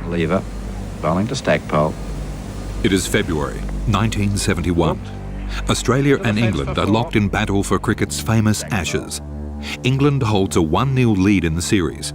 Lever, bowling to Stackpole. It is February 1971. Australia and England are locked in battle for cricket's famous Ashes. England holds a 1-0 lead in the series.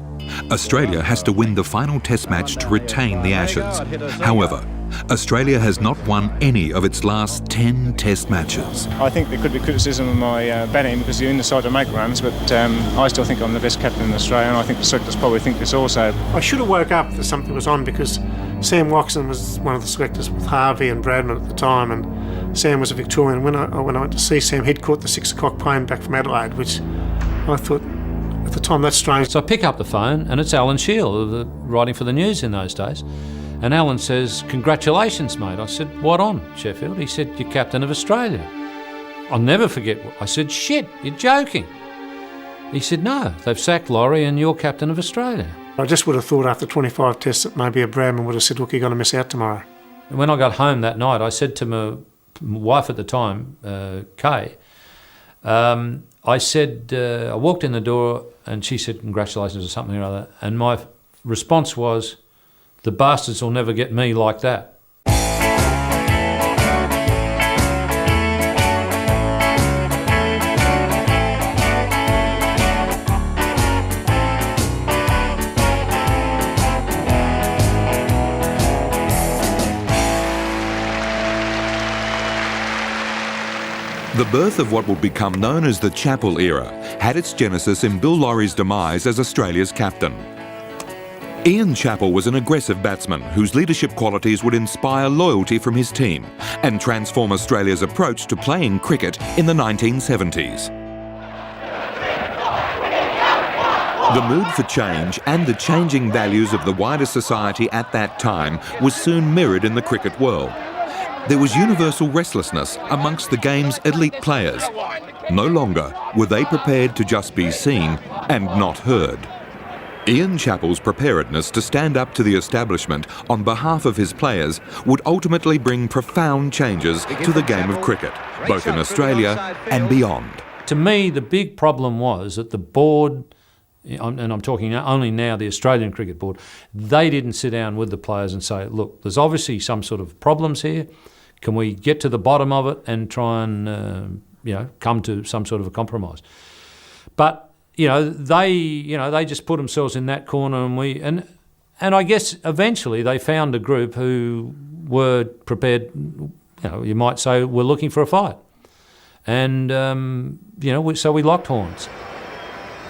Australia has to win the final test match to retain the Ashes. However, Australia has not won any of its last 10 test matches. I think there could be criticism of my batting because you're in the side to make runs, but I still think I'm the best captain in Australia, and I think the selectors probably think this also. I should have woke up that something was on because Sam Watson was one of the selectors with Harvey and Bradman at the time, and Sam was a Victorian. When I went to see Sam, he'd caught the 6 o'clock plane back from Adelaide, which I thought at the time that's strange. So I pick up the phone and it's Alan Shield, writing for the news in those days. And Alan says, "Congratulations, mate." I said, "What on, Sheffield?" He said, "You're captain of Australia." I'll never forget. I said, "Shit, you're joking." He said, "No, they've sacked Laurie and you're captain of Australia." I just would have thought after 25 tests that maybe a Bradman would have said, "Look, you're going to miss out tomorrow." And when I got home that night, I said to my wife at the time, Kay, I said, I walked in the door and she said, "Congratulations," or something or other. And my response was, "The bastards will never get me like that." The birth of what would become known as the Chappell era had its genesis in Bill Laurie's demise as Australia's captain. Ian Chappell was an aggressive batsman whose leadership qualities would inspire loyalty from his team and transform Australia's approach to playing cricket in the 1970s. The mood for change and the changing values of the wider society at that time was soon mirrored in the cricket world. There was universal restlessness amongst the game's elite players. No longer were they prepared to just be seen and not heard. Ian Chappell's preparedness to stand up to the establishment on behalf of his players would ultimately bring profound changes to the game of cricket, both in Australia and beyond. To me, the big problem was that the board, and I'm talking only now the Australian Cricket Board, they didn't sit down with the players and say, "Look, there's obviously some sort of problems here. Can we get to the bottom of it and try and come to some sort of a compromise?" But they just put themselves in that corner, and I guess eventually they found a group who were prepared. You might say were looking for a fight, and so we locked horns.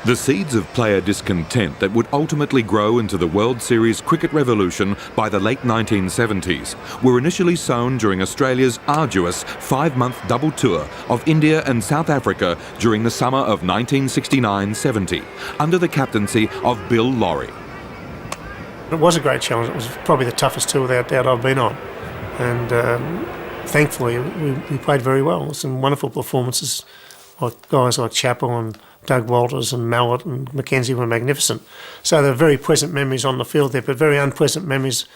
The seeds of player discontent that would ultimately grow into the World Series cricket revolution by the late 1970s were initially sown during Australia's arduous 5-month double tour of India and South Africa during the summer of 1969-70, under the captaincy of Bill Laurie. It was a great challenge. It was probably the toughest tour without doubt I've been on. And thankfully we played very well. Some wonderful performances, like guys like Chappell and Doug Walters and Mallett and Mackenzie were magnificent. So there are very pleasant memories on the field there, but very unpleasant memories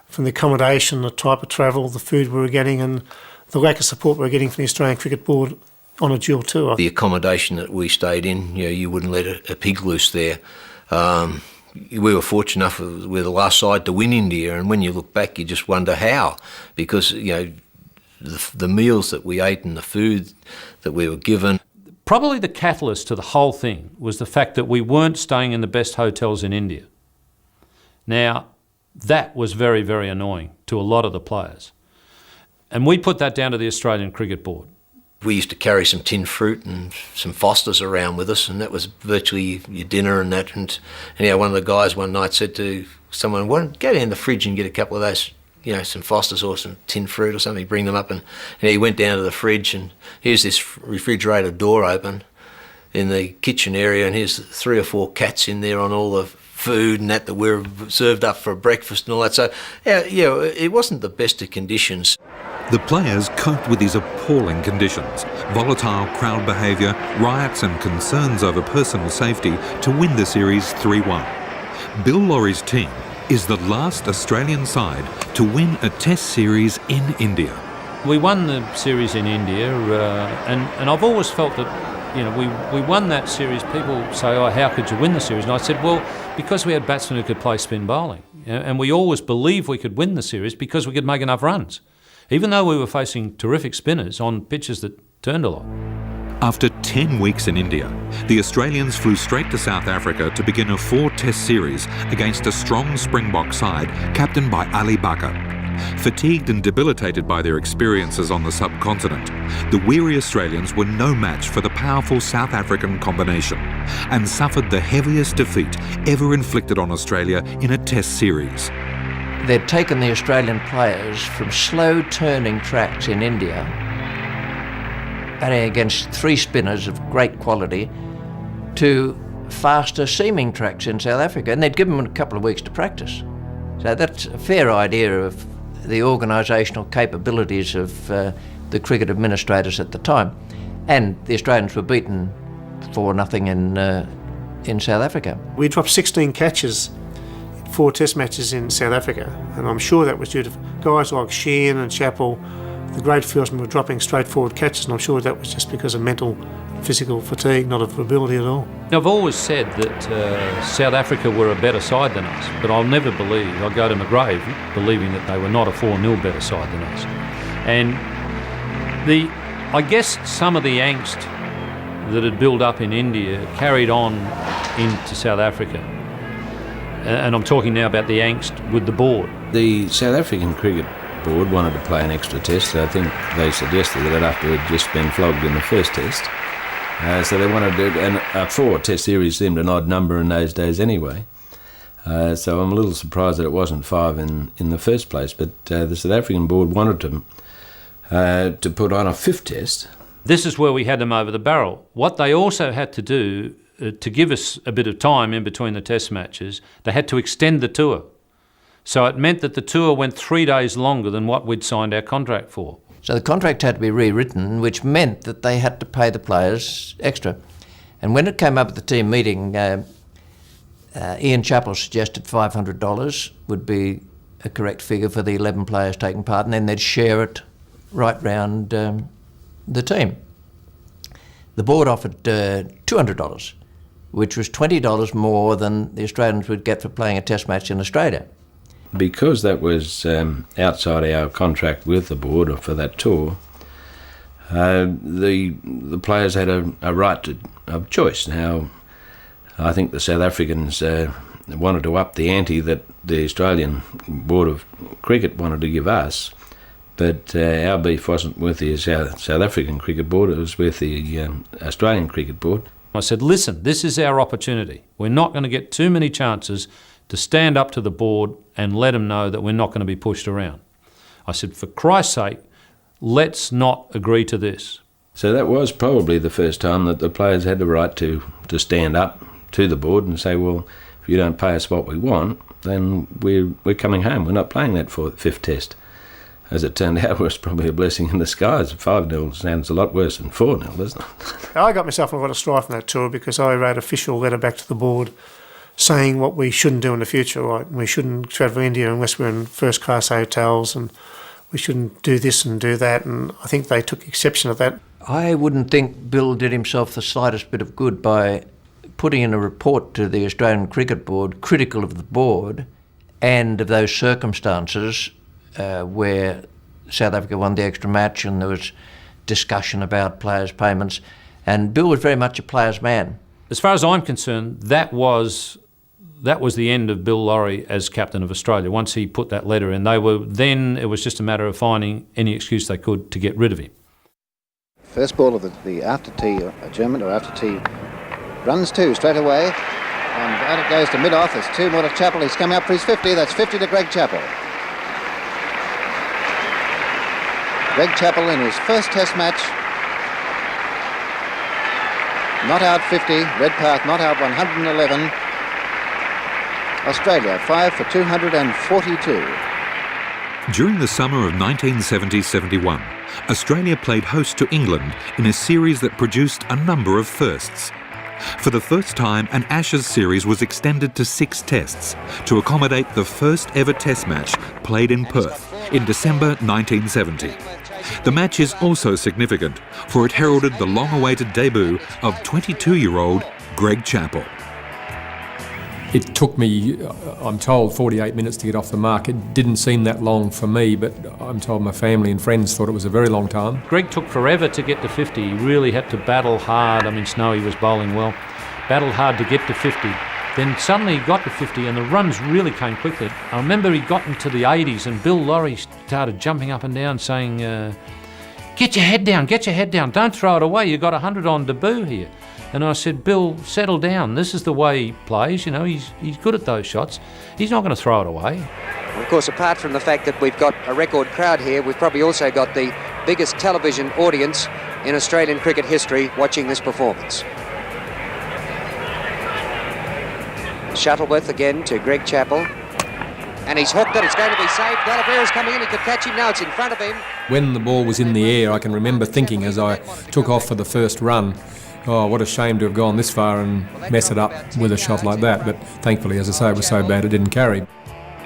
from the accommodation, the type of travel, the food we were getting, and the lack of support we were getting from the Australian Cricket Board on a dual tour. The accommodation that we stayed in, you wouldn't let a pig loose there. We were fortunate enough, we were the last side to win India, and when you look back, you just wonder how, because the meals that we ate and the food that we were given. Probably the catalyst to the whole thing was the fact that we weren't staying in the best hotels in India. Now, that was very, very annoying to a lot of the players. And we put that down to the Australian Cricket Board. We used to carry some tinned fruit and some Fosters around with us, and that was virtually your dinner and that. And one of the guys one night said to someone, "Why don't go down the fridge and get a couple of those, some Fosters or some tinned fruit or something, bring them up." And he went down to the fridge, and here's this refrigerator door open in the kitchen area, and here's 3 or 4 cats in there on all the food and that we're served up for breakfast and all that. So, it wasn't the best of conditions. The players coped with these appalling conditions, volatile crowd behaviour, riots and concerns over personal safety to win the series 3-1. Bill Laurie's team is the last Australian side to win a test series in India. We won the series in India, and I've always felt that, we won that series. People say, "Oh, how could you win the series?" And I said, well, because we had batsmen who could play spin bowling. And we always believed we could win the series because we could make enough runs, even though we were facing terrific spinners on pitches that turned a lot. After 10 weeks in India, the Australians flew straight to South Africa to begin a 4-test series against a strong Springbok side captained by Ali Bakar. Fatigued and debilitated by their experiences on the subcontinent, the weary Australians were no match for the powerful South African combination and suffered the heaviest defeat ever inflicted on Australia in a test series. They'd taken the Australian players from slow-turning tracks in India, batting against 3 spinners of great quality, to faster seaming tracks in South Africa, and they'd given them a couple of weeks to practice. So that's a fair idea of the organisational capabilities of the cricket administrators at the time. And the Australians were beaten 4-0 in South Africa. We dropped 16 catches in 4 test matches in South Africa, and I'm sure that was due to guys like Sheehan and Chappell. The great fieldsmen were dropping straightforward catches, and I'm sure that was just because of mental, physical fatigue, not of ability at all. Now, I've always said that South Africa were a better side than us, but I'll never believe, I'll go to my grave believing that they were not a 4-0 better side than us. And I guess some of the angst that had built up in India carried on into South Africa. And I'm talking now about the angst with the board. The South African Cricket Board wanted to play an extra test. I think they suggested that after it had just been flogged in the first test. So they wanted to do, and a 4-test series seemed an odd number in those days anyway. So I'm a little surprised that it wasn't 5 in the first place. But the South African board wanted to put on a 5th test. This is where we had them over the barrel. What they also had to do, to give us a bit of time in between the test matches, they had to extend the tour. So it meant that the tour went 3 days longer than what we'd signed our contract for. So the contract had to be rewritten, which meant that they had to pay the players extra. And when it came up at the team meeting, Ian Chappell suggested $500 would be a correct figure for the 11 players taking part, and then they'd share it right round the team. The board offered $200, which was $20 more than the Australians would get for playing a test match in Australia. Because that was outside our contract with the board for that tour, the players had a right of choice. Now, I think the South Africans wanted to up the ante that the Australian Board of Cricket wanted to give us, but our beef wasn't with the South African Cricket Board, it was with the Australian Cricket Board. I said, listen, this is our opportunity. We're not going to get too many chances to stand up to the board and let them know that we're not going to be pushed around. I said, for Christ's sake, let's not agree to this. So that was probably the first time that the players had the right to stand up to the board and say, well, if you don't pay us what we want, then we're coming home. We're not playing that 5th test. As it turned out, it was probably a blessing in disguise. 5-0 sounds a lot worse than 4-0, doesn't it? I got myself in a lot of strife on that tour because I wrote an official letter back to the board saying what we shouldn't do in the future. Right? We shouldn't travel to India unless we're in first-class hotels, and we shouldn't do this and do that, and I think they took exception of that. I wouldn't think Bill did himself the slightest bit of good by putting in a report to the Australian Cricket Board critical of the board and of those circumstances where South Africa won the extra match and there was discussion about players' payments, and Bill was very much a player's man. As far as I'm concerned, that was the end of Bill Lawry as captain of Australia. Once he put that letter in, it was just a matter of finding any excuse they could to get rid of him. First ball of the after-tea adjournment or after-tea runs 2 straight away, and out it goes to mid-off. There's 2 more to Chappell. He's coming up for his 50. That's 50 to Greg Chappell. Greg Chappell in his first test match, not out 50, Redpath not out 111. Australia 5 for 242. During the summer of 1970-71, Australia played host to England in a series that produced a number of firsts. For the first time, an Ashes series was extended to 6 tests to accommodate the first ever test match played in Perth in December 1970. The match is also significant, for it heralded the long-awaited debut of 22-year-old Greg Chappell. It took me, I'm told, 48 minutes to get off the mark. It didn't seem that long for me, but I'm told my family and friends thought it was a very long time. Greg took forever to get to 50. He really had to battle hard. I mean, Snowy was bowling well. Battled hard to get to 50. Then suddenly he got to 50 and the runs really came quickly. I remember he got into the 80s and Bill Lawrie started jumping up and down saying, get your head down, don't throw it away, you've got 100 on debut here. And I said, Bill, settle down, this is the way he plays, you know, he's good at those shots, he's not going to throw it away. Of course, apart from the fact that we've got a record crowd here, we've probably also got the biggest television audience in Australian cricket history watching this performance. Shuttleworth again to Greg Chappell. And he's hooked it, it's going to be saved. D'Oliveira's coming in, he could catch him, now it's in front of him. When the ball was in the air, I can remember thinking as I took off for the first run, oh, what a shame to have gone this far and mess it up with a shot like that. But thankfully, as I say, it was so bad it didn't carry.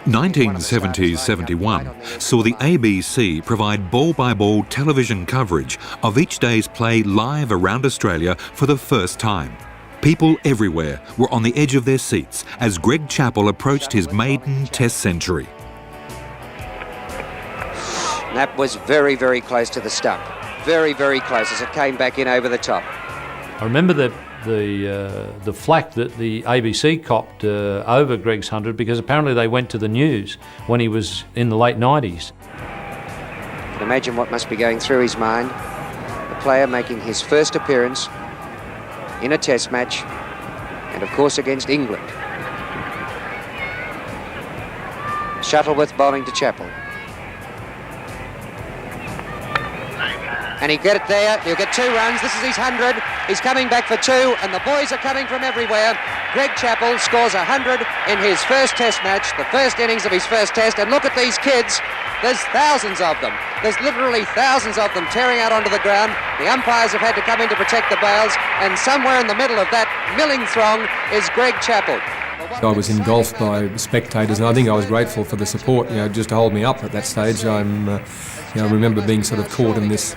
1970-71 saw the ABC provide ball-by-ball television coverage of each day's play live around Australia for the first time. People everywhere were on the edge of their seats as Greg Chappell approached his maiden Test century. That was very, very close to the stump. Very, very close as it came back in over the top. I remember the flack that the ABC copped over Greg's 100 because apparently they went to the news when he was in the late 90s. You can imagine what must be going through his mind. The player making his first appearance in a Test match, and of course against England. Shuttleworth bowling to Chappell. And he'll get it there, he'll get 2 runs, this is his 100, he's coming back for 2, and the boys are coming from everywhere. Greg Chappell scores 100 in his first Test match, the first innings of his first Test, and look at these kids, there's thousands of them. There's literally thousands of them tearing out onto the ground. The umpires have had to come in to protect the bails, and somewhere in the middle of that milling throng is Greg Chappell. I was engulfed by spectators, and I think I was grateful for the support, just to hold me up at that stage. I remember being sort of caught in this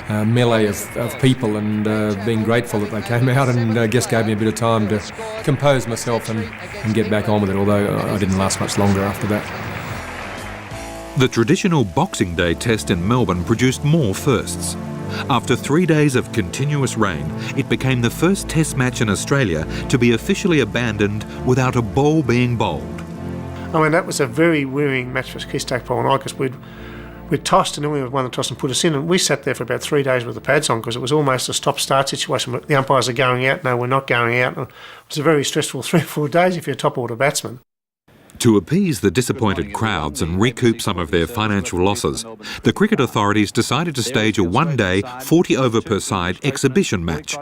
melee of people and being grateful that they came out and just gave me a bit of time to compose myself and get back on with it, although I didn't last much longer after that. The traditional Boxing Day Test in Melbourne produced more firsts. After 3 days of continuous rain, it became the first Test match in Australia to be officially abandoned without a ball being bowled. I mean, that was a very wearying match for Keith Stackpole and I, because we'd tossed and then we won the toss and put us in, and we sat there for about 3 days with the pads on because it was almost a stop-start situation. The umpires are going out, no, we're not going out. It was a very stressful 3 or 4 days if you're a top-order batsman. To appease the disappointed crowds and recoup some of their financial losses, the cricket authorities decided to stage a one-day, 40-over-per-side exhibition match.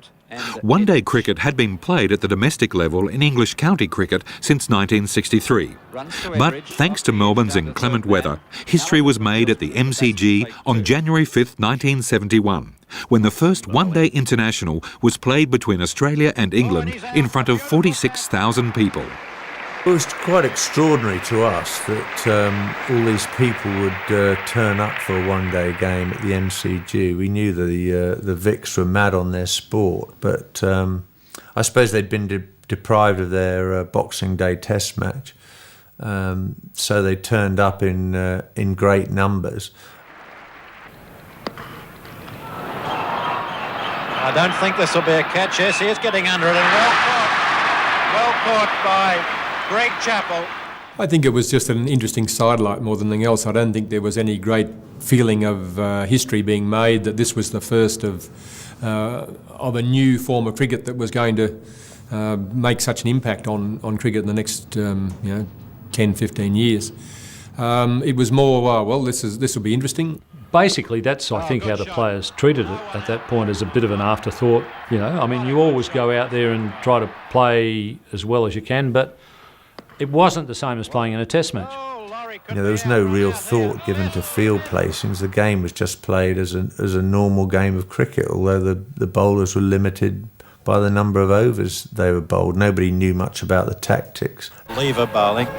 One-day cricket had been played at the domestic level in English county cricket since 1963. But thanks to Melbourne's inclement weather, history was made at the MCG on January 5th, 1971, when the first one-day international was played between Australia and England in front of 46,000 people. It was quite extraordinary to us that all these people would turn up for a one-day game at the MCG. We knew the Vics were mad on their sport, but I suppose they'd been deprived of their Boxing Day Test match, so they turned up in great numbers. I don't think this will be a catch. Yes, he is getting under it, and well caught by Greg Chappell. I think it was just an interesting sidelight more than anything else. I don't think there was any great feeling of history being made that this was the first of a new form of cricket that was going to make such an impact on cricket in the next 10, 15 years. It was more, this will be interesting. Basically, that's, I think, how the players treated it at that point as a bit of an afterthought. I mean, you always go out there and try to play as well as you can, but it wasn't the same as playing in a Test match. There was no real thought given to field placings. The game was just played as a normal game of cricket, although the bowlers were limited by the number of overs they were bowled. Nobody knew much about the tactics. Lever bowling. Here's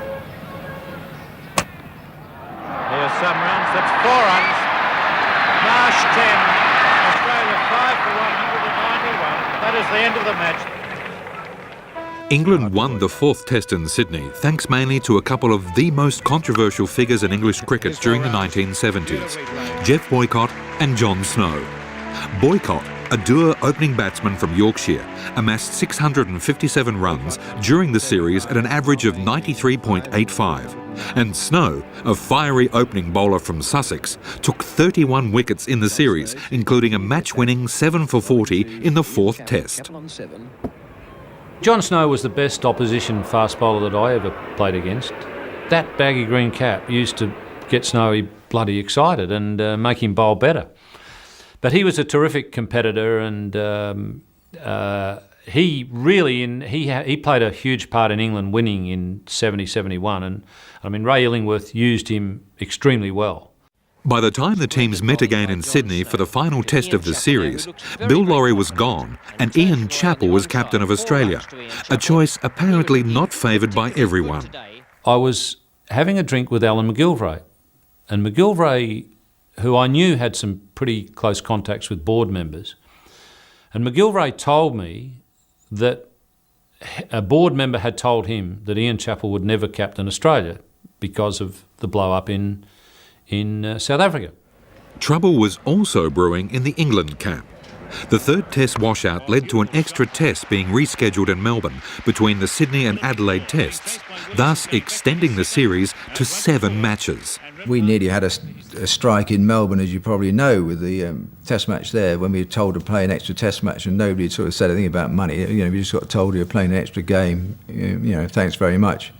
some runs, that's 4 runs. Marsh 10, Australia 5 for 191. That is the end of the match. England won the fourth test in Sydney thanks mainly to a couple of the most controversial figures in English cricket during the 1970s, Geoff Boycott and John Snow. Boycott, a dour opening batsman from Yorkshire, amassed 657 runs during the series at an average of 93.85. And Snow, a fiery opening bowler from Sussex, took 31 wickets in the series, including a match-winning 7 for 40 in the fourth test. John Snow was the best opposition fast bowler that I ever played against. That baggy green cap used to get Snowy bloody excited and make him bowl better. But he was a terrific competitor, and he played a huge part in England winning in 70-71. And I mean, Ray Illingworth used him extremely well. By the time the teams met again in Sydney for the final test of the series, Bill Lawry was gone and Ian Chappell was captain of Australia, a choice apparently not favoured by everyone. I was having a drink with Alan McGilvray, and McGilvray, who I knew had some pretty close contacts with board members, and McGilvray told me that a board member had told him that Ian Chappell would never captain Australia because of the blow-up in South Africa. Trouble was also brewing in the England camp. The third test washout led to an extra test being rescheduled in Melbourne between the Sydney and Adelaide tests, thus extending the series to 7 matches. We nearly had a strike in Melbourne, as you probably know, with the test match there, when we were told to play an extra test match and nobody had sort of said anything about money. You know, we just got told you were playing an extra game, you know, thanks very much.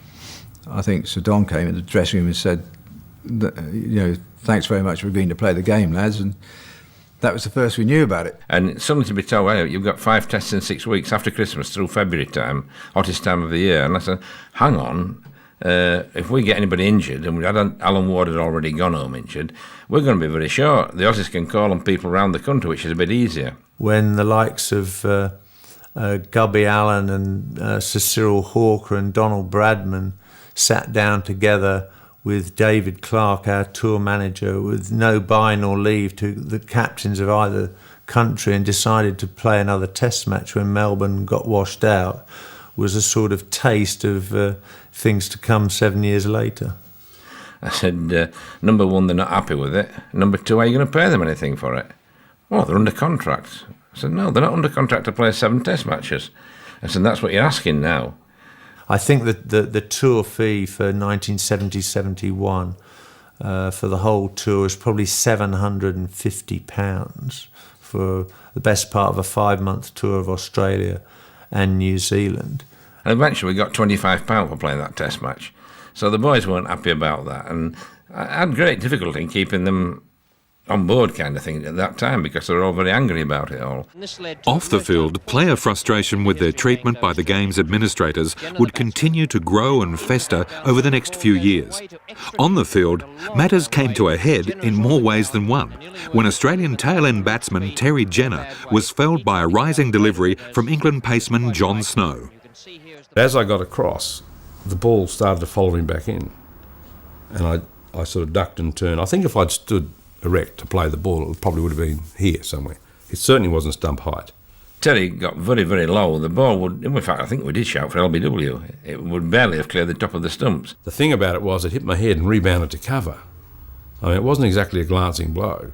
I think Sir Don came in the dressing room and said, you know, thanks very much for agreeing to play the game, lads, and that was the first we knew about it. And suddenly to be told, well, you've got 5 tests in 6 weeks after Christmas through February time, hottest time of the year. And I said, hang on, if we get anybody injured, and Alan Ward had already gone home injured, we're going to be very short. The Aussies can call on people around the country, which is a bit easier. When the likes of Gubby Allen and Sir Cyril Hawker and Donald Bradman sat down together with David Clark, our tour manager, with no buy nor leave to the captains of either country, and decided to play another test match when Melbourne got washed out, was a sort of taste of things to come 7 years later. I said, number one, they're not happy with it. Number two, are you going to pay them anything for it? Oh, they're under contract. I said, no, they're not under contract to play 7 test matches. I said, that's what you're asking now. I think that the tour fee for 1970-71 for the whole tour is probably £750 for the best part of a 5-month tour of Australia and New Zealand. And eventually we got £25 for playing that test match. So the boys weren't happy about that, and I had great difficulty in keeping them on board, kind of thing, at that time, because they were all very angry about it all. Off the field, player frustration with their treatment by the game's administrators would continue to grow and fester over the next few years. On the field, matters came to a head in more ways than one, when Australian tail-end batsman Terry Jenner was felled by a rising delivery from England paceman John Snow. As I got across, the ball started to follow him back in, and I sort of ducked and turned. I think if I'd stood erect to play the ball, it probably would have been here somewhere. It certainly wasn't stump height. Terry got very, very low. The ball would, in fact, I think we did shout for LBW. It would barely have cleared the top of the stumps. The thing about it was it hit my head and rebounded to cover. I mean, it wasn't exactly a glancing blow.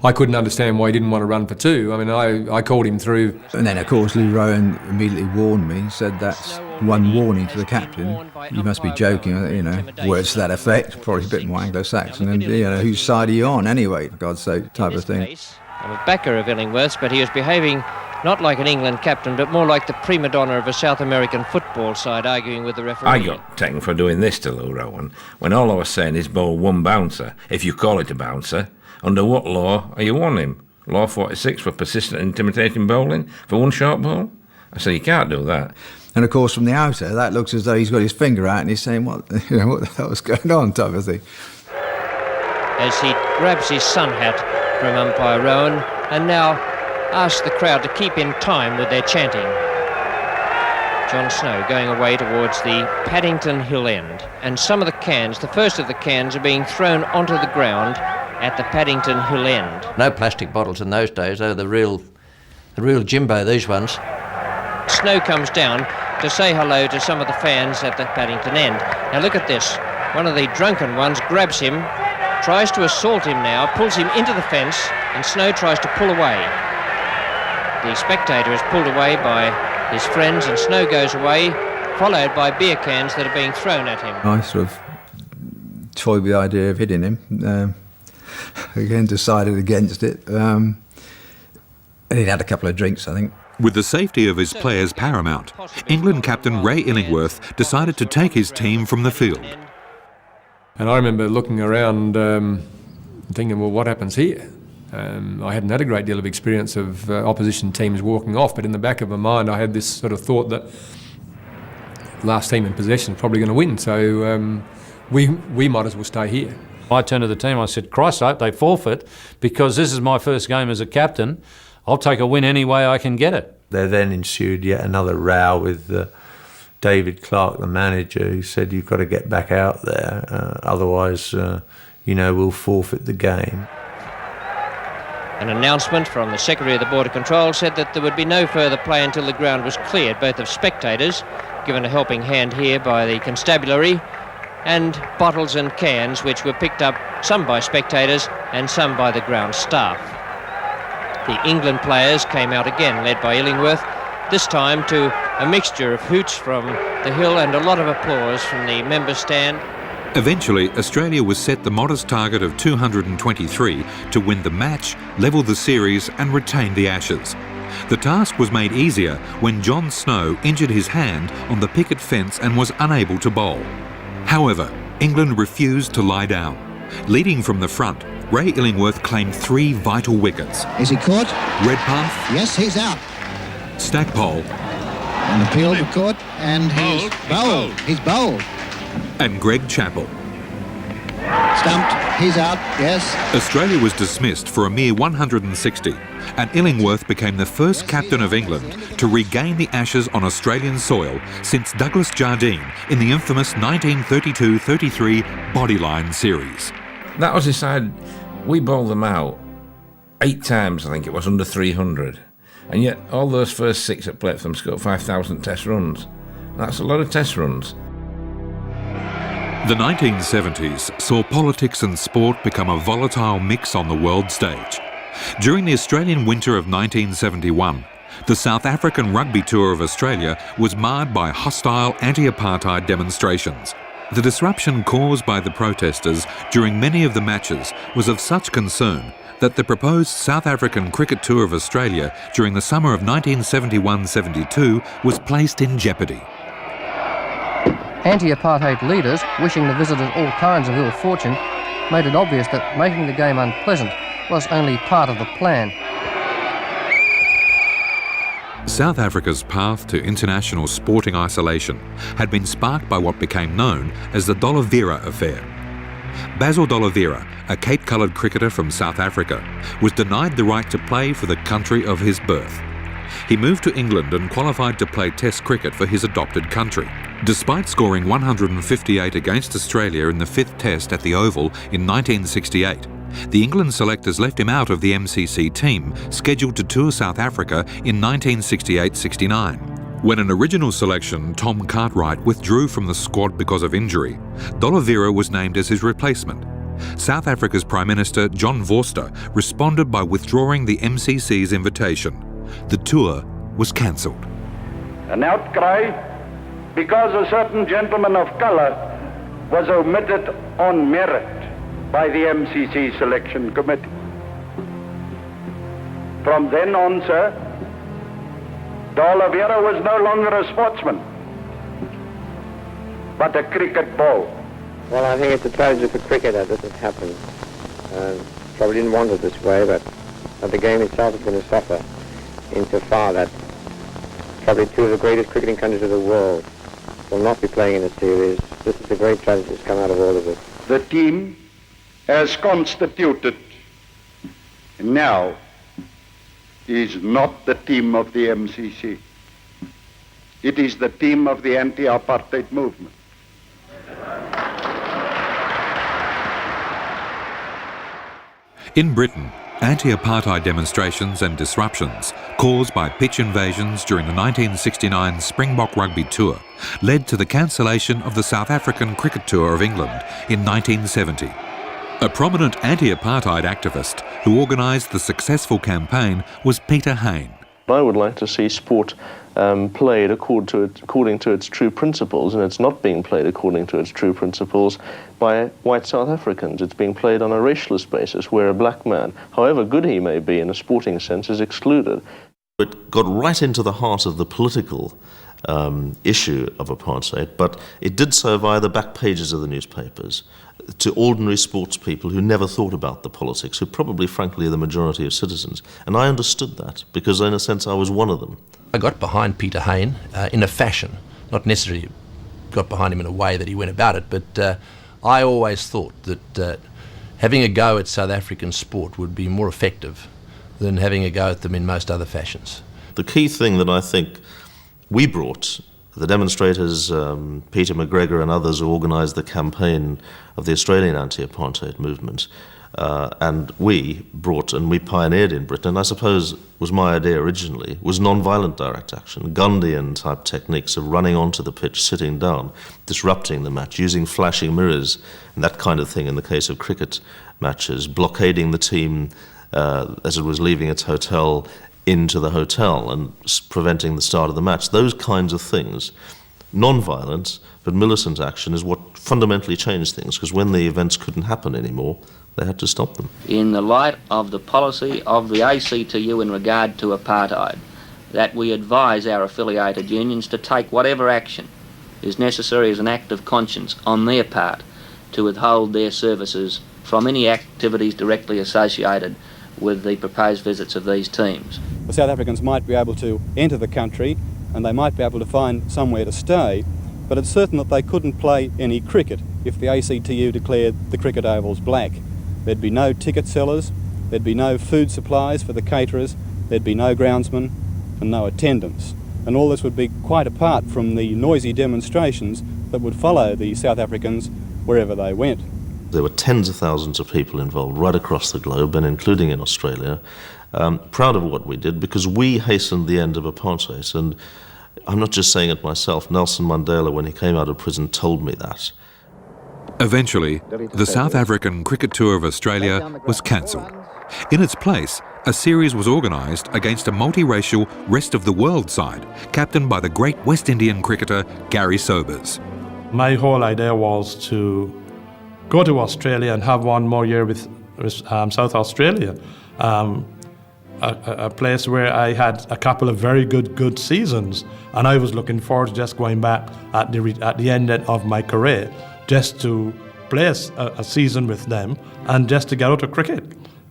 I couldn't understand why he didn't want to run for 2. I mean, I called him through. And then, of course, Lou Rowan immediately warned me, said that's one warning to the captain. You must be joking, you know, words to that effect, probably a bit more Anglo-Saxon, and, you know, whose side are you on anyway, for God's sake, type of thing. I'm a backer of Illingworth's, but he was behaving not like an England captain, but more like the prima donna of a South American football side, arguing with the referee. I got taken for doing this to Lou Rowan, when all I was saying is bowl one bouncer, if you call it a bouncer. Under what law are you on him? Law 46 for persistent intimidating bowling for one short ball? I said, you can't do that. And of course, from the outer, that looks as though he's got his finger out and he's saying, what the hell is going on, type of thing. As he grabs his sun hat from umpire Rowan and now asks the crowd to keep in time with their chanting. John Snow going away towards the Paddington Hill end, and some of the cans, the first of the cans, are being thrown onto the ground at the Paddington Hill end. No plastic bottles in those days, they were the real Jimbo, these ones. Snow comes down, to say hello to some of the fans at the Paddington end. Now look at this. One of the drunken ones grabs him, tries to assault him now, pulls him into the fence, and Snow tries to pull away. The spectator is pulled away by his friends, and Snow goes away, followed by beer cans that are being thrown at him. I sort of toyed with the idea of hitting him. Again, decided against it. And he'd had a couple of drinks, I think. With the safety of his players paramount, England captain Ray Illingworth decided to take his team from the field. And I remember looking around thinking, well, what happens here? I hadn't had a great deal of experience of opposition teams walking off, but in the back of my mind I had this sort of thought that last team in possession is probably going to win, so we might as well stay here. I turned to the team, I said, Christ, I hope they forfeit, because this is my first game as a captain. I'll take a win any way I can get it. There then ensued yet another row with David Clark, the manager, who said, you've got to get back out there, otherwise, we'll forfeit the game. An announcement from the Secretary of the Border Control said that there would be no further play until the ground was cleared, both of spectators, given a helping hand here by the constabulary, and bottles and cans, which were picked up some by spectators and some by the ground staff. The England players came out again, led by Illingworth, this time to a mixture of hoots from the hill and a lot of applause from the member stand. Eventually, Australia was set the modest target of 223 to win the match, level the series and retain the Ashes. The task was made easier when John Snow injured his hand on the picket fence and was unable to bowl. However, England refused to lie down. Leading from the front, Ray Illingworth claimed 3 vital wickets. Is he caught? Redpath. Yes, he's out. Stackpole. And the field were caught, and he's bowled. He's bowled. And Greg Chappell. Stumped. He's out, yes. Australia was dismissed for a mere 160, and Illingworth became the first captain of England to regain the Ashes on Australian soil since Douglas Jardine in the infamous 1932-33 Bodyline series. That was decided. We bowled them out 8 times, I think it was, under 300. And yet all those first 6 that played for them scored 5,000 test runs. That's a lot of test runs. The 1970s saw politics and sport become a volatile mix on the world stage. During the Australian winter of 1971, the South African rugby tour of Australia was marred by hostile anti-apartheid demonstrations. The disruption caused by the protesters during many of the matches was of such concern that the proposed South African cricket tour of Australia during the summer of 1971-72 was placed in jeopardy. Anti-apartheid leaders, wishing the visitors all kinds of ill fortune, made it obvious that making the game unpleasant was only part of the plan. South Africa's path to international sporting isolation had been sparked by what became known as the D'Oliveira affair. Basil D'Oliveira, a Cape-coloured cricketer from South Africa, was denied the right to play for the country of his birth. He moved to England and qualified to play Test cricket for his adopted country. Despite scoring 158 against Australia in the 5th Test at the Oval in 1968, the England selectors left him out of the MCC team scheduled to tour South Africa in 1968-69. When an original selection, Tom Cartwright, withdrew from the squad because of injury, D'Oliveira was named as his replacement. South Africa's Prime Minister, John Vorster, responded by withdrawing the MCC's invitation. The tour was cancelled. An outcry because a certain gentleman of colour was omitted on merit by the MCC selection committee. From then on, sir, D'Oliveira was no longer a sportsman, but a cricket ball. Well, I think it's a tragedy for cricketer that it happened. Probably didn't want it this way, but the game itself is going to suffer insofar that probably 2 of the greatest cricketing countries of the world will not be playing in a series. This is a great tragedy that's come out of all of it. The team as constituted now is not the team of the MCC. It is the team of the anti-apartheid movement. In Britain, Anti-apartheid demonstrations and disruptions caused by pitch invasions during the 1969 Springbok Rugby Tour led to the cancellation of the South African Cricket Tour of England in 1970. A prominent anti-apartheid activist who organised the successful campaign was Peter Hain. I would like to see sport played according to its true principles, and it's not being played according to its true principles by white South Africans. It's being played on a racialist basis, where a black man, however good he may be in a sporting sense, is excluded. It got right into the heart of the political issue of apartheid, but it did so via the back pages of the newspapers to ordinary sports people who never thought about the politics, who probably, frankly, are the majority of citizens. And I understood that, because in a sense I was one of them. I got behind Peter Hain in a fashion, not necessarily got behind him in a way that he went about it, but I always thought that having a go at South African sport would be more effective than having a go at them in most other fashions. The key thing that I think we brought, the demonstrators, Peter McGregor and others who organised the campaign of the Australian anti-apartheid movement, and we brought and we pioneered in Britain, and I suppose was my idea originally, was non-violent direct action, Gandhian type techniques of running onto the pitch, sitting down, disrupting the match, using flashing mirrors and that kind of thing in the case of cricket matches, blockading the team as it was leaving its hotel into the hotel and preventing the start of the match. Those kinds of things, non-violent but militant action, is what fundamentally changed things, because when the events couldn't happen anymore, they had to stop them. In the light of the policy of the ACTU in regard to apartheid, that we advise our affiliated unions to take whatever action is necessary as an act of conscience on their part to withhold their services from any activities directly associated with the proposed visits of these teams. The South Africans might be able to enter the country and they might be able to find somewhere to stay, but it's certain that they couldn't play any cricket if the ACTU declared the cricket ovals black. There'd be no ticket sellers, there'd be no food supplies for the caterers, there'd be no groundsmen and no attendants. And all this would be quite apart from the noisy demonstrations that would follow the South Africans wherever they went. There were tens of thousands of people involved right across the globe, and including in Australia, proud of what we did, because we hastened the end of apartheid. And I'm not just saying it myself. Nelson Mandela, when he came out of prison, told me that. Eventually, the South African Cricket Tour of Australia was cancelled. In its place, a series was organised against a multiracial rest of the world side, captained by the great West Indian cricketer Gary Sobers. My whole idea was to go to Australia and have one more year with South Australia, a place where I had a couple of very good seasons, and I was looking forward to just going back at the end of my career, just to play a season with them and just to get out of cricket.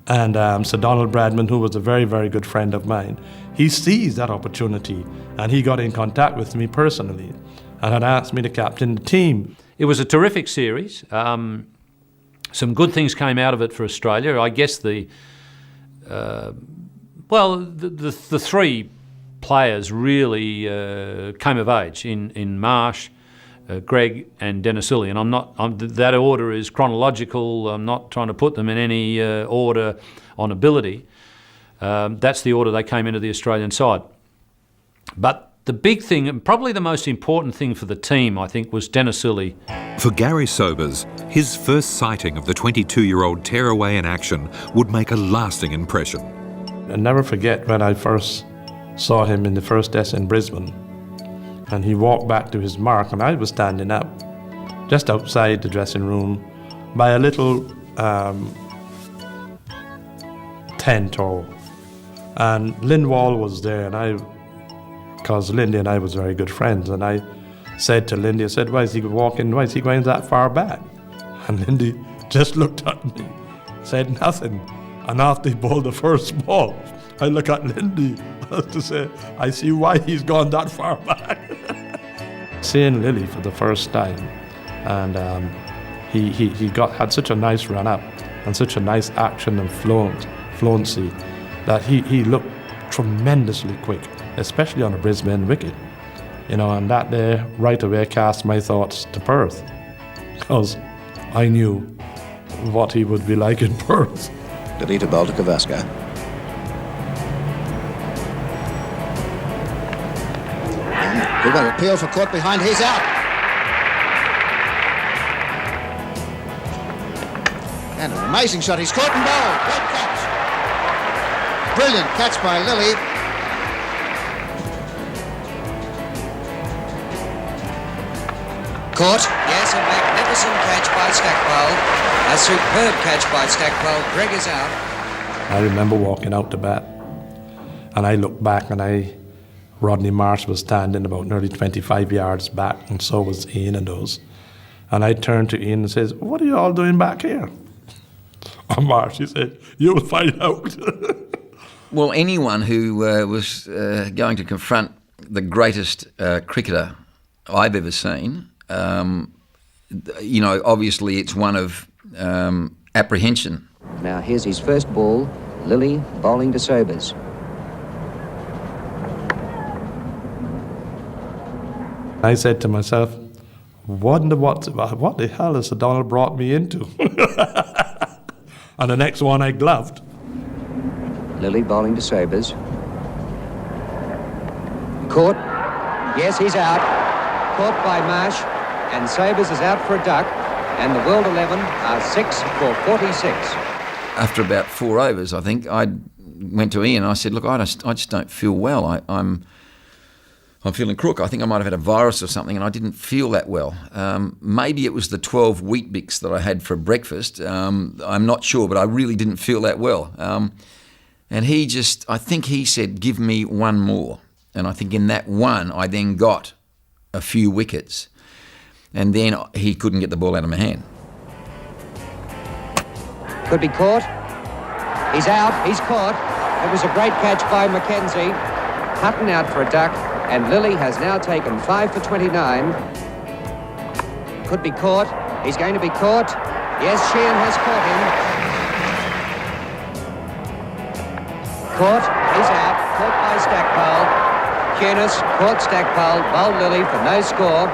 And Sir Donald Bradman, who was a very, very good friend of mine, he seized that opportunity and he got in contact with me personally and had asked me to captain the team. It was a terrific series. Some good things came out of it for Australia. I guess the three players really came of age in Marsh, Greg and Denisili, and that order is chronological. I'm not trying to put them in any order on ability. That's the order they came into the Australian side. But the big thing, and probably the most important thing for the team, I think, was Denisili. For Gary Sobers, his first sighting of the 22-year-old tearaway in action would make a lasting impression. I'll never forget when I first saw him in the first test in Brisbane, and he walked back to his mark, and I was standing up just outside the dressing room by a little tent, and Lindwall was there, and because Lindy and I was very good friends, and I said to Lindy, I said, why is he walking, why is he going that far back? And Lindy just looked at me, said nothing, and after he bowled the first ball, I look at Lindy to say, I see why he's gone that far back. Seeing Lily for the first time, and he had such a nice run up and such a nice action and fluency that he looked tremendously quick, especially on a Brisbane wicket. And that day right away cast my thoughts to Perth, because I knew what he would be like in Perth. Lilly to bowl to Cavasco. Good one, appeal for Court behind, he's out. And an amazing shot, he's caught and bowled. Great catch. Brilliant catch by Lilly. Caught, yes, a magnificent catch by Stackpole. A superb catch by Stackpole. Greg is out. I remember walking out to bat, and I looked back, and Rodney Marsh was standing about nearly 25 yards back, and so was Ian and those. And I turned to Ian and says, "What are you all doing back here?" And Marsh, he said, "You'll find out." Well, anyone who was going to confront the greatest cricketer I've ever seen, obviously it's one of apprehension. Now here's his first ball, Lilly bowling to Sobers. I said to myself, wonder what the hell has Donald brought me into? And the next one I gloved. Lilly bowling to Sobers. Caught. Yes, he's out. Caught by Marsh. And Sobers is out for a duck. And the World 11 are 6 for 46. After about 4 overs, I think, I went to Ian and I said, "Look, I just don't feel well. I'm feeling crook. I think I might have had a virus or something, and I didn't feel that well. Maybe it was the 12 Wheat Bix that I had for breakfast. I'm not sure, but I really didn't feel that well." And I think he said, "Give me one more." And I think in that one, I then got a few wickets. And then he couldn't get the ball out of my hand. Could be caught. He's out. He's caught. It was a great catch by Mackenzie. Hutton out for a duck. And Lilly has now taken 5 for 29. Could be caught. He's going to be caught. Yes, Sheehan has caught him. Caught. He's out. Caught by Stackpole. Cunis caught Stackpole. Bowled Lilly for no score.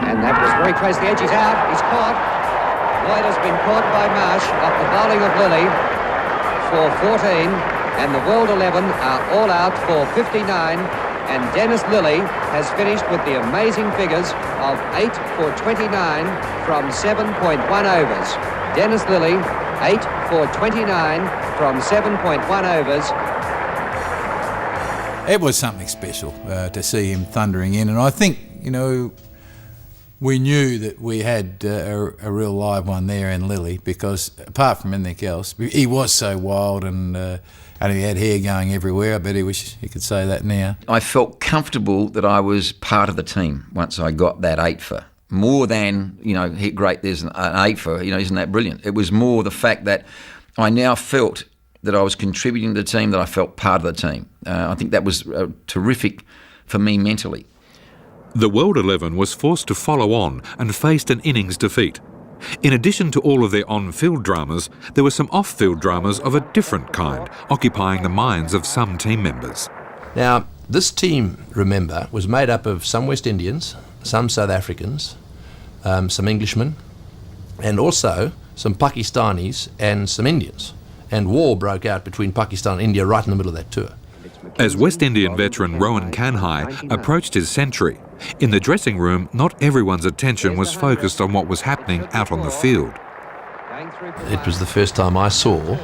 And that was very close to the edge. He's out. He's caught. Lloyd has been caught by Marsh off the bowling of Lilly for 14. And the World 11 are all out for 59, and Dennis Lilly has finished with the amazing figures of 8 for 29 from 7.1 overs. Dennis Lilly, 8 for 29 from 7.1 overs. It was something special to see him thundering in, and I think, we knew that we had a real live one there in Lilly, because apart from anything else, he was so wild and he had hair going everywhere. I bet he wish he could say that now. I felt comfortable that I was part of the team once I got that 8 for. More than, great, there's an 8 for, isn't that brilliant? It was more the fact that I now felt that I was contributing to the team, that I felt part of the team. I think that was terrific for me mentally. The World 11 was forced to follow on and faced an innings defeat. In addition to all of their on-field dramas, there were some off-field dramas of a different kind, occupying the minds of some team members. Now, this team, remember, was made up of some West Indians, some South Africans, some Englishmen, and also some Pakistanis and some Indians. And war broke out between Pakistan and India right in the middle of that tour. As West Indian veteran Rowan Kanhai approached his century, in the dressing room, not everyone's attention was focused on what was happening out on the field. It was the first time I saw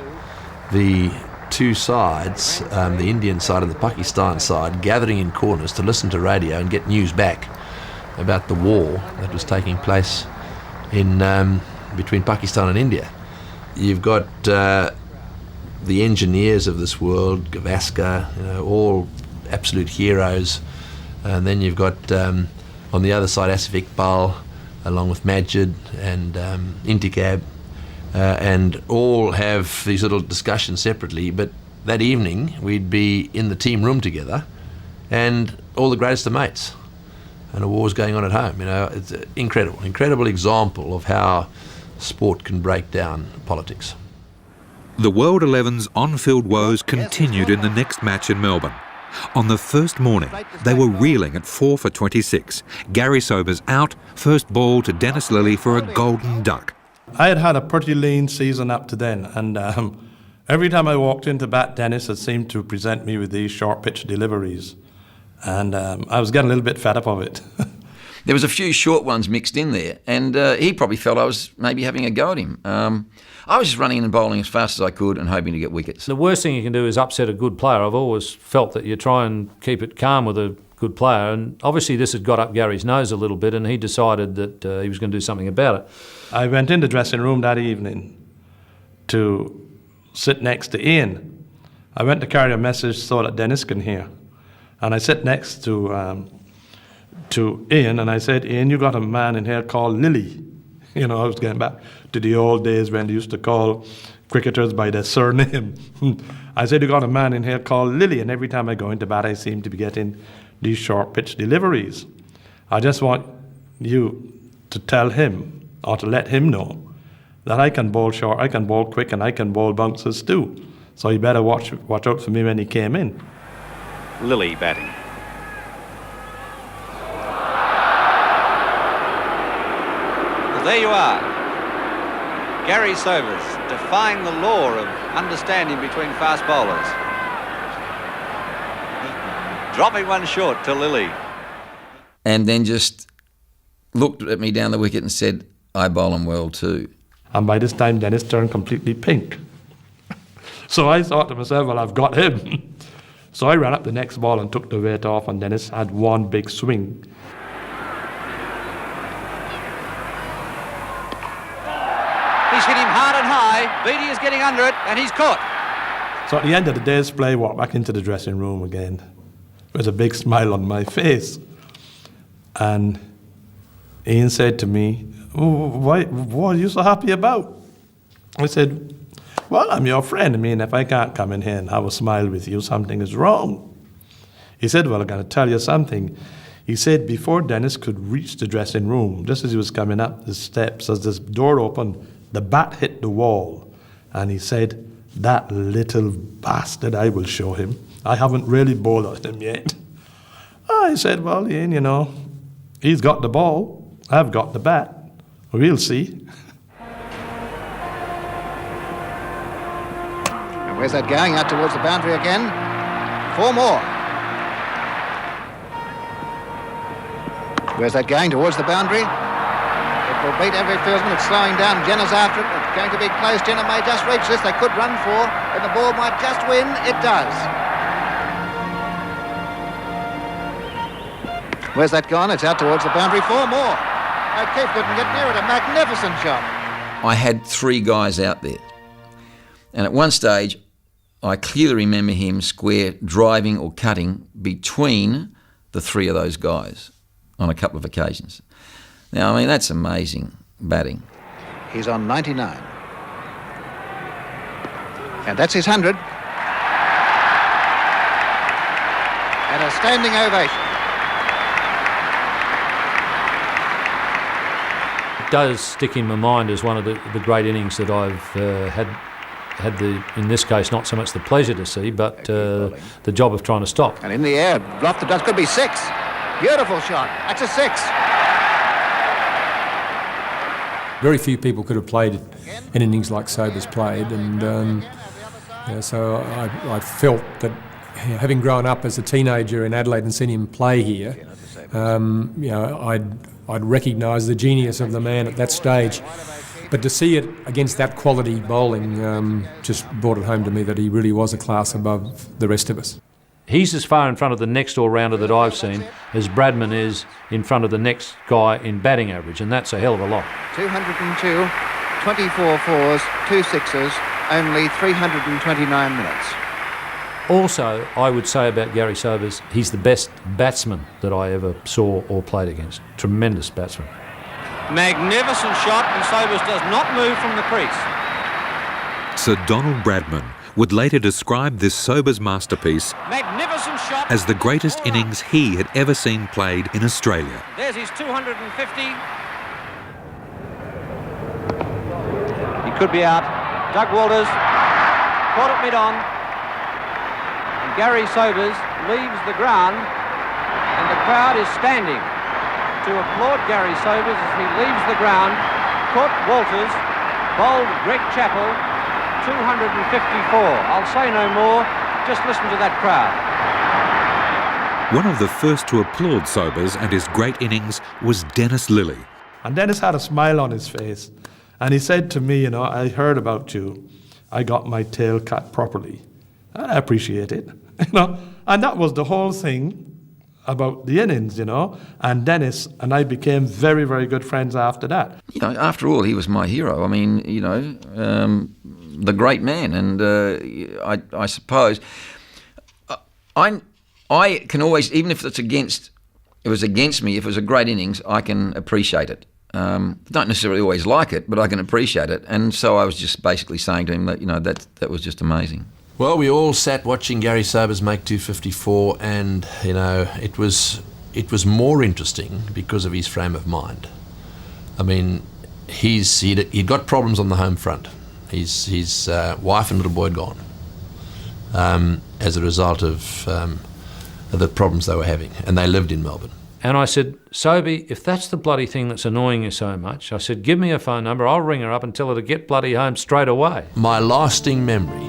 the two sides, the Indian side and the Pakistan side, gathering in corners to listen to radio and get news back about the war that was taking place in between Pakistan and India. You've got the engineers of this world, Gavaskar, all absolute heroes. And then you've got, on the other side, Asif Iqbal, along with Majid and Intikab, and all have these little discussions separately. But that evening, we'd be in the team room together, and all the greatest of mates. And a war's going on at home. It's an incredible example of how sport can break down politics. The World 11's on-field woes continued in the next match in Melbourne. On the first morning, they were reeling at 4 for 26. Gary Sobers out, first ball to Dennis Lilly for a golden duck. I had had a pretty lean season up to then, and every time I walked into bat, Dennis had seemed to present me with these short pitch deliveries, and I was getting a little bit fed up of it. There was a few short ones mixed in there, and he probably felt I was maybe having a go at him. I was just running in and bowling as fast as I could and hoping to get wickets. The worst thing you can do is upset a good player. I've always felt that you try and keep it calm with a good player, and obviously this had got up Gary's nose a little bit, and he decided that he was going to do something about it. I went in the dressing room that evening to sit next to Ian. I went to carry a message so that Dennis can hear, and I sit next to Ian, and I said, Ian, you got a man in here called Lily. You know, I was getting back to the old days when they used to call cricketers by their surname. I said, you got a man in here called Lily, and every time I go into bat, I seem to be getting these short pitch deliveries. I just want you to tell him, or to let him know, that I can bowl short, I can bowl quick, and I can bowl bouncers too. So you better watch out for me when he came in. Lily batting. There you are. Gary Sobers defying the law of understanding between fast bowlers. Dropping one short to Lily. And then just looked at me down the wicket and said, I bowl him well too. And by this time, Dennis turned completely pink. So I thought to myself, well, I've got him. So I ran up the next ball and took the weight off, and Dennis had one big swing. He's hit him hard and high. Beattie is getting under it, and he's caught. So at the end of the day's play, I walked back into the dressing room again with a big smile on my face. And Ian said to me, what are you so happy about? I said, well, I'm your friend. I mean, if I can't come in here and have a smile with you, something is wrong. He said, well, I'm going to tell you something. He said before Dennis could reach the dressing room, just as he was coming up the steps, as this door opened, the bat hit the wall. And he said, that little bastard, I will show him. I haven't really bowled at him yet. I said, well, Ian, you know, he's got the ball. I've got the bat. We'll see. And where's that going? Out towards the boundary again. 4 more. Where's that going? Towards the boundary. It will beat every fieldsman. It's slowing down. Jenner's after it. It's going to be close. Jenner may just reach this. They could run 4. And the ball might just win. It does. Where's that gone? It's out towards the boundary. 4 more. O'Keefe couldn't get near it. A magnificent shot. I had 3 guys out there. And at one stage, I clearly remember him square driving or cutting between the 3 of those guys on a couple of occasions. Now, I mean, that's amazing batting. He's on 99. And that's his 100. And a standing ovation. It does stick in my mind as one of the great innings that I've had in this case, not so much the pleasure to see, but the job of trying to stop. And in the air, lofted does, could be 6. Beautiful shot. That's a 6. Very few people could have played in innings like Sobers played, and so I felt that, having grown up as a teenager in Adelaide and seen him play here, I'd recognise the genius of the man at that stage. But to see it against that quality bowling just brought it home to me that he really was a class above the rest of us. He's as far in front of the next all-rounder that I've seen as Bradman is in front of the next guy in batting average, and that's a hell of a lot. 202, 24 fours, 2 sixes, only 329 minutes. Also, I would say about Gary Sobers, he's the best batsman that I ever saw or played against. Tremendous batsman. Magnificent shot, and Sobers does not move from the crease. Sir Donald Bradman would later describe this Sobers masterpiece Magnificent shot as the greatest innings he had ever seen played in Australia. There's his 250. He could be out. Doug Walters caught it mid-on. And Gary Sobers leaves the ground, and the crowd is standing to applaud Gary Sobers as he leaves the ground. Caught Walters Bowled Greg Chappell, 254. I'll say no more, just listen to that crowd. One of the first to applaud Sobers and his great innings was Dennis Lillee. And Dennis had a smile on his face. And he said to me, I heard about you. I got my tail cut properly. And I appreciate it, And that was the whole thing about the innings, And Dennis and I became very, very good friends after that. After all, he was my hero. I mean, the great man. And I suppose I can always, even if it was against me, if it was a great innings, I can appreciate it. Don't necessarily always like it, but I can appreciate it. And so I was just basically saying to him that, that was just amazing. Well, we all sat watching Gary Sobers make 254, and it was more interesting because of his frame of mind. I mean, he'd got problems on the home front. His wife and little boy had gone as a result of the problems they were having, and they lived in Melbourne. And I said, Sobey, if that's the bloody thing that's annoying you so much, I said, give me a phone number, I'll ring her up and tell her to get bloody home straight away. My lasting memory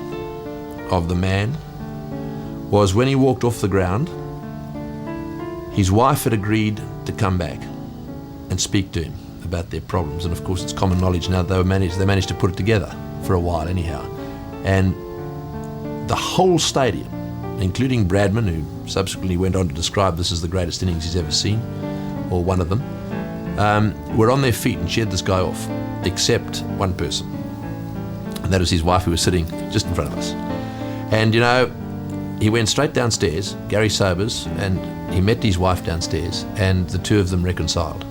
of the man was when he walked off the ground, his wife had agreed to come back and speak to him about their problems. And of course, it's common knowledge now they managed to put it together for a while anyhow. And the whole stadium, including Bradman, who subsequently went on to describe this as the greatest innings he's ever seen, or one of them, were on their feet and cheered this guy off, except one person. And that was his wife, who was sitting just in front of us. And, he went straight downstairs, Gary Sobers, and he met his wife downstairs, and the two of them reconciled.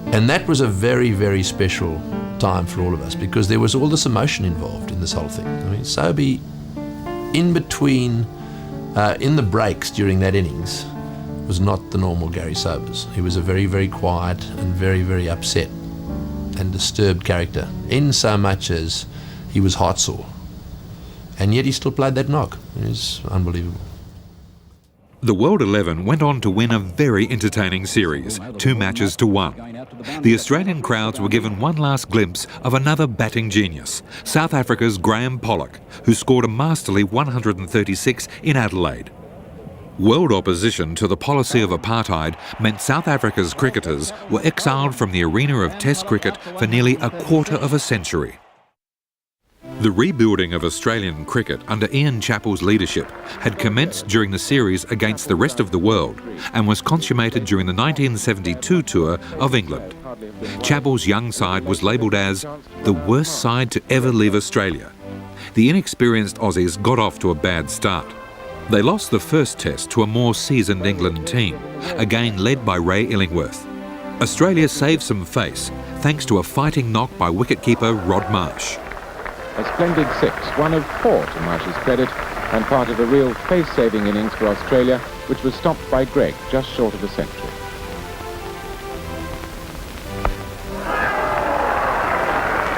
And that was a very, very special time for all of us, because there was all this emotion involved in this whole thing. I mean, Sobey, in between, in the breaks during that innings, was not the normal Gary Sobers. He was a very, very quiet and very, very upset and disturbed character, in so much as he was heartsore. And yet he still played that knock. It was unbelievable. The World 11 went on to win a very entertaining series, 2-1. The Australian crowds were given one last glimpse of another batting genius, South Africa's Graham Pollock, who scored a masterly 136 in Adelaide. World opposition to the policy of apartheid meant South Africa's cricketers were exiled from the arena of Test cricket for nearly a quarter of a century. The rebuilding of Australian cricket under Ian Chappell's leadership had commenced during the series against the rest of the world and was consummated during the 1972 tour of England. Chappell's young side was labelled as the worst side to ever leave Australia. The inexperienced Aussies got off to a bad start. They lost the first test to a more seasoned England team, again led by Ray Illingworth. Australia saved some face thanks to a fighting knock by wicketkeeper Rod Marsh. A splendid 6, one of 4 to Marsh's credit, and part of a real face-saving innings for Australia, which was stopped by Gregg just short of a century.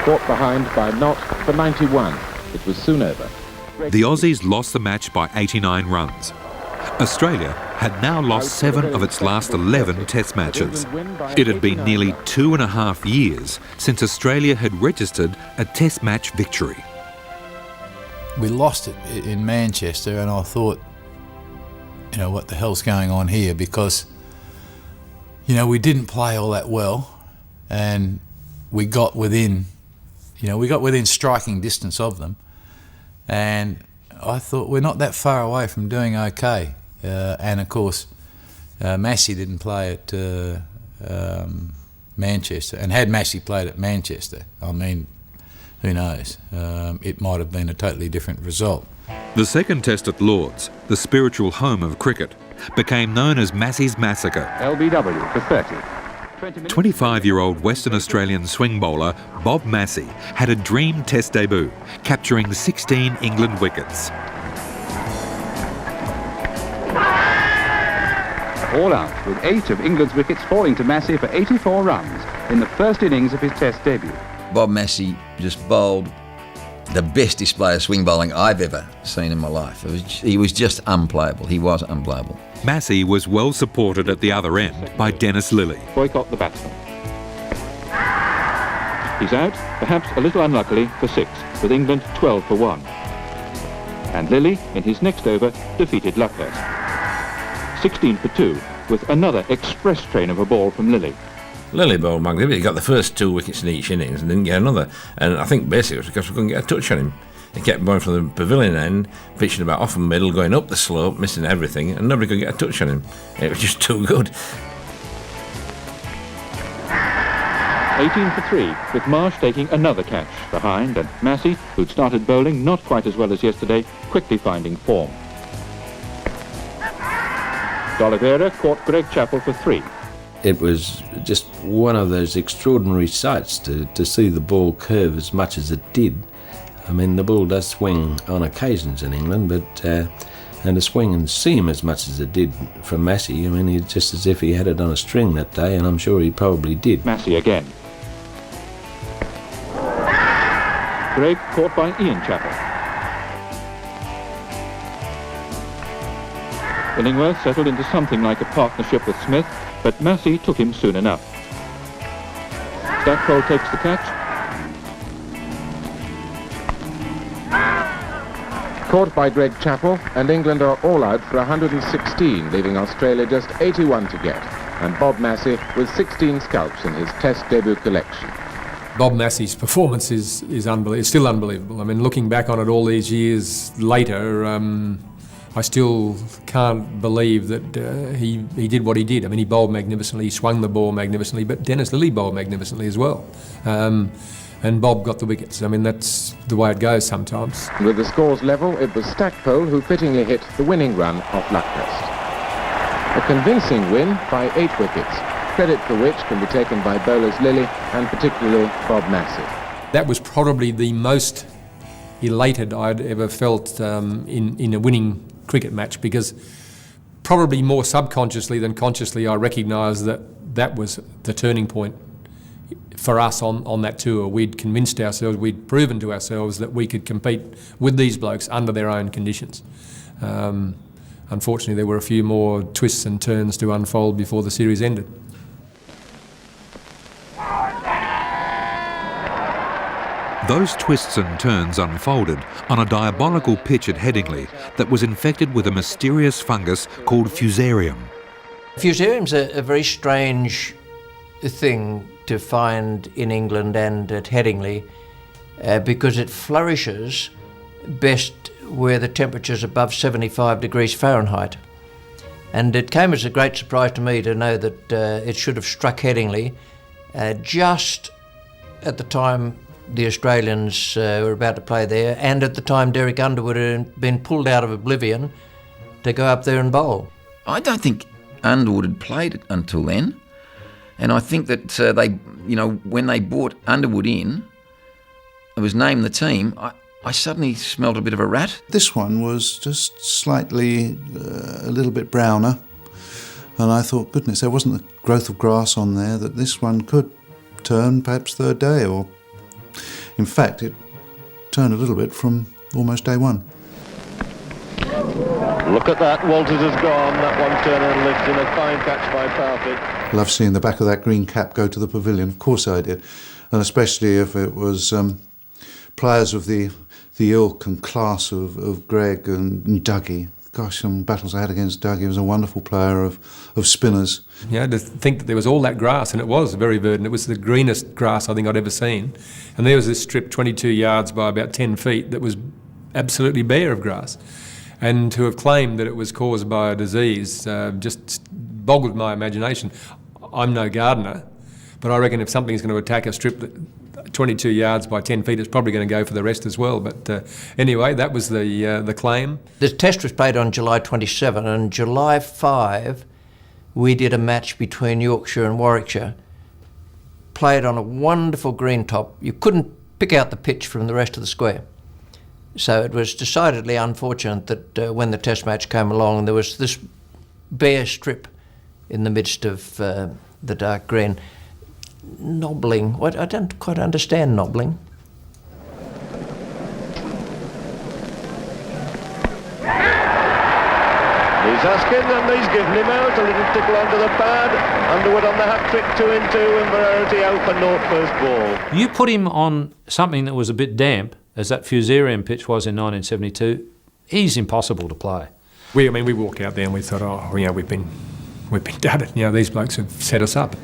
Caught behind by Knott for 91. It was soon over. The Aussies lost the match by 89 runs. Australia had now lost 7 of its last 11 Test matches. It had been nearly 2.5 years since Australia had registered a Test match victory. We lost it in Manchester, and I thought, what the hell's going on here? Because, we didn't play all that well, and we got within striking distance of them, and I thought we're not that far away from doing okay. And of course, Massey didn't play at Manchester, and had Massey played at Manchester, who knows? It might have been a totally different result. The second test at Lord's, the spiritual home of cricket, became known as Massey's Massacre. LBW for 30. 25-year-old Western Australian swing bowler Bob Massey had a dream Test debut, capturing 16 England wickets. All out, with 8 of England's wickets falling to Massey for 84 runs in the first innings of his Test debut. Bob Massey just bowled the best display of swing bowling I've ever seen in my life. He was just unplayable. He was unplayable. Massey was well supported at the other end by Dennis Lillee. Boycott the batsman. He's out, perhaps a little unluckily, for 6, with England 12 for 1. And Lilly, in his next over, defeated Luckhurst. 16 for 2, with another express train of a ball from Lilly. Lilly bowled magnificently. He got the first 2 wickets in each innings and didn't get another. And I think basically it was because we couldn't get a touch on him. He kept going from the pavilion end, pitching about off and middle, going up the slope, missing everything, and nobody could get a touch on him. It was just too good. 18 for 3, with Marsh taking another catch behind, and Massey, who'd started bowling not quite as well as yesterday, quickly finding form. D'Oliveira caught Greg Chappell for 3. It was just one of those extraordinary sights to see the ball curve as much as it did. I mean, the ball does swing on occasions in England, but and to swing and seam as much as it did from Massey, I mean, it's just as if he had it on a string that day, and I'm sure he probably did. Massey again. Greg caught by Ian Chappell. Illingworth settled into something like a partnership with Smith, but Massey took him soon enough. Stackpole takes the catch. Caught by Greg Chappell, and England are all out for 116, leaving Australia just 81 to get, and Bob Massey with 16 scalps in his Test debut collection. Bob Massey's performance is unbelievable. It's still unbelievable. I mean, looking back on it all these years later, I still can't believe that he did what he did. I mean, he bowled magnificently, he swung the ball magnificently, but Dennis Lilly bowled magnificently as well. And Bob got the wickets. I mean, that's the way it goes sometimes. With the scores level, it was Stackpole who fittingly hit the winning run off Luckhurst. A convincing win by 8 wickets, credit for which can be taken by bowlers Lilly and particularly Bob Massey. That was probably the most elated I'd ever felt in a winning cricket match, because probably more subconsciously than consciously I recognised that was the turning point for us on that tour. We'd convinced ourselves, we'd proven to ourselves that we could compete with these blokes under their own conditions. Unfortunately, there were a few more twists and turns to unfold before the series ended. Those twists and turns unfolded on a diabolical pitch at Headingley that was infected with a mysterious fungus called Fusarium. Fusarium's a very strange thing to find in England and at Headingley because it flourishes best where the temperature's above 75 degrees Fahrenheit. And it came as a great surprise to me to know that it should have struck Headingley just at the time the Australians were about to play there, and at the time Derek Underwood had been pulled out of oblivion to go up there and bowl. I don't think Underwood had played it until then, and I think that they, when they brought Underwood in, it was named the team, I suddenly smelled a bit of a rat. This one was just slightly a little bit browner, and I thought, goodness, there wasn't the growth of grass on there, that this one could turn perhaps third day, or in fact it turned a little bit from almost day one. Look at that, Walters has gone, that one turn and lifts in, a fine catch by Parfitt. Love seeing the back of that green cap go to the pavilion, of course I did, and especially if it was players of the ilk and class of Greg and Dougie. Gosh, some battles I had against Dougie. He was a wonderful player of spinners. Yeah, to think that there was all that grass, and it was very verdant. It was the greenest grass I think I'd ever seen. And there was this strip 22 yards by about 10 feet that was absolutely bare of grass. And to have claimed that it was caused by a disease just boggled my imagination. I'm no gardener, but I reckon if something's going to attack a strip that 22 yards by 10 feet, it's probably going to go for the rest as well. But anyway, that was the claim. The test was played on July 27, and July 5, we did a match between Yorkshire and Warwickshire, played on a wonderful green top. You couldn't pick out the pitch from the rest of the square. So it was decidedly unfortunate that when the test match came along, there was this bare strip in the midst of the dark green. Nobbling. I don't quite understand nobbling. The He's asking, and he's given him out. A little tickle onto the pad. Underwood on the hat-trick, 2-2, and Verity out for naught first ball. You put him on something that was a bit damp, as that Fusarium pitch was in 1972, he's impossible to play. We walked out there and we thought, oh, you know, we've been dudded. You know, these blokes have set us up.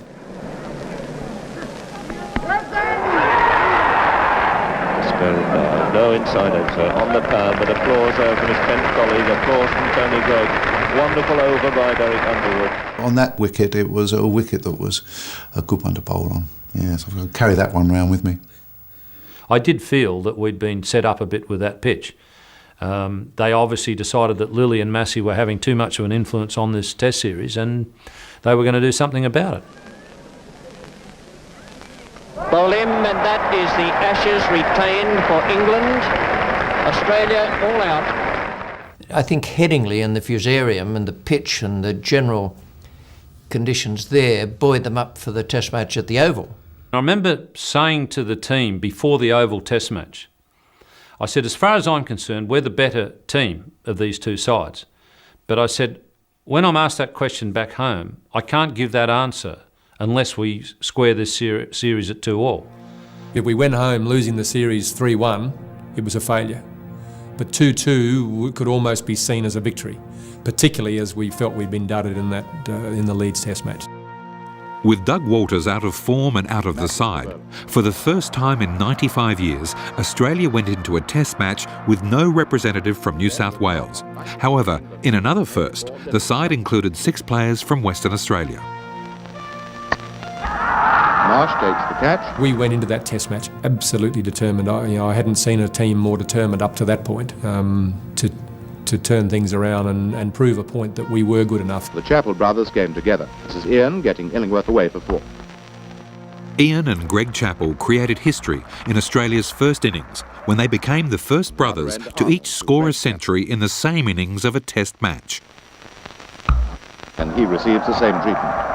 No inside edge on the pad, but applause there from his Kent colleague, applause from Tony Gregg. Wonderful over by Derek Underwood. On that wicket, it was a wicket that was a good one to bowl on. Yes, I've got to carry that one around with me. I did feel that we'd been set up a bit with that pitch. They obviously decided that Lilly and Massey were having too much of an influence on this Test series, and they were going to do something about it. Bowl him, and that is the Ashes retained for England. Australia all out. I think Headingley and the Fusarium and the pitch and the general conditions there buoyed them up for the Test match at the Oval. I remember saying to the team before the Oval Test match, I said, as far as I'm concerned, we're the better team of these two sides. But I said, when I'm asked that question back home, I can't give that answer unless we square this series at 2-2. If we went home losing the series 3-1, it was a failure. But 2-2 could almost be seen as a victory, particularly as we felt we'd been dudded in the Leeds Test match. With Doug Walters out of form and out of the side, for the first time in 95 years, Australia went into a Test match with no representative from New South Wales. However, in another first, the side included 6 players from Western Australia. Marsh takes the catch. We went into that Test match absolutely determined. I hadn't seen a team more determined up to that point to turn things around and prove a point that we were good enough. The Chappell brothers came together. This is Ian getting Illingworth away for 4. Ian and Greg Chappell created history in Australia's first innings when they became the first brothers to each score a century in the same innings of a Test match. And he receives the same treatment.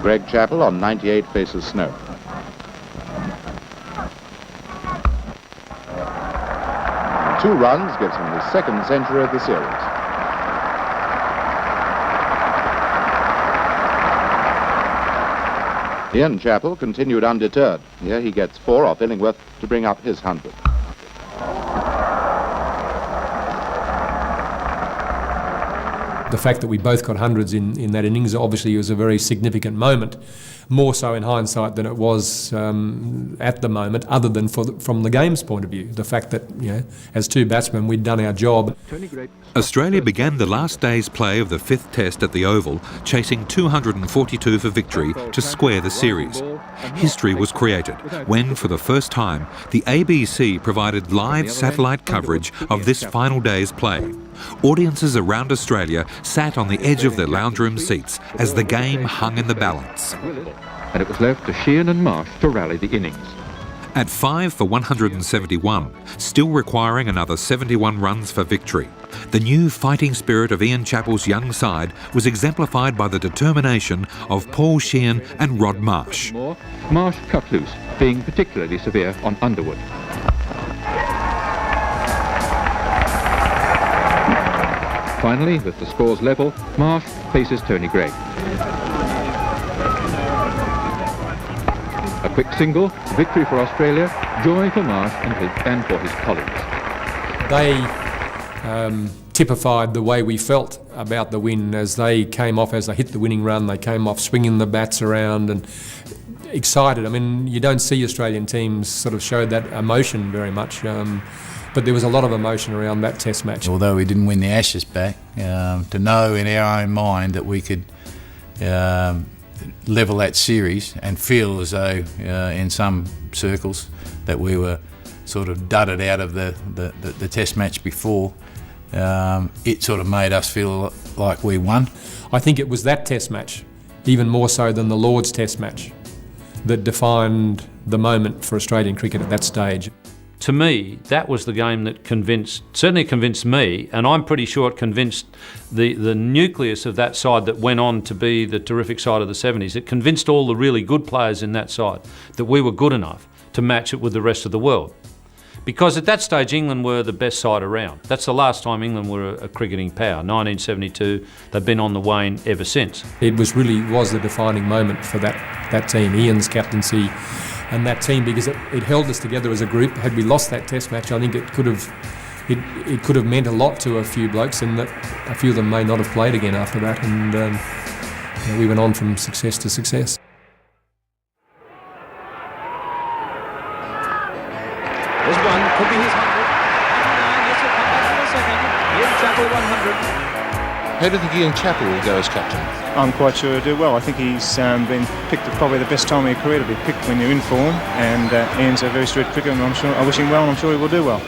Greg Chappell on 98 faces Snow. And 2 runs gives him his 2nd century of the series. Ian Chappell continued undeterred. Here he gets 4 off Illingworth to bring up his 100. The fact that we both got hundreds in that innings obviously was a very significant moment, more so in hindsight than it was at the moment, other than from the game's point of view. The fact that, you know, as 2 batsmen, we'd done our job. Australia began the last day's play of the 5th Test at the Oval, chasing 242 for victory to square the series. History was created when, for the first time, the ABC provided live satellite coverage of this final day's play. Audiences around Australia sat on the edge of their lounge room seats as the game hung in the balance. And it was left to Sheehan and Marsh to rally the innings. At 5 for 171, still requiring another 71 runs for victory, the new fighting spirit of Ian Chappell's young side was exemplified by the determination of Paul Sheehan and Rod Marsh. Marsh cut loose, being particularly severe on Underwood. Finally, with the scores level, Marsh faces Tony Gregg. A quick single, victory for Australia, joy for Marsh and for his colleagues. They typified the way we felt about the win as they came off, as they hit the winning run, they came off swinging the bats around and excited. I mean, you don't see Australian teams sort of show that emotion very much. But there was a lot of emotion around that Test match. Although we didn't win the Ashes back, to know in our own mind that we could level that series and feel as though in some circles that we were sort of dudded out of the Test match before, it sort of made us feel like we won. I think it was that Test match, even more so than the Lord's Test match, that defined the moment for Australian cricket at that stage. To me, that was the game that certainly convinced me, and I'm pretty sure it convinced the nucleus of that side that went on to be the terrific side of the 70s. It convinced all the really good players in that side that we were good enough to match it with the rest of the world. Because at that stage, England were the best side around. That's the last time England were a cricketing power, 1972. They've been on the wane ever since. It was the defining moment for that team, Ian's captaincy and that team, because it held us together as a group. Had we lost that test match, I think it could have meant a lot to a few blokes, and that a few of them may not have played again after that, and we went on from success to success. There's one, could be his 100. 99, yes, he'll come back for the second. Ian Chappell 100. How do you think Ian Chappell will go as captain? I'm quite sure he'll do well. I think he's been picked at probably the best time of your career to be picked when you're in form, and Ian's a very straight cricketer, and I wish him well, and I'm sure he will do well.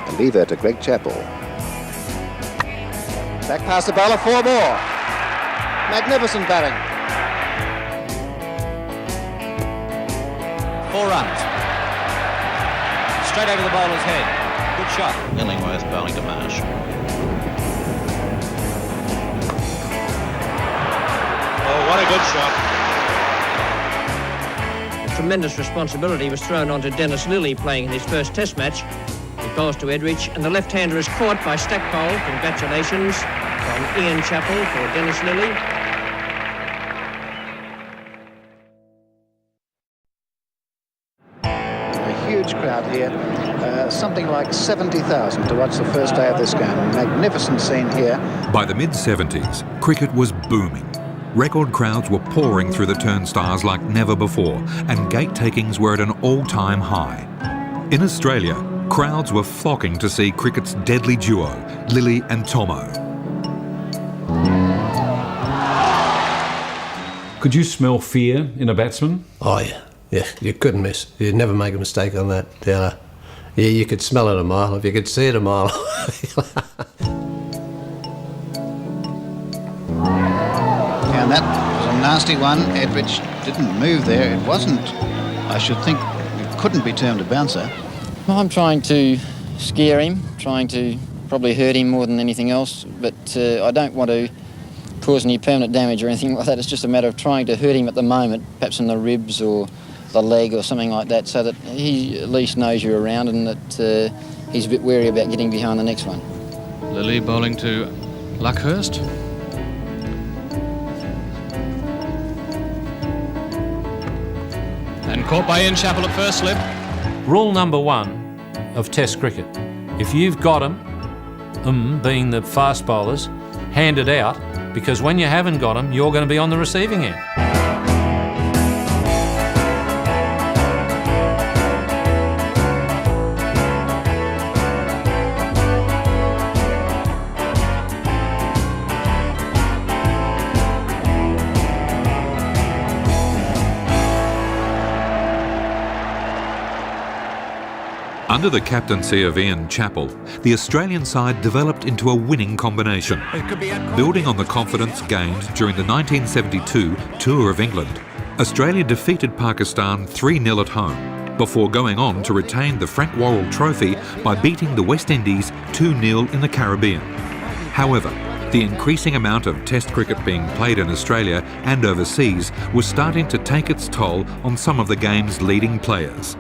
A lever to Greg Chappell. Back past the bowler, 4 more. Magnificent batting. 4 runs. Straight over the bowler's head. Good shot. Illingworth bowling to Marsh. Oh, what a good shot. Tremendous responsibility was thrown onto Dennis Lillee playing in his first test match. It goes to Edrich, and the left-hander is caught by Stackpole. Congratulations from Ian Chappell for Dennis Lillee. Huge crowd here, something like 70,000 to watch the first day of this game. Magnificent scene here. By the mid-70s, cricket was booming. Record crowds were pouring through the turnstiles like never before, and gate takings were at an all-time high. In Australia, crowds were flocking to see cricket's deadly duo, Lillee and Tomo. Could you smell fear in a batsman? Oh, yeah. Yeah, you couldn't miss. You'd never make a mistake on that. Yeah, you could smell it a mile if you could see it a mile. And that was a nasty one. Edrich didn't move there. It wasn't, I should think, it couldn't be termed a bouncer. I'm trying to scare him, trying to probably hurt him more than anything else, but I don't want to cause any permanent damage or anything like that. It's just a matter of trying to hurt him at the moment, perhaps in the ribs or the leg or something like that, so that he at least knows you're around and that he's a bit wary about getting behind the next one. Lillee bowling to Luckhurst. And caught by Ian Chappell at first slip. Rule number 1 of Test cricket: if you've got them, being the fast bowlers, hand it out, because when you haven't got them, you're going to be on the receiving end. Under the captaincy of Ian Chappell, the Australian side developed into a winning combination. Building on the confidence gained during the 1972 Tour of England, Australia defeated Pakistan 3-0 at home, before going on to retain the Frank Worrell Trophy by beating the West Indies 2-0 in the Caribbean. However, the increasing amount of Test cricket being played in Australia and overseas was starting to take its toll on some of the game's leading players.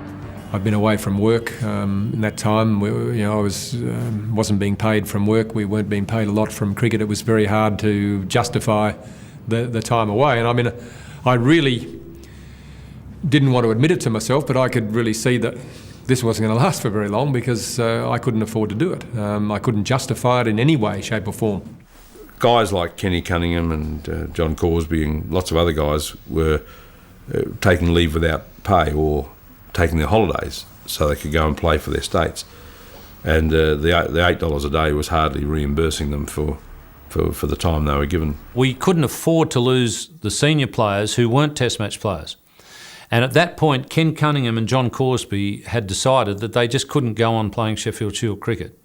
I'd been away from work in that time. I wasn't being paid from work. We weren't being paid a lot from cricket. It was very hard to justify the time away. And I mean, I really didn't want to admit it to myself, but I could really see that this wasn't going to last for very long because I couldn't afford to do it. I couldn't justify it in any way, shape or form. Guys like Kenny Cunningham and John Corsby and lots of other guys were taking leave without pay or taking their holidays so they could go and play for their states, and the $8 a day was hardly reimbursing them for the time they were given. We couldn't afford to lose the senior players who weren't Test match players, and at that point Ken Cunningham and John Corsby had decided that they just couldn't go on playing Sheffield Shield cricket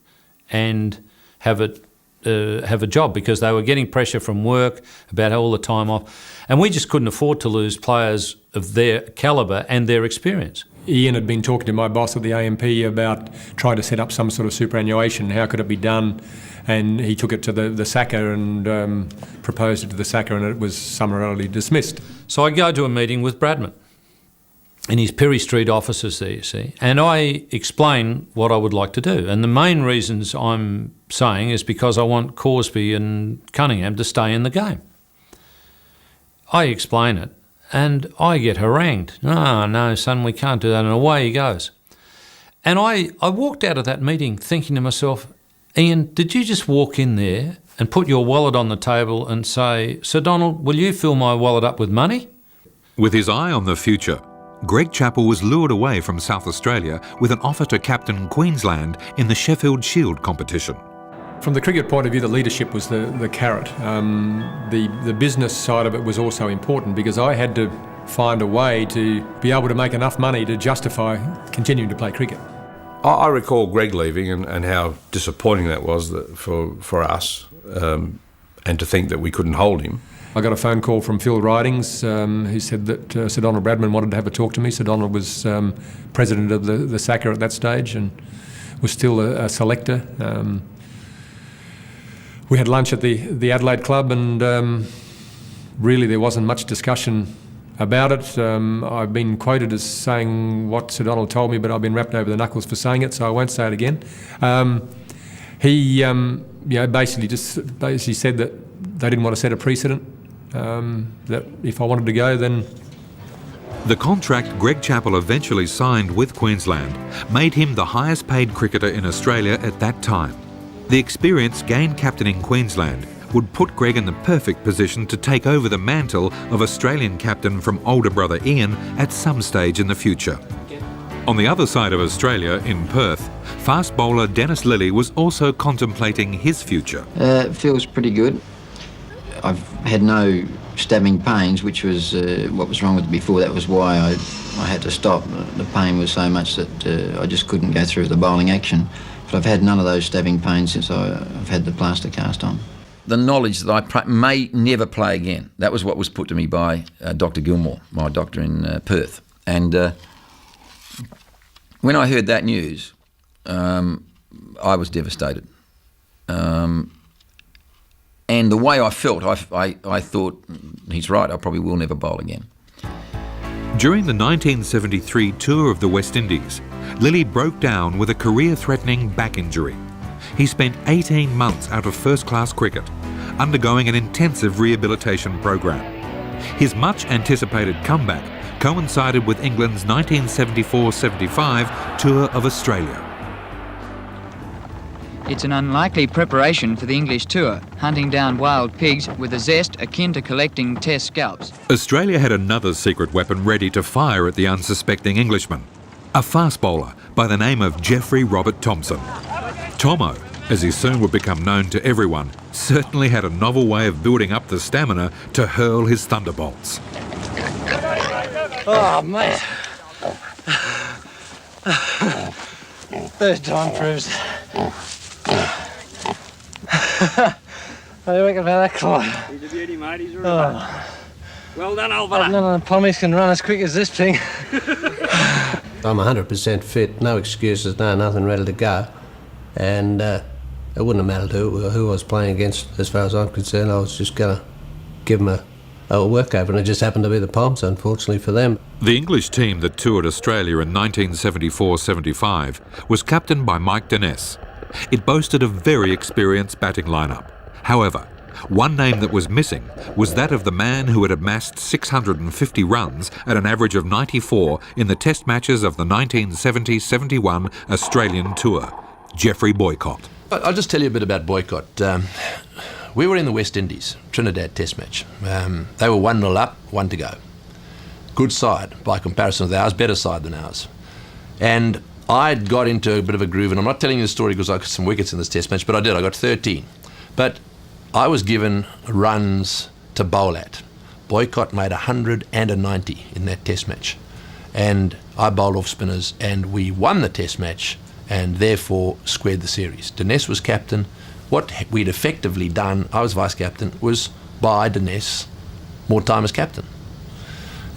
and have a job, because they were getting pressure from work about all the time off, and we just couldn't afford to lose players of their calibre and their experience. Ian had been talking to my boss at the AMP about trying to set up some sort of superannuation. How could it be done? And he took it to the SACA and proposed it to the SACA, and it was summarily dismissed. So I go to a meeting with Bradman, in his Perry Street offices there, you see, and I explain what I would like to do. And the main reasons I'm saying is because I want Corsby and Cunningham to stay in the game. I explain it, and I get harangued. No, son, we can't do that, and away he goes. And I walked out of that meeting thinking to myself, Ian, did you just walk in there and put your wallet on the table and say, Sir Donald, will you fill my wallet up with money? With his eye on the future, Greg Chappell was lured away from South Australia with an offer to captain Queensland in the Sheffield Shield competition. From the cricket point of view, the leadership was the carrot. The business side of it was also important because I had to find a way to be able to make enough money to justify continuing to play cricket. I recall Greg leaving and how disappointing that was for us, and to think that we couldn't hold him. I got a phone call from Phil Ridings, who said that Sir Donald Bradman wanted to have a talk to me. Sir Donald was president of the SACA at that stage and was still a selector. We had lunch at the Adelaide Club, and really there wasn't much discussion about it. I've been quoted as saying what Sir Donald told me, but I've been rapped over the knuckles for saying it, so I won't say it again. He basically said that they didn't want to set a precedent, that if I wanted to go, then... The contract Greg Chappell eventually signed with Queensland made him the highest paid cricketer in Australia at that time. The experience gained captaining Queensland would put Greg in the perfect position to take over the mantle of Australian captain from older brother Ian at some stage in the future. On the other side of Australia, in Perth, fast bowler Dennis Lilly was also contemplating his future. It feels pretty good. I've had no stabbing pains, which was what was wrong with it before. That was why I had to stop. The pain was so much that I just couldn't go through the bowling action. But I've had none of those stabbing pains since I've had the plaster cast on. The knowledge that I may never play again, that was what was put to me by Dr. Gilmore, my doctor in Perth. And when I heard that news, I was devastated. And the way I felt, I thought, he's right, I probably will never bowl again. During the 1973 tour of the West Indies, Lilly broke down with a career-threatening back injury. He spent 18 months out of first-class cricket, undergoing an intensive rehabilitation program. His much-anticipated comeback coincided with England's 1974-75 tour of Australia. It's an unlikely preparation for the English tour, hunting down wild pigs with a zest akin to collecting test scalps. Australia had another secret weapon ready to fire at the unsuspecting Englishman, a fast bowler by the name of Geoffrey Robert Thompson. Tomo, as he soon would become known to everyone, certainly had a novel way of building up the stamina to hurl his thunderbolts. Oh, mate. Third time proves. What do you reckon about that, Clyde? He's a beauty, mate. He's a river. Well done, Alvaro. None of the pommies can run as quick as this thing. I'm 100% fit, no excuses, no nothing, ready to go. And it wouldn't have mattered who I was playing against as far as I'm concerned. I was just going to give them a workover, and it just happened to be the Palms, unfortunately for them. The English team that toured Australia in 1974-75 was captained by Mike Dennis. It boasted a very experienced batting lineup. However, one name that was missing was that of the man who had amassed 650 runs at an average of 94 in the test matches of the 1970-71 Australian tour, Geoffrey Boycott. I'll just tell you a bit about Boycott. We were in the West Indies, Trinidad test match. They were 1-0 up, 1 to go. Good side by comparison with ours, better side than ours. And I'd got into a bit of a groove, and I'm not telling you the story because I got some wickets in this test match, but I did. I got 13. But I was given runs to bowl at. Boycott made 190 in that test match. And I bowled off spinners, and we won the test match and therefore squared the series. Dinesh was captain. What we'd effectively done, I was vice captain, was buy Dinesh more time as captain.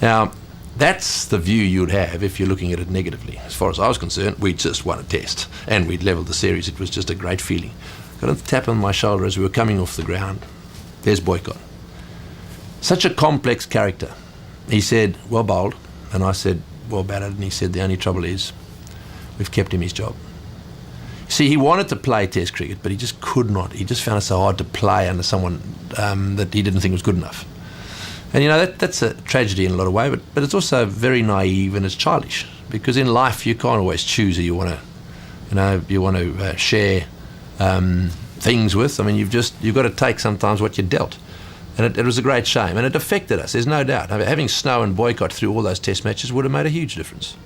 Now, that's the view you'd have if you're looking at it negatively. As far as I was concerned, we'd just won a test and we'd levelled the series. It was just a great feeling. Got a tap on my shoulder as we were coming off the ground. There's Boycott. Such a complex character. He said, well bowled. And I said, well about it, and he said the only trouble is we've kept him his job. See, he wanted to play Test cricket, but he just could not. He just found it so hard to play under someone that he didn't think was good enough. And you know, that's a tragedy in a lot of ways, but it's also very naive and it's childish, because in life you can't always choose who you want to share things with. I mean, you've got to take sometimes what you're dealt. And it was a great shame, and it affected us, there's no doubt. I mean, having Snow and Boycott through all those Test matches would have made a huge difference.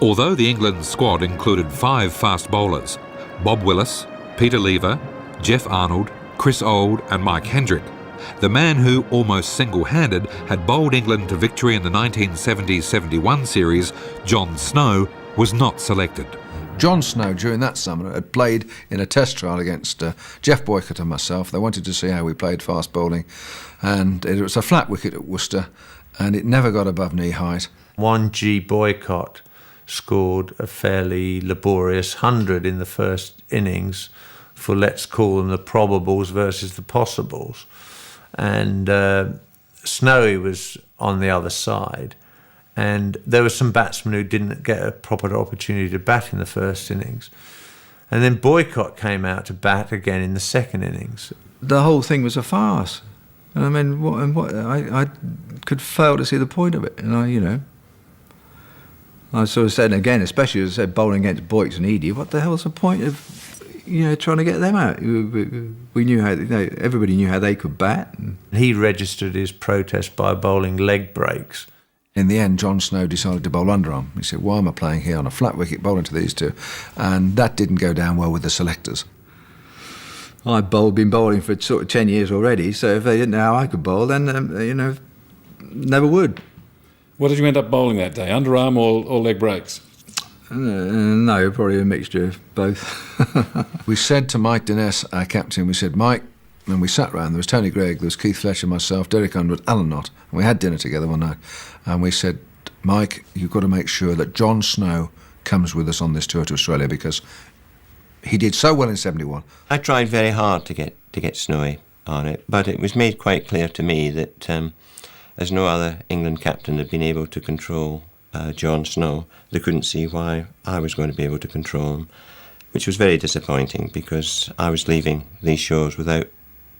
Although the England squad included 5 fast bowlers, Bob Willis, Peter Lever, Jeff Arnold, Chris Old and Mike Hendrick, the man who almost single-handed had bowled England to victory in the 1970-71 series, John Snow, was not selected. John Snow, during that summer, had played in a test trial against Jeff Boycott and myself. They wanted to see how we played fast bowling, and it was a flat wicket at Worcester, and it never got above knee height. 1G Boycott scored a fairly laborious 100 in the first innings for, let's call them, the probables versus the possibles. And Snowy was on the other side. And there were some batsmen who didn't get a proper opportunity to bat in the first innings. And then Boycott came out to bat again in the second innings. The whole thing was a farce. And I mean, I could fail to see the point of it. And I sort of said again, especially as I said, bowling against Boyks and Eadie, what the hell's the point of, trying to get them out? We knew how, everybody knew how they could bat. He registered his protest by bowling leg breaks. In the end, John Snow decided to bowl underarm. He said, why am I playing here on a flat wicket bowling to these two? And that didn't go down well with the selectors. I'd been bowling for sort of 10 years already, so if they didn't know how I could bowl, then, never would. What did you end up bowling that day, underarm or leg breaks? No, probably a mixture of both. We said to Mike Dines, our captain, we said, Mike, and we sat round, there was Tony Gregg, there was Keith Fletcher, myself, Derek Underwood, Alan Knott, and we had dinner together one night, and we said, Mike, you've got to make sure that John Snow comes with us on this tour to Australia, because he did so well in 71. I tried very hard to get Snowy on it, but it was made quite clear to me that as no other England captain had been able to control John Snow, they couldn't see why I was going to be able to control him, which was very disappointing, because I was leaving these shows without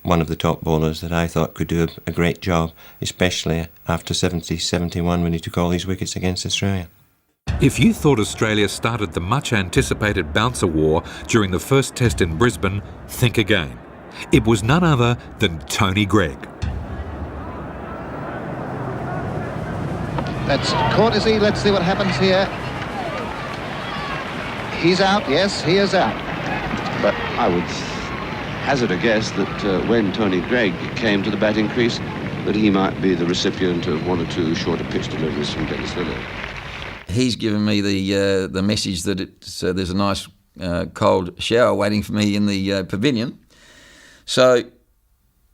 one of the top bowlers that I thought could do a great job, especially after 70-71 when he took all these wickets against Australia. If you thought Australia started the much-anticipated bouncer war during the first test in Brisbane, think again. It was none other than Tony Gregg. That's caught, is he? Let's see what happens here. He's out, yes, he is out. But I would hazard a guess that when Tony Gregg came to the batting crease, that he might be the recipient of one or two shorter pitch deliveries from Dennis Lilly. He's given me the message that there's a nice cold shower waiting for me in the pavilion. So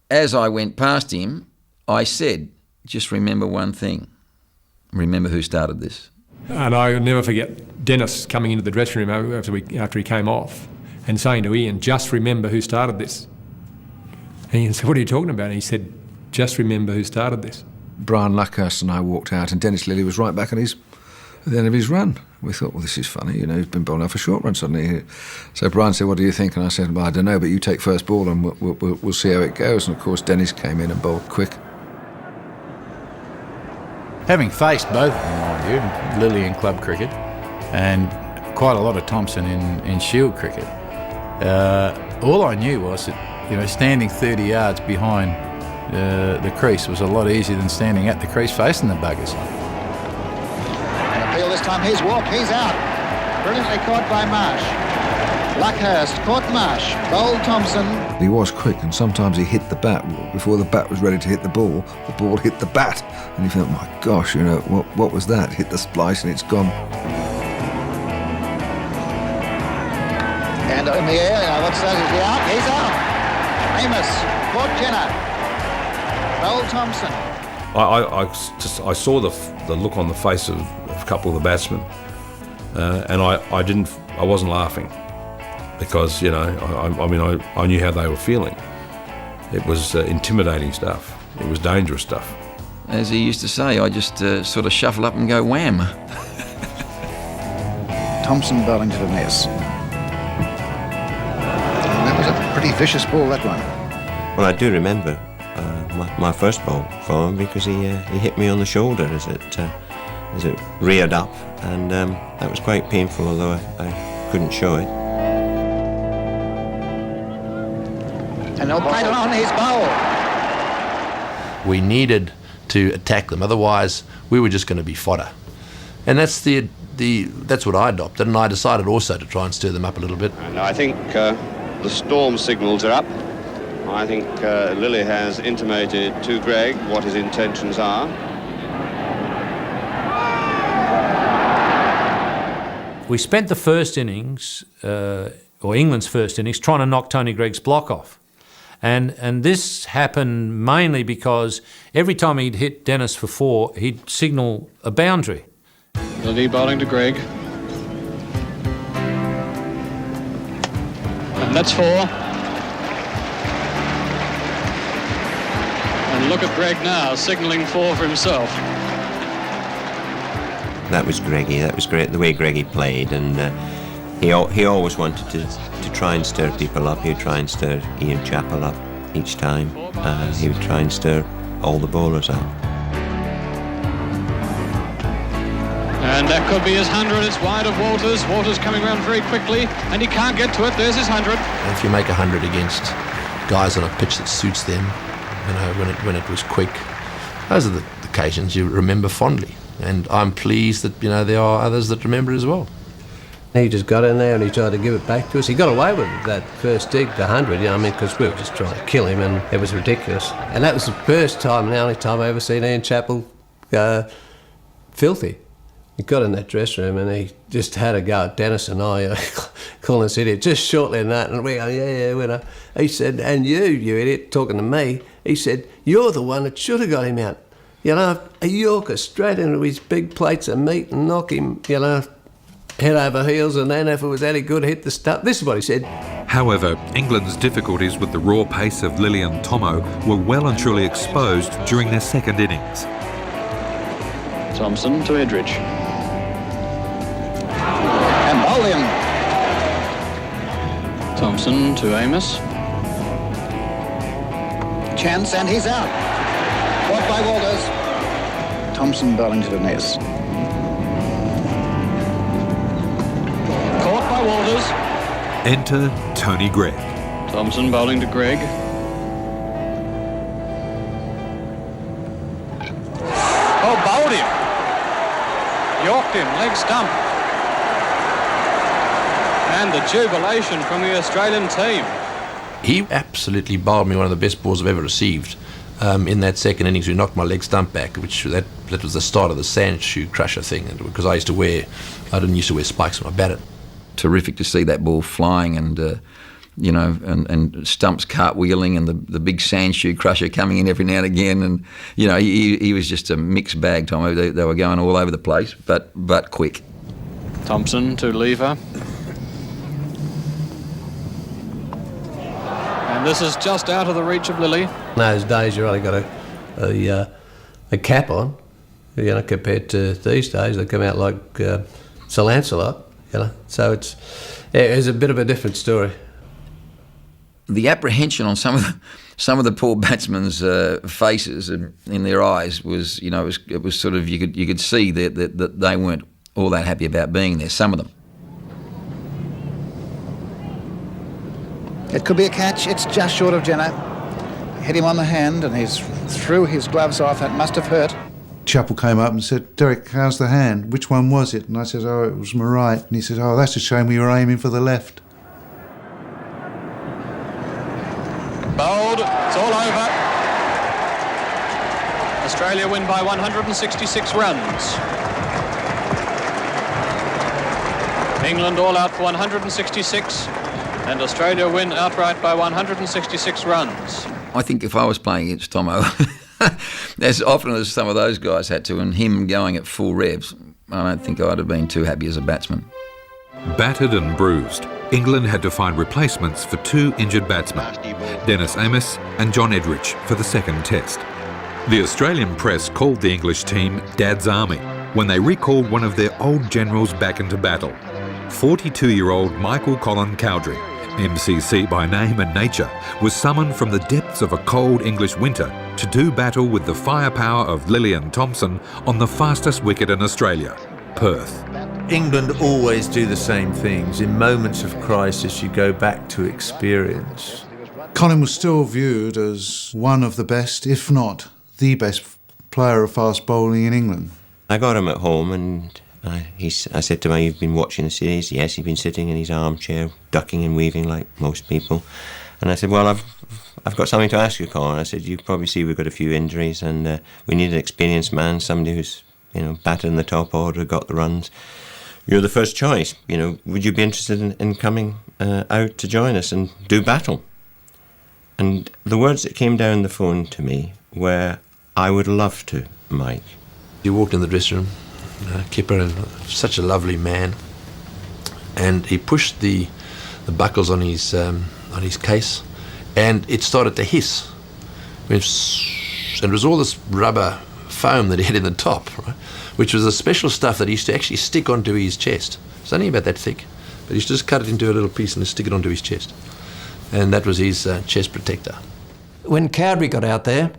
as I went past him, I said, just remember one thing. Remember who started this. And I'll never forget Dennis coming into the dressing room after he came off and saying to Ian, just remember who started this. And Ian said, what are you talking about? And he said, just remember who started this. Brian Luckhurst and I walked out, and Dennis Lilly was right back at the end of his run. We thought, well, this is funny, he's been bowling off a short run suddenly. So Brian said, what do you think? And I said, well, I don't know, but you take first ball and we'll see how it goes. And of course, Dennis came in and bowled quick. Having faced both of them, mind you, Lilly in club cricket and quite a lot of Thompson in shield cricket, all I knew was that, standing 30 yards behind the crease was a lot easier than standing at the crease facing the buggers. Appeal this time, he's walked, he's out. Brilliantly caught by Marsh. Luckhurst caught Marsh, bowled Thompson. He was quick, and sometimes he hit the bat before the bat was ready to hit the ball hit the bat. And you thought, my gosh, what was that? Hit the splice and it's gone. And in the air, what's that? Is he out? He's out. Amos, caught Jenner. Bowled Thompson. I saw the look on the face of a couple of the batsmen, and I wasn't laughing, because I knew how they were feeling. It was intimidating stuff. It was dangerous stuff. As he used to say, I just sort of shuffle up and go wham. Thompson bowling to the nest. And that was a pretty vicious ball, that one. Well, I do remember my first ball for him because he hit me on the shoulder as it reared up, and that was quite painful, although I couldn't show it. And they'll play on his bowl. We needed to attack them, otherwise we were just going to be fodder. And that's that's what I adopted, and I decided also to try and stir them up a little bit. And I think the storm signals are up. I think Lilly has intimated to Greg what his intentions are. We spent the first innings, or England's first innings, trying to knock Tony Gregg's block off. And this happened mainly because every time he'd hit Dennis for 4, he'd signal a boundary. Lilly bowling to Gregg. And that's 4. And look at Gregg now, signalling 4 for himself. That was Greggy. That was great, the way Greggy played, and he always wanted to try and stir people up. He would try and stir Ian Chappell up each time. He would try and stir all the bowlers up. And that could be his 100. It's wide of Walters. Walters coming around very quickly, and he can't get to it. There's his 100. If you make 100 against guys on a pitch that suits them, you know, when it was quick, those are the occasions you remember fondly. And I'm pleased that, you know, there are others that remember it as well. He just got in there and he tried to give it back to us. He got away with it, that first dig, the 100, you know, I mean, because we were just trying to kill him, and it was ridiculous. And that was the first time and the only time I ever seen Ian Chappell filthy. He got in that dressing room and he just had a go at Dennis and I, calling us idiot, just shortly in that, and we go, yeah, you know. He said, and you idiot, talking to me, he said, you're the one that should have got him out. You know, a Yorker straight into his big plates of meat and knock him, you know, head over heels, and then if it was any good, hit the stump. This is what he said. However, England's difficulties with the raw pace of Lilly and Tomo were well and truly exposed during their second innings. Thompson to Edridge. And bowl him. Thompson to Amos. Chance, and he's out. Caught by Walters. Thompson bowling to the nest. Caught by Walters. Enter Tony Gregg. Thompson bowling to Gregg. Oh, bowled him. Yorked him, leg stump. And the jubilation from the Australian team. He absolutely bowled me one of the best balls I've ever received. In that second innings, we knocked my leg stump back, which that was the start of the sand shoe crusher thing, because I didn't used to wear spikes when I batted. Terrific to see that ball flying, and you know, and stumps cartwheeling, and the big sand shoe crusher coming in every now and again, and you know, he was just a mixed bag, Tom. They were going all over the place, but quick. Thompson to Lever. And this is just out of the reach of Lilly. Those days you only got a cap on, you know, compared to these days. They come out like Sir Lancelot, you know. So it's a bit of a different story. The apprehension on some of the poor batsmen's faces and in their eyes was, you know, it was sort of, you could see that they weren't all that happy about being there. Some of them. It could be a catch. It's just short of Jenner. Hit him on the hand and he's threw his gloves off. That must have hurt. Chappell came up and said, Derek, how's the hand? Which one was it? And I said, oh, it was my right. And he said, oh, that's a shame, we were aiming for the left. Bowled. It's all over. Australia win by 166 runs. England all out for 166. And Australia win outright by 166 runs. I think if I was playing against Tomo, as often as some of those guys had to, and him going at full revs, I don't think I'd have been too happy as a batsman. Battered and bruised, England had to find replacements for 2 injured batsmen, Dennis Amos and John Edridge, for the second test. The Australian press called the English team Dad's Army when they recalled one of their old generals back into battle. 42-year-old Michael Colin Cowdrey, MCC by name and nature, was summoned from the depths of a cold English winter to do battle with the firepower of Lillian Thompson on the fastest wicket in Australia, Perth. England always do the same things. In moments of crisis, you go back to experience. Colin was still viewed as one of the best, if not the best player of fast bowling in England. I got him at home and I said to him, "You've been watching the series?" Yes, he'd been sitting in his armchair, ducking and weaving like most people. And I said, "Well, I've got something to ask you, Colin." I said, "You probably see we've got a few injuries and we need an experienced man, somebody who's, batted in the top order, got the runs. You're the first choice. Would you be interested in coming out to join us and do battle?" And the words that came down the phone to me were, "I would love to, Mike." You walked in the dressing room, Kipper, such a lovely man, and he pushed the buckles on his case, and it started to hiss. And it was all this rubber foam that he had in the top, right? Which was a special stuff that he used to actually stick onto his chest. It's only about that thick, but he used to just cut it into a little piece and stick it onto his chest. And that was his chest protector. When Cowdrey got out there,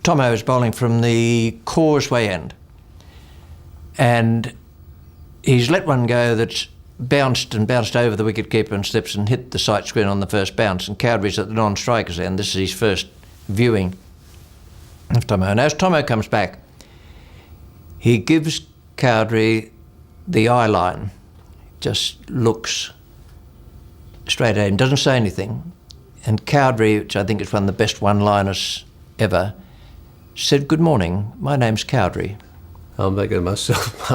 Tomo was bowling from the causeway end, and he's let one go that's bounced over the wicketkeeper and slips and hit the sight screen on the first bounce, and Cowdrey's at the non-strikers end. This is his first viewing of Tomo. And as Tomo comes back, he gives Cowdrey the eye line, just looks straight at him, doesn't say anything. And Cowdrey, which I think is one of the best one-liners ever, said, "Good morning, my name's Cowdrey." I'm thinking to myself,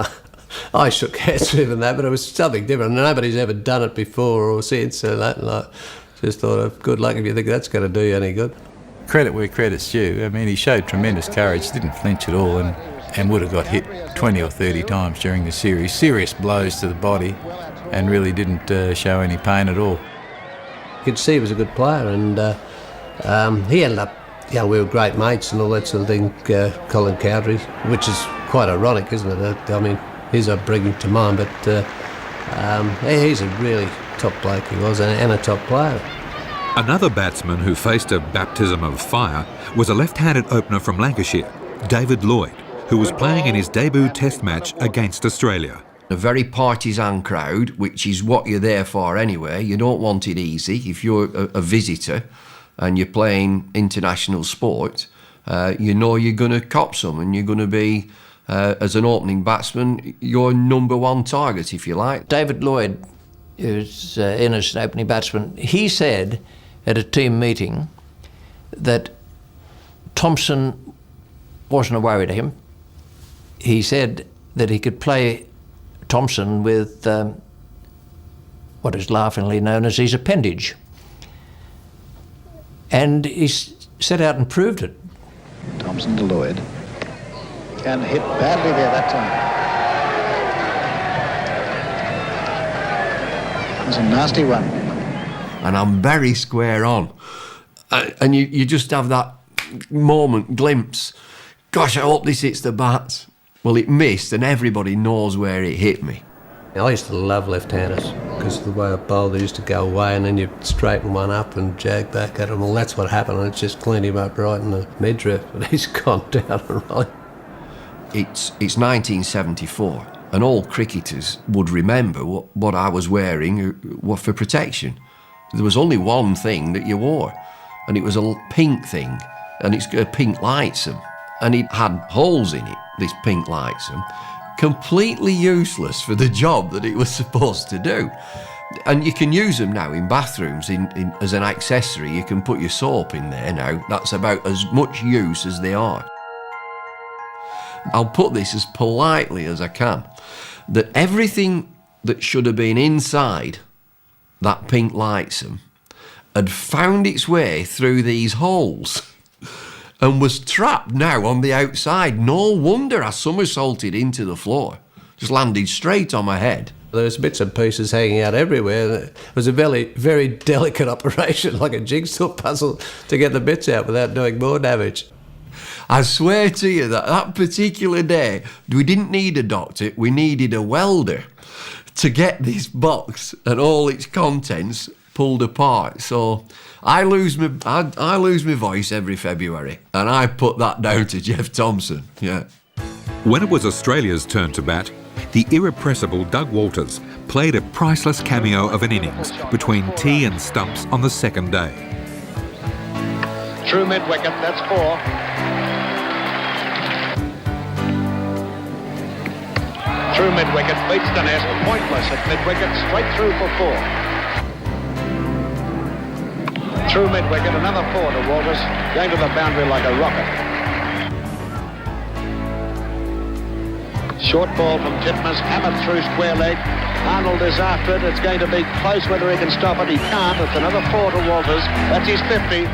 I shook hands with him and that, but it was something different. Nobody's ever done it before or since, so that, and I just thought, of good luck if you think that's going to do you any good. Credit where credit's due. I mean, he showed tremendous courage, didn't flinch at all, and would have got hit 20 or 30 times during the series. Serious blows to the body, and really didn't show any pain at all. You could see he was a good player, and he ended up, we were great mates and all that sort of thing, Colin Cowdrey, which is quite ironic, isn't it? I mean, his upbringing to mine, but he's a really top bloke, he was, and a top player. Another batsman who faced a baptism of fire was a left-handed opener from Lancashire, David Lloyd, who was playing in his debut test match against Australia. A very partisan crowd, which is what you're there for anyway. You don't want it easy. If you're a visitor and you're playing international sport, you're going to cop some, and you're going to be, as an opening batsman, your number one target, if you like. David Lloyd, who's in as an opening batsman, he said at a team meeting that Thompson wasn't a worry to him. He said that he could play Thompson with what is laughingly known as his appendage. And he set out and proved it. Thompson to Lloyd. And hit badly there that time. It was a nasty one. And I'm very square on. And you just have that moment, glimpse. Gosh, I hope this hits the bats. Well, it missed, and everybody knows where it hit me. I used to love left-handers because of the way I bowled. They used to go away and then you straighten one up and jag back at him. Well, that's what happened, and it just cleaned him up right in the midriff, but he's gone down right. It's 1974, and all cricketers would remember what I was wearing for protection. There was only one thing that you wore, and it was a pink thing, and it's got a pink lightsome, and it had holes in it, this pink lightsome, completely useless for the job that it was supposed to do. And you can use them now in bathrooms as an accessory. You can put your soap in there now. That's about as much use as they are. I'll put this as politely as I can, that everything that should have been inside that pink lightsome had found its way through these holes and was trapped now on the outside. No wonder I somersaulted into the floor. Just landed straight on my head. There was bits and pieces hanging out everywhere. It was a very, very delicate operation, like a jigsaw puzzle, to get the bits out without doing more damage. I swear to you that particular day, we didn't need a doctor, we needed a welder to get this box and all its contents pulled apart. So I lose my voice every February, and I put that down to Jeff Thompson, yeah. When it was Australia's turn to bat, the irrepressible Doug Walters played a priceless cameo of an innings between tee and stumps on the second day. True mid-wicket, that's 4. True mid-wicket, beats the nest, pointless at mid-wicket, straight through for 4. True mid-wicket, another 4 to Walters, going to the boundary like a rocket. Short ball from Titmus, hammered through square leg. Arnold is after it. It's going to be close whether he can stop it. He can't. It's another 4 to Walters. That's his 50.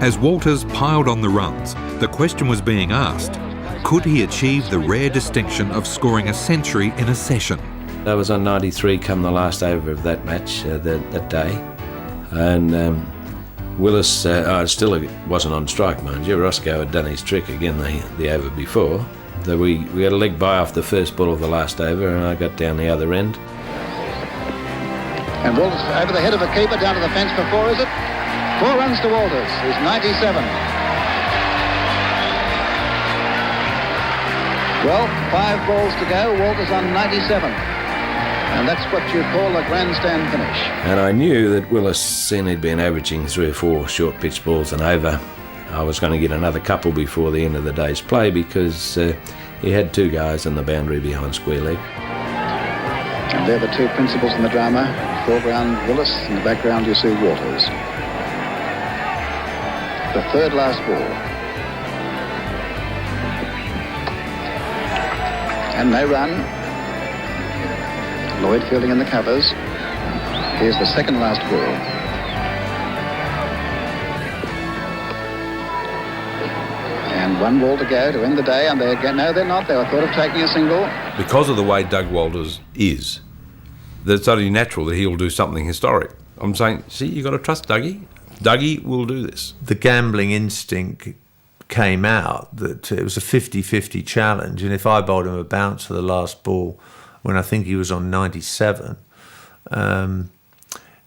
As Walters piled on the runs, the question was being asked, could he achieve the rare distinction of scoring a century in a session? I was on 93 come the last over of that match that day. And Willis, still wasn't on strike, mind you. Roscoe had done his trick again the over before. We had a leg by off the first ball of the last over, and I got down the other end. And Walters over the head of the keeper, down to the fence for 4, is it? 4 runs to Walters. He's 97. Well, 5 balls to go. Walters on 97. And that's what you call a grandstand finish. And I knew that Willis, seeing he'd been averaging 3 or 4 short pitch balls and over, I was going to get another couple before the end of the day's play because he had 2 guys on the boundary behind square leg. And they're the 2 principals in the drama. Foreground Willis, in the background you see Walters. The third last ball. And no run. Lloyd fielding in the covers. Here's the second last ball. And 1 ball to go to end the day, and they're not. They were thought of taking a single. Because of the way Doug Walters is, it's only natural that he'll do something historic. I'm saying, see, you've got to trust Dougie. Dougie will do this. The gambling instinct came out that it was a 50-50 challenge, and if I bowled him a bounce for the last ball when I think he was on 97, it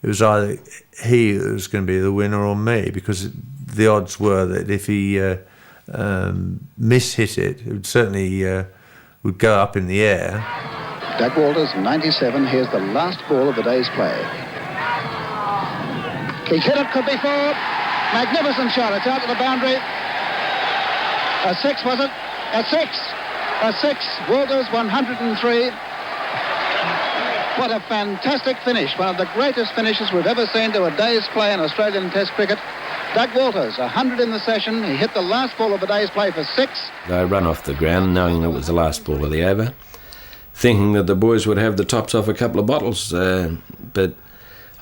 was either he who was going to be the winner or me, because the odds were that if he mishit it would certainly would go up in the air. Doug Walters, 97. Here's the last ball of the day's play. He hit it, could be 4. Magnificent shot. It's out to the boundary. A 6, was it? A 6. A 6. Walters, 103. What a fantastic finish. One of the greatest finishes we've ever seen to a day's play in Australian Test cricket. Doug Walters, 100 in the session. He hit the last ball of the day's play for 6. I ran off the ground knowing it was the last ball of the over, thinking that the boys would have the tops off a couple of bottles, but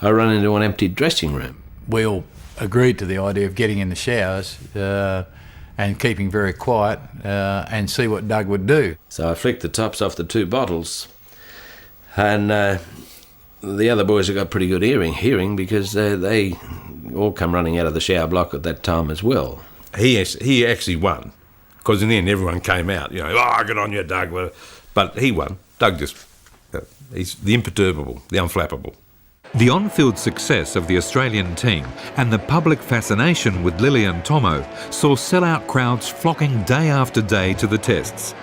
I ran into an empty dressing room. We all agreed to the idea of getting in the showers and keeping very quiet and see what Doug would do. So I flicked the tops off the 2 bottles, and the other boys have got pretty good hearing because they all come running out of the shower block at that time as well. He actually won, because in the end everyone came out, good on you, Doug. But he won. Doug just, he's the imperturbable, the unflappable. The on-field success of the Australian team and the public fascination with Lillee and Tomo saw sell-out crowds flocking day after day to the tests.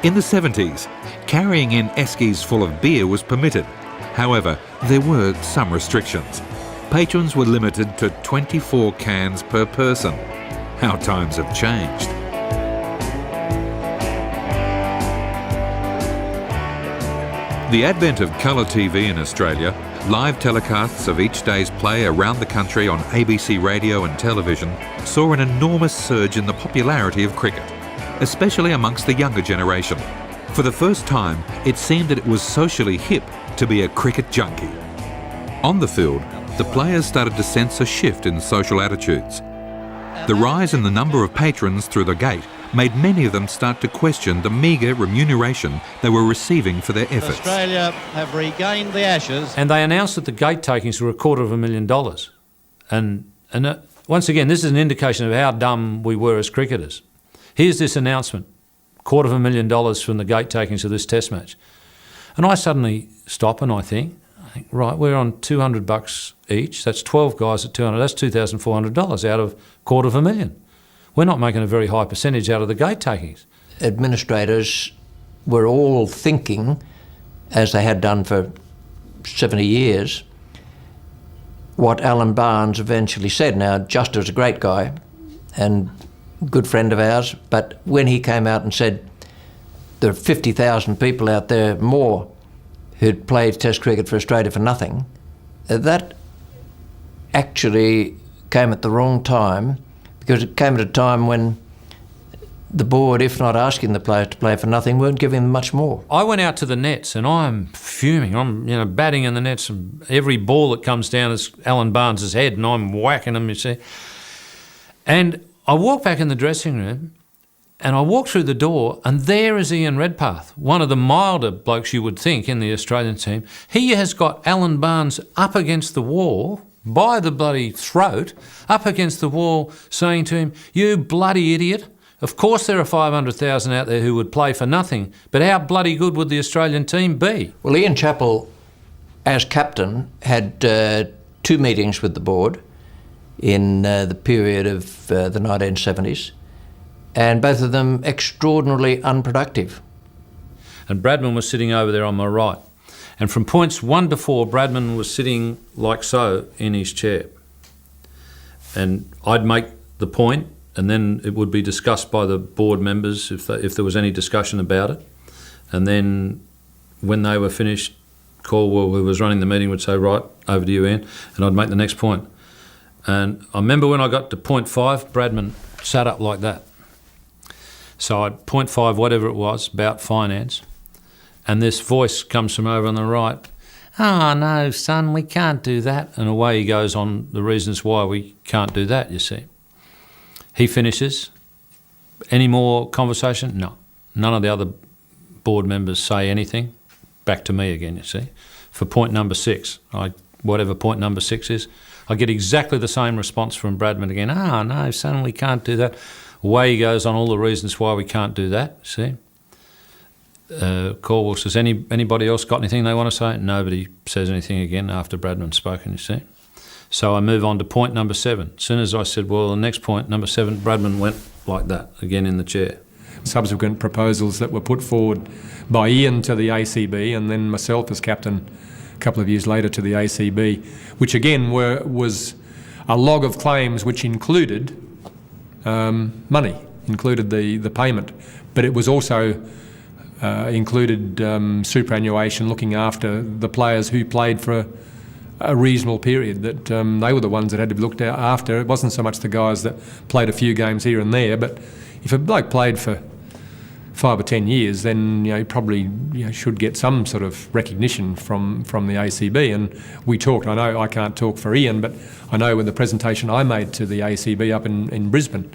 In the 70s, carrying in eskies full of beer was permitted. However, there were some restrictions. Patrons were limited to 24 cans per person. How times have changed. The advent of colour TV in Australia, live telecasts of each day's play around the country on ABC radio and television, saw an enormous surge in the popularity of cricket, especially amongst the younger generation. For the first time, it seemed that it was socially hip to be a cricket junkie. On the field, the players started to sense a shift in social attitudes. The rise in the number of patrons through the gate made many of them start to question the meagre remuneration they were receiving for their efforts. Australia have regained the Ashes. And they announced that the gate takings were $250,000. And once again, this is an indication of how dumb we were as cricketers. here's this announcement, $250,000 from the gate takings of this test match. And I suddenly stop and I think, right, we're on $200 each. That's 12 guys at 200. That's $2,400 out of $250,000. We're not making a very high percentage out of the gate takings. Administrators were all thinking, as they had done for 70 years, what Alan Barnes eventually said. Now, Juster was a great guy and good friend of ours, but when he came out and said there are 50,000 people out there more who'd played Test cricket for Australia for nothing, that actually came at the wrong time, because it came at a time when the board, if not asking the players to play for nothing, weren't giving them much more. I went out to the nets and I'm fuming. I'm batting in the nets, and every ball that comes down is Alan Barnes' head and I'm whacking them, you see. And I walk back in the dressing room and I walk through the door and there is Ian Redpath, one of the milder blokes you would think in the Australian team. He has got Alan Barnes up against the wall, by the bloody throat, up against the wall, saying to him, "You bloody idiot. Of course there are 500,000 out there who would play for nothing, but how bloody good would the Australian team be?" Well, Ian Chappell, as captain, had 2 meetings with the board in the period of the 1970s, and both of them extraordinarily unproductive. And Bradman was sitting over there on my right. And from points 1 to 4, Bradman was sitting like so in his chair. And I'd make the point, and then it would be discussed by the board members if there was any discussion about it. And then when they were finished, Caldwell, who was running the meeting, would say, "Right, over to you, Ian," and I'd make the next point. And I remember when I got to point 5, Bradman sat up like that. So I'd point 5, whatever it was, about finance, and this voice comes from over on the right, "Oh, no, son, we can't do that." And away he goes on the reasons why we can't do that, you see. He finishes. Any more conversation? No. None of the other board members say anything. Back to me again, you see. For point number 6, whatever point number 6 is, I get exactly the same response from Bradman again. "Oh, no, son, we can't do that." Away he goes on all the reasons why we can't do that, see. Caldwell says, anybody else got anything they want to say? Nobody says anything again after Bradman's spoken, you see. So I move on to point number 7. As soon as I said, well, the next point, number 7, Bradman went like that, again in the chair. Subsequent proposals that were put forward by Ian to the ACB and then myself as captain a couple of years later to the ACB, which again was a log of claims which included money, included the payment, but it was also included superannuation, looking after the players who played for a reasonable period, that they were the ones that had to be looked after. It wasn't so much the guys that played a few games here and there, but if a bloke played for 5 or 10 years, then he probably should get some sort of recognition from the ACB. And we talked, I know I can't talk for Ian, but I know with the presentation I made to the ACB up in Brisbane,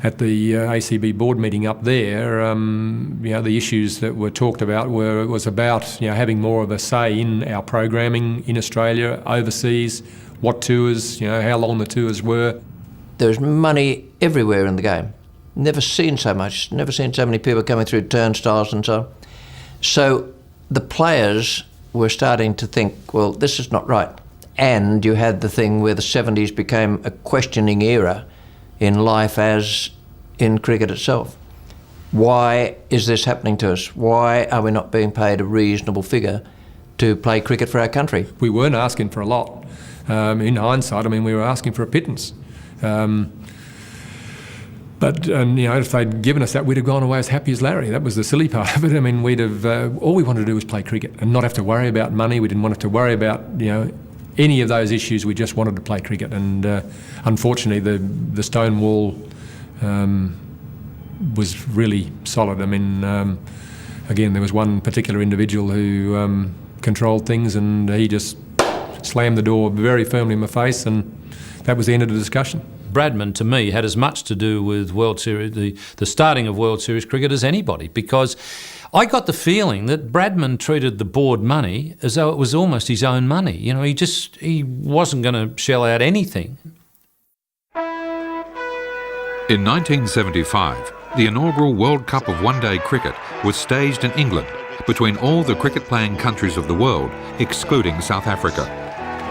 at the ACB board meeting up there, the issues that were talked about was about having more of a say in our programming in Australia, overseas, what tours, how long the tours were. There's money everywhere in the game. Never seen so much, never seen so many people coming through turnstiles and so on. So the players were starting to think, well, this is not right. And you had the thing where the 70s became a questioning era in life as in cricket itself. Why is this happening to us? Why are we not being paid a reasonable figure to play cricket for our country? We weren't asking for a lot. In hindsight, we were asking for a pittance. But if they'd given us that, we'd have gone away as happy as Larry. That was the silly part of it. We'd have all we wanted to do was play cricket and not have to worry about money. We didn't want to worry about any of those issues. We just wanted to play cricket. And unfortunately, the stone wall was really solid. Again, there was one particular individual who controlled things, and he just slammed the door very firmly in my face, and that was the end of the discussion. Bradman, to me, had as much to do with World Series, the starting of World Series cricket as anybody, because I got the feeling that Bradman treated the board money as though it was almost his own money. He wasn't going to shell out anything. In 1975, the inaugural World Cup of one-day cricket was staged in England between all the cricket-playing countries of the world, excluding South Africa.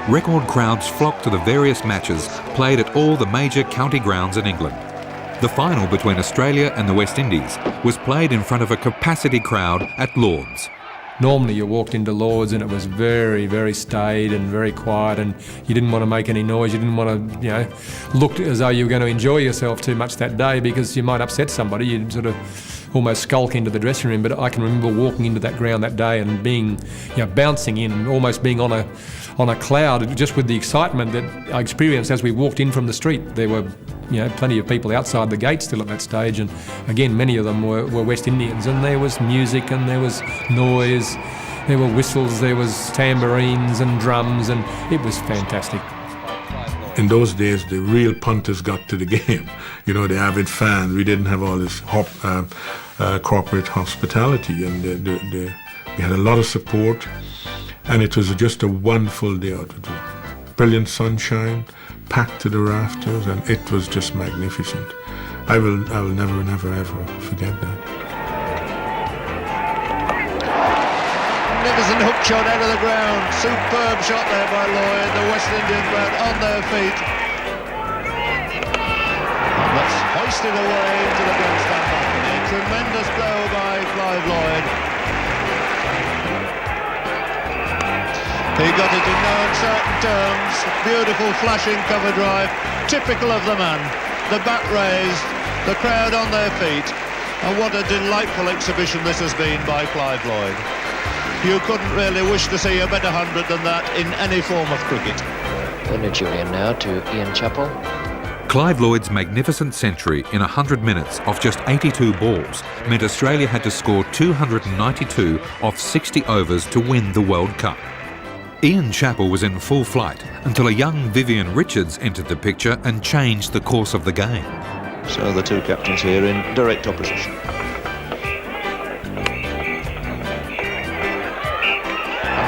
Record crowds flocked to the various matches played at all the major county grounds in England. The final between Australia and the West Indies was played in front of a capacity crowd at Lord's. Normally you walked into Lord's and it was very, very staid and very quiet, and you didn't want to make any noise. You didn't want to, look as though you were going to enjoy yourself too much that day because you might upset somebody. You'd sort of almost skulk into the dressing room. But I can remember walking into that ground that day and being, bouncing in, almost being on a cloud, just with the excitement that I experienced as we walked in from the street. There were plenty of people outside the gate still at that stage, and again, many of them were West Indians, and there was music and there was noise, there were whistles, there was tambourines and drums, and it was fantastic. In those days, the real punters got to the game. The avid fans. We didn't have all this corporate hospitality, and we had a lot of support, and it was just a wonderful day out. Brilliant sunshine, packed to the rafters, and it was just magnificent. I will never, never, ever forget that. Magnificent hook shot out of the ground. Superb shot there by Lloyd. The West Indian crowd on their feet. And that's hoisted away into the grandstand balcony. Tremendous blow by Clive Lloyd. He got it in no uncertain terms. Beautiful flashing cover drive, typical of the man. The bat raised, the crowd on their feet, and what a delightful exhibition this has been by Clive Lloyd. You couldn't really wish to see a better 100 than that in any form of cricket. Winner Julian now to Ian Chappell. Clive Lloyd's magnificent century in 100 minutes off just 82 balls meant Australia had to score 292 off 60 overs to win the World Cup. Ian Chappell was in full flight until a young Vivian Richards entered the picture and changed the course of the game. So the two captains here in direct opposition. And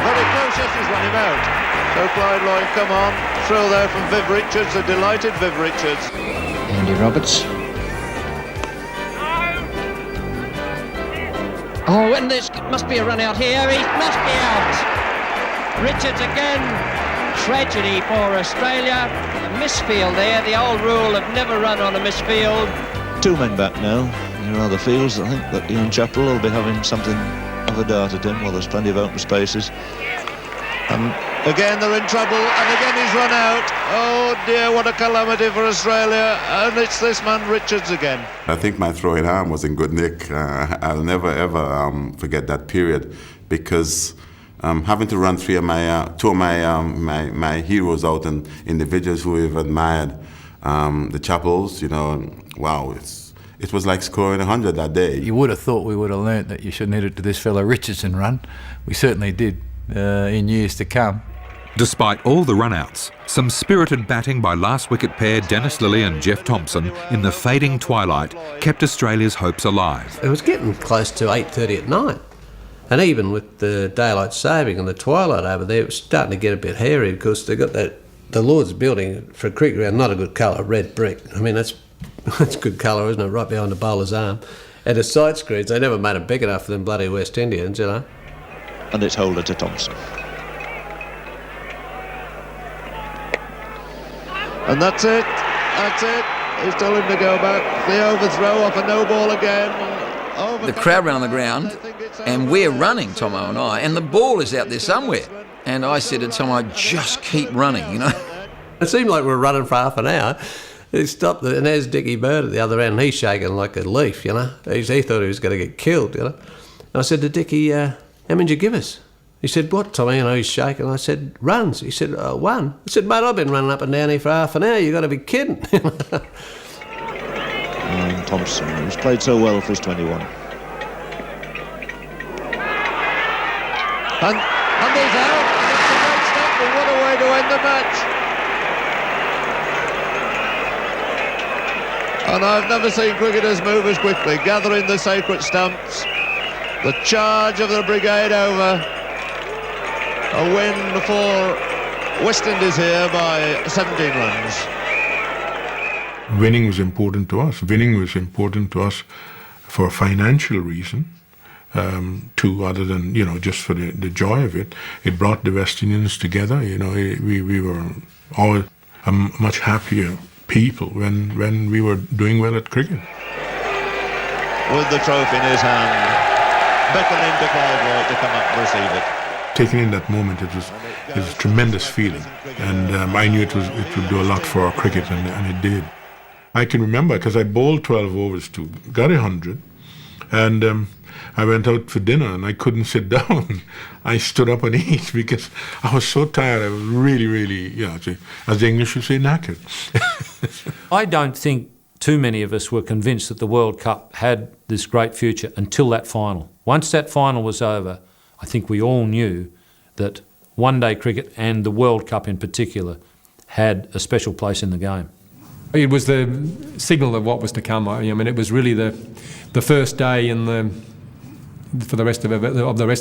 very close, yes, he's run him out. So Clive Lloyd, come on, throw there from Viv Richards, a delighted Viv Richards. Andy Roberts. Oh, and there must be a run out here. He must be out. Richards again. Tragedy for Australia. A misfield there. The old rule of never run on a misfield. Two men back now in other fields. I think that Ian Chappell will be having something of a dart at him. Well, there's plenty of open spaces. And again they're in trouble, and again he's run out. Oh dear, what a calamity for Australia. And it's this man Richards again. I think my throwing arm was in good nick. I'll never ever forget that period, because having to run two of my heroes out and individuals who we've admired, the Chappells, wow, it was like scoring 100 that day. You would have thought we would have learnt that you shouldn't hit it to this fella Richardson run. We certainly did in years to come. Despite all the run-outs, some spirited batting by last wicket pair Dennis Lilly and Jeff Thompson in the fading twilight kept Australia's hopes alive. It was getting close to 8:30 at night. And even with the daylight saving and the twilight over there, it was starting to get a bit hairy, because they got the Lord's building for a cricket ground, not a good colour, red brick. I mean, that's good colour, isn't it, right behind the bowler's arm. And the side screens, they never made them big enough for them bloody West Indians, And it's holder to Thompson. And that's it. He's told him to go back. The overthrow off a no ball again. The crowd ran on the ground, and we're running, Tomo and I, and the ball is out there somewhere. And I said to Tomo, just keep running, It seemed like we were running for half an hour. He stopped, and there's Dickie Bird at the other end, and he's shaking like a leaf, He thought he was going to get killed, And I said to Dickie, how many did you give us? He said, what, Tommy? He's shaking. I said, runs. He said, one. I said, mate, I've been running up and down here for half an hour. You got to be kidding. And Thompson, who's played so well for his 21. And he's out. It's a great step, but what a way to end the match. And I've never seen cricketers move as quickly, gathering the sacred stumps. The charge of the brigade over. A win for West Indies here by 17 runs. winning was important to us. Winning was important to us for a financial reason, too, other than, just for the joy of it. It brought the West Indians together. We were all a much happier people when we were doing well at cricket. With the trophy in his hand, beckoning to Clive Lloyd to come up and receive it. Taking in that moment, it was a tremendous feeling, and I knew it would do a lot for our cricket, and it did. I can remember because I bowled 12 overs too, got 100, and I went out for dinner and I couldn't sit down. I stood up and ate because I was so tired. I was really, as the English would say, knackered. I don't think too many of us were convinced that the World Cup had this great future until that final. Once that final was over, I think we all knew that one-day cricket and the World Cup in particular had a special place in the game. It was the signal of what was to come. I mean, it was really the first day for the rest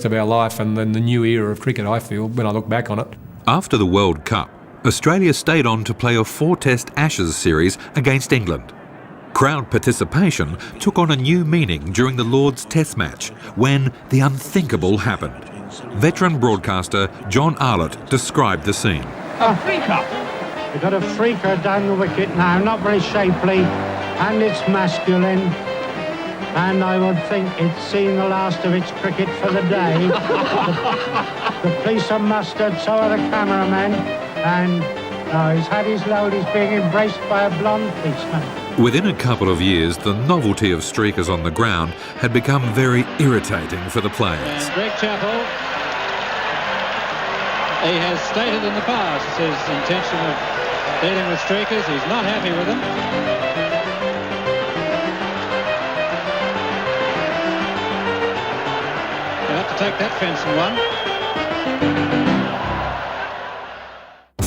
of our life, and then the new era of cricket, I feel, when I look back on it. After the World Cup, Australia stayed on to play a 4-test Ashes series against England. Crowd participation took on a new meaning during the Lord's Test match when the unthinkable happened. Veteran broadcaster John Arlott described the scene. A freaker! We've got a freaker down the wicket now, not very shapely, and it's masculine. And I would think it's seen the last of its cricket for the day. The police are mustered, so are the cameramen, and he's had his load, he's being embraced by a blonde policeman. Within a couple of years, the novelty of streakers on the ground had become very irritating for the players. And Greg Chappell, he has stated in the past his intention of dealing with streakers. He's not happy with them. You'll have to take that fence and one.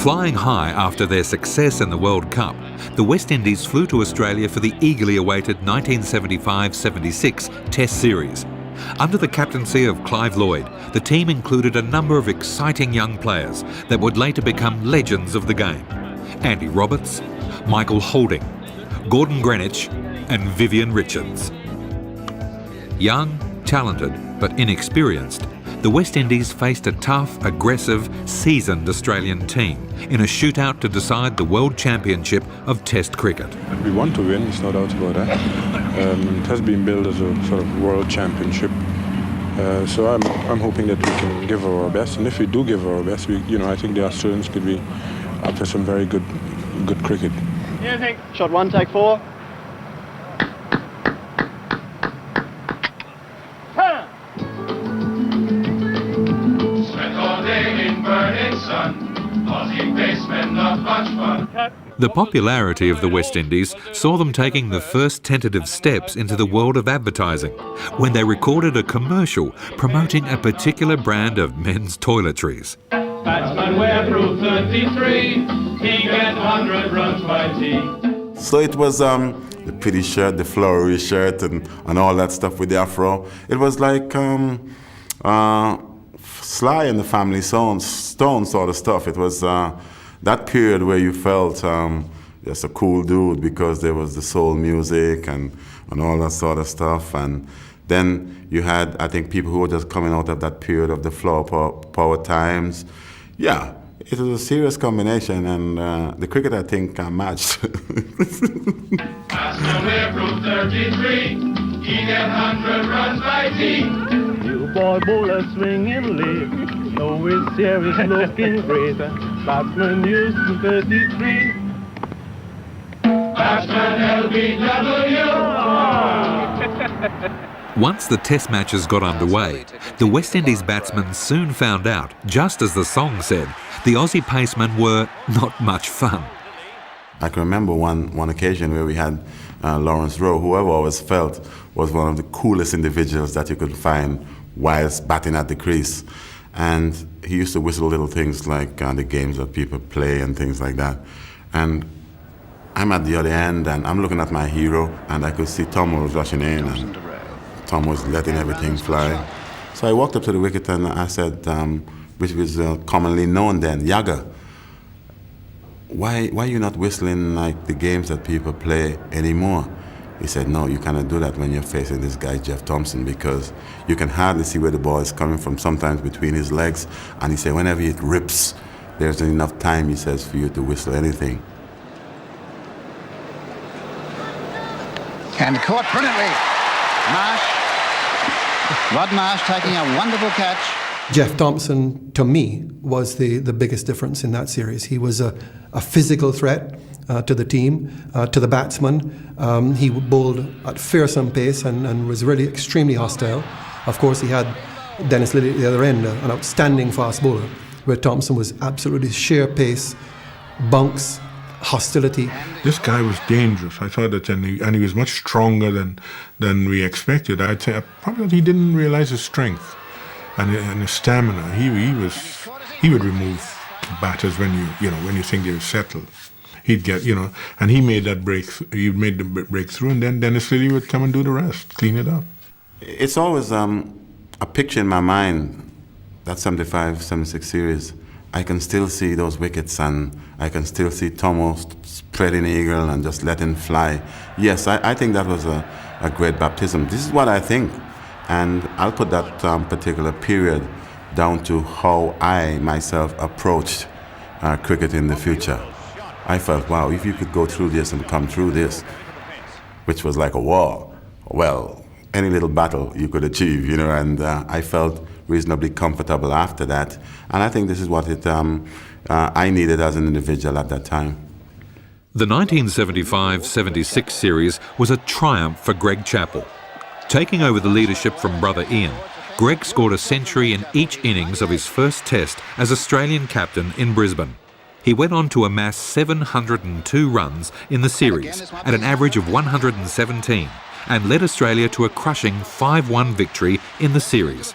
Flying high after their success in the World Cup, the West Indies flew to Australia for the eagerly awaited 1975-76 Test Series. Under the captaincy of Clive Lloyd, the team included a number of exciting young players that would later become legends of the game. Andy Roberts, Michael Holding, Gordon Greenwich and Vivian Richards. Young, talented but inexperienced, the West Indies faced a tough, aggressive, seasoned Australian team in a shootout to decide the World Championship of Test cricket. We want to win, there's no doubt about that. It has been billed as a sort of World Championship. So I'm hoping that we can give our best, and if we do give our best, I think the Australians could be up for some very good cricket. Music. Shot 1, take 4. The popularity of the West Indies saw them taking the first tentative steps into the world of advertising when they recorded a commercial promoting a particular brand of men's toiletries. Batsman wear proof 33, he get 100 runs by tea. So it was the pretty shirt, the flowery shirt and all that stuff with the afro. It was like Sly and the Family Stone sort of stuff. It was that period where you felt just a cool dude because there was the soul music and all that sort of stuff. And then you had, I think, people who were just coming out of that period of the flower power times. Yeah, it was a serious combination, and the cricket, I think, matched. Batsman wear proof 33, he get 100 runs by tea. New boy bowler swinging late. No, his hair is looking great. Batsman used to 33. Batsman LBW. Once the Test matches got underway, the West Indies batsmen soon found out, just as the song said, the Aussie pacemen were not much fun. I can remember one occasion where we had Lawrence Rowe, who I've always felt was one of the coolest individuals that you could find whilst batting at the crease. And he used to whistle little things like the games that people play and things like that. And I'm at the other end and I'm looking at my hero, and I could see Tom was rushing in and Tom was letting everything fly. So I walked up to the wicket and I said, which was commonly known then, Yaga, why are you not whistling like the games that people play anymore? He said, no, you cannot do that when you're facing this guy, Jeff Thompson, because you can hardly see where the ball is coming from, sometimes between his legs. And he said, whenever it rips, there's enough time, he says, for you to whistle anything. And caught brilliantly. Rod Marsh taking a wonderful catch. Jeff Thompson, to me, was the biggest difference in that series. He was a physical threat to the team, to the batsman. He bowled at fearsome pace and was really extremely hostile. Of course, he had Dennis Lilly at the other end, an outstanding fast bowler, where Thompson was absolutely sheer pace, bunks, hostility. This guy was dangerous. I thought that, and he was much stronger than we expected. I'd say probably he didn't realize his strength and his stamina. He would remove batters when you think they were settled. He'd get, and he made that break. He made the breakthrough, and then Dennis Lilly would come and do the rest, clean it up. It's always a picture in my mind, that 75, 76 series. I can still see those wickets, and I can still see Tomo spreading eagle and just letting fly. Yes, I think that was a great baptism. This is what I think, and I'll put that particular period down to how I myself approached cricket in the future. I felt, wow, if you could go through this and come through this, which was like a war, well, any little battle you could achieve, and I felt reasonably comfortable after that. And I think this is what I needed as an individual at that time. The 1975-76 series was a triumph for Greg Chappell. Taking over the leadership from brother Ian, Greg scored a century in each innings of his first test as Australian captain in Brisbane. He went on to amass 702 runs in the series at an average of 117 and led Australia to a crushing 5-1 victory in the series.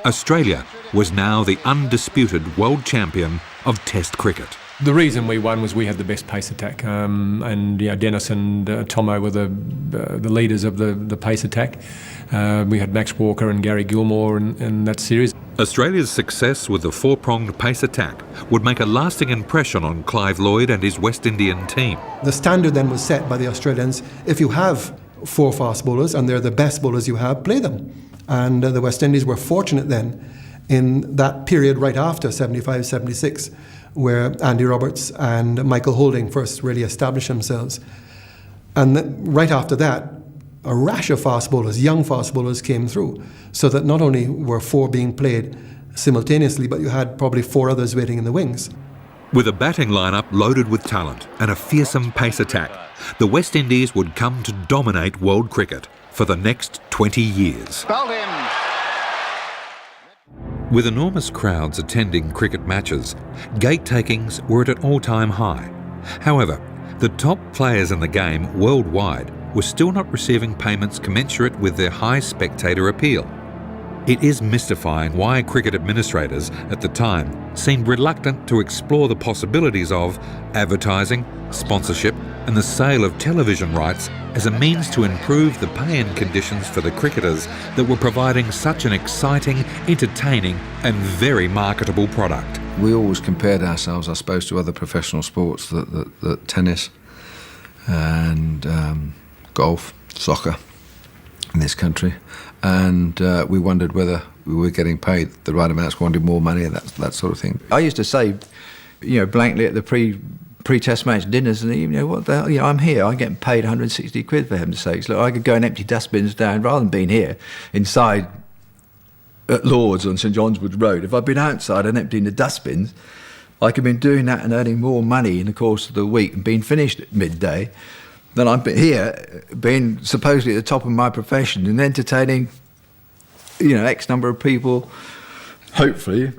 Australia was now the undisputed world champion of Test cricket. The reason we won was we had the best pace attack, and Dennis and Tomo were the leaders of the pace attack. We had Max Walker and Gary Gilmore in that series. Australia's success with the four-pronged pace attack would make a lasting impression on Clive Lloyd and his West Indian team. The standard then was set by the Australians. If you have 4 fast bowlers and they're the best bowlers you have, play them. And the West Indies were fortunate then in that period right after 75-76, where Andy Roberts and Michael Holding first really established themselves. And right after that, a rash of fast bowlers, young fast bowlers, came through, so that not only were 4 being played simultaneously, but you had probably 4 others waiting in the wings. With a batting lineup loaded with talent and a fearsome pace attack, the West Indies would come to dominate world cricket for the next 20 years. With enormous crowds attending cricket matches, gate takings were at an all-time high. However, the top players in the game worldwide were still not receiving payments commensurate with their high spectator appeal. It is mystifying why cricket administrators at the time seemed reluctant to explore the possibilities of advertising, sponsorship, and the sale of television rights as a means to improve the pay-in conditions for the cricketers that were providing such an exciting, entertaining, and very marketable product. We always compared ourselves, I suppose, to other professional sports, the tennis and golf, soccer in this country, and we wondered whether we were getting paid the right amounts, wanted more money, and that sort of thing. I used to say, blankly at the pre-test match dinners, and what the hell, I'm here, I'm getting paid 160 quid for heaven's sakes. Look, I could go and empty dustbins down, rather than being here inside at Lord's on St John's Wood Road. If I'd been outside and emptying the dustbins, I could have been doing that and earning more money in the course of the week and being finished at midday than I'm here, being supposedly at the top of my profession and entertaining, X number of people, hopefully,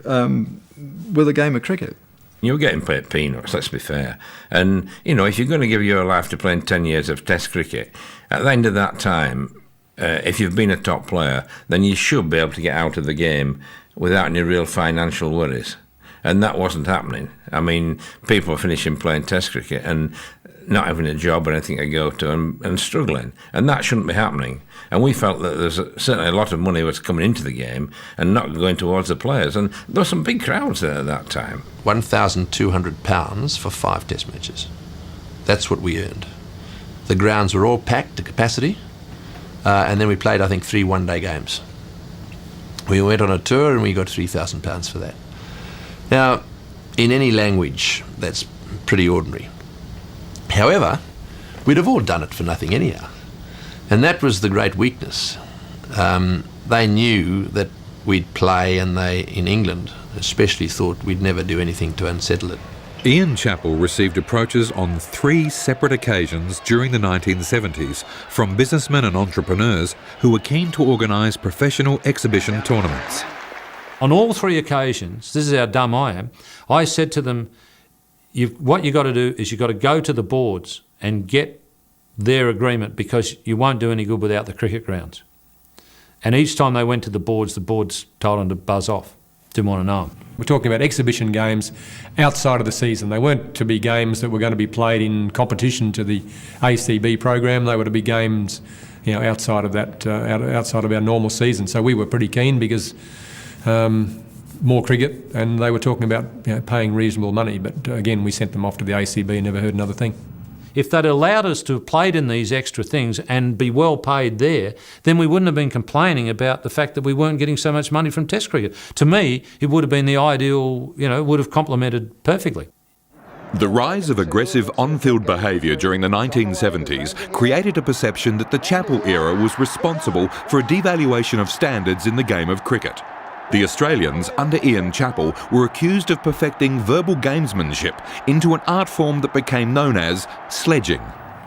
with a game of cricket. You're getting paid peanuts, let's be fair. And, if you're going to give your life to playing 10 years of Test cricket, at the end of that time, if you've been a top player, then you should be able to get out of the game without any real financial worries. And that wasn't happening. I mean, people were finishing playing Test cricket and not having a job or anything to go to and struggling. And that shouldn't be happening. And we felt that there's certainly a lot of money was coming into the game and not going towards the players. And there were some big crowds there at that time. £1,200 for 5 Test matches. That's what we earned. The grounds were all packed to capacity. And then we played, I think, 3 one-day games. We went on a tour and we got £3,000 for that. Now, in any language, that's pretty ordinary. However, we'd have all done it for nothing anyhow. And that was the great weakness. They knew that we'd play, and they, in England especially, thought we'd never do anything to unsettle it. Ian Chappell received approaches on 3 separate occasions during the 1970s from businessmen and entrepreneurs who were keen to organise professional exhibition tournaments. On all 3 occasions, this is how dumb I am, I said to them, what you've got to do is you've got to go to the boards and get their agreement, because you won't do any good without the cricket grounds. And each time they went to the boards told them to buzz off, didn't want to know them. We're talking about exhibition games outside of the season. They weren't to be games that were going to be played in competition to the ACB program. They were to be games, outside of that, outside of our normal season. So we were pretty keen because more cricket, and they were talking about paying reasonable money. But again, we sent them off to the ACB and never heard another thing. If they'd allowed us to have played in these extra things and be well paid there, then we wouldn't have been complaining about the fact that we weren't getting so much money from Test cricket. To me, it would have been the ideal, would have complemented perfectly. The rise of aggressive on-field behaviour during the 1970s created a perception that the Chappell era was responsible for a devaluation of standards in the game of cricket. The Australians, under Ian Chappell, were accused of perfecting verbal gamesmanship into an art form that became known as sledging.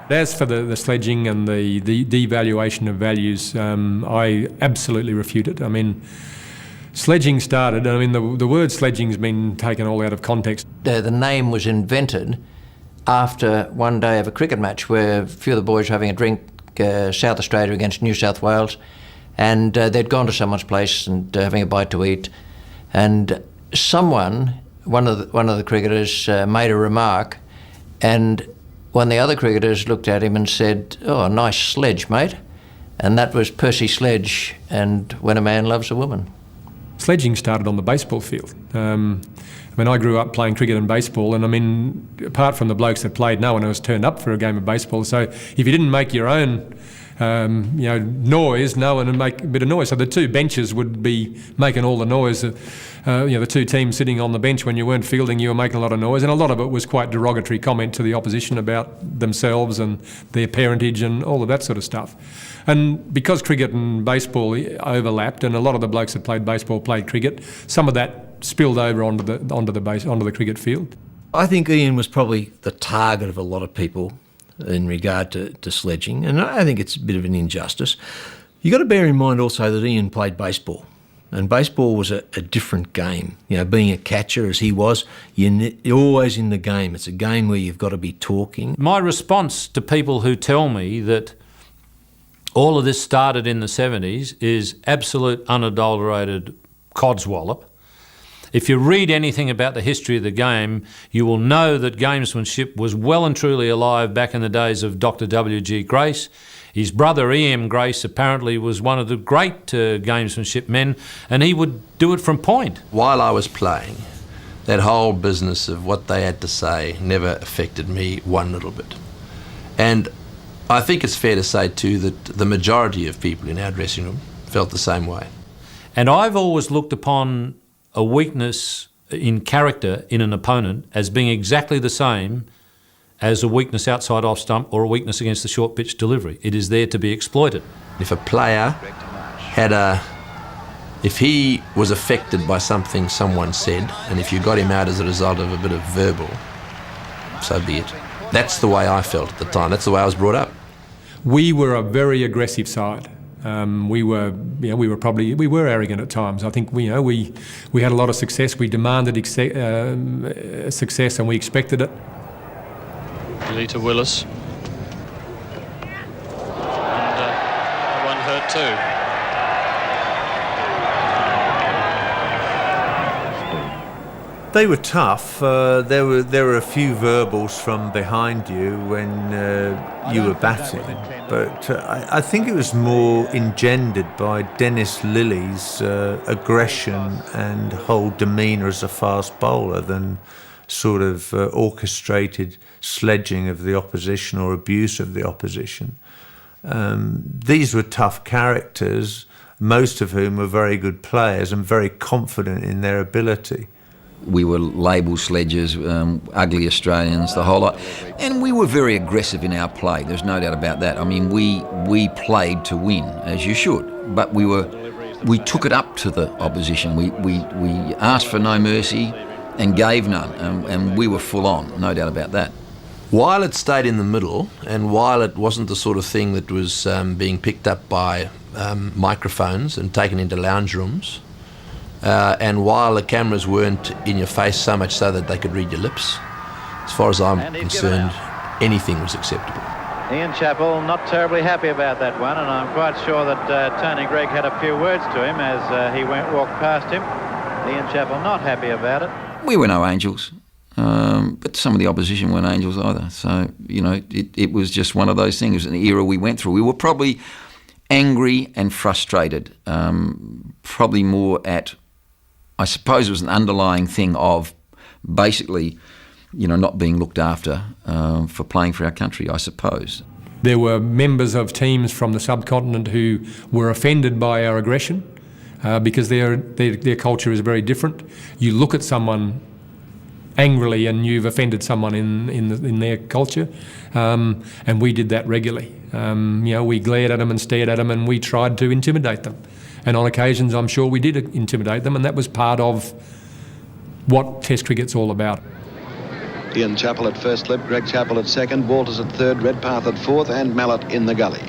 As for the sledging and the devaluation of values, I absolutely refute it. I mean, sledging started, the word sledging's been taken all out of context. The name was invented after one day of a cricket match where a few of the boys were having a drink, South Australia against New South Wales, and they'd gone to someone's place and having a bite to eat, and one of the cricketers made a remark, and one of the other cricketers looked at him and said, "Oh, nice sledge, mate," and that was Percy Sledge and When a Man Loves a Woman. Sledging started on the baseball field. I grew up playing cricket and baseball, and apart from the blokes that played, no one else turned up for a game of baseball. So if you didn't make your own noise, no one would make a bit of noise. So the 2 benches would be making all the noise. The 2 teams sitting on the bench, when you weren't fielding, you were making a lot of noise, and a lot of it was quite derogatory comment to the opposition about themselves and their parentage and all of that sort of stuff. And because cricket and baseball overlapped, and a lot of the blokes that played baseball played cricket, some of that spilled over onto the cricket field. I think Ian was probably the target of a lot of people in regard to sledging, and I think it's a bit of an injustice. You've got to bear in mind also that Ian played baseball, and baseball was a different game. Being a catcher as he was, you're always in the game. It's a game where you've got to be talking. My response to people who tell me that all of this started in the 70s is absolute unadulterated codswallop. If you read anything about the history of the game, you will know that gamesmanship was well and truly alive back in the days of Dr. W.G. Grace. His brother E.M. Grace apparently was one of the great gamesmanship men, and he would do it from point. While I was playing, that whole business of what they had to say never affected me one little bit. And I think it's fair to say too that the majority of people in our dressing room felt the same way. And I've always looked upon a weakness in character in an opponent as being exactly the same as a weakness outside off stump or a weakness against the short pitch delivery. It is there to be exploited. If a player if he was affected by something someone said, and if you got him out as a result of a bit of verbal, so be it. That's the way I felt at the time. That's the way I was brought up. We were a very aggressive side. We were arrogant at times. I think we had a lot of success. We demanded success, and we expected it. Lita Willis, and one hurt too. They were tough. There were a few verbals from behind you when you were batting, but I think it was more engendered by Dennis Lilly's aggression and whole demeanour as a fast bowler than sort of orchestrated sledging of the opposition or abuse of the opposition. These were tough characters, most of whom were very good players and very confident in their ability. We were label sledgers, ugly Australians, the whole lot. And we were very aggressive in our play, there's no doubt about that. I mean, we played to win, as you should, but we took it up to the opposition. We asked for no mercy and gave none, and we were full on, no doubt about that. While it stayed in the middle, and while it wasn't the sort of thing that was being picked up by microphones and taken into lounge rooms, and while the cameras weren't in your face so much so that they could read your lips, as far as I'm concerned, anything was acceptable. Ian Chappell not terribly happy about that one, and I'm quite sure that Tony Greig had a few words to him as he walked past him. Ian Chappell not happy about it. We were no angels, but some of the opposition weren't angels either. So, you know, it was just one of those things. It was an era we went through. We were probably angry and frustrated, probably more at, I suppose it was an underlying thing of basically, you know, not being looked after for playing for our country, I suppose. There were members of teams from the subcontinent who were offended by our aggression because their culture is very different. You look at someone angrily and you've offended someone in their culture, and we did that regularly. You know, we glared at them and stared at them and we tried to intimidate them. And on occasions, I'm sure we did intimidate them, and that was part of what Test cricket's all about. Ian Chappell at first slip, Greg Chappell at second, Walters at third, Redpath at fourth, and Mallet in the gully.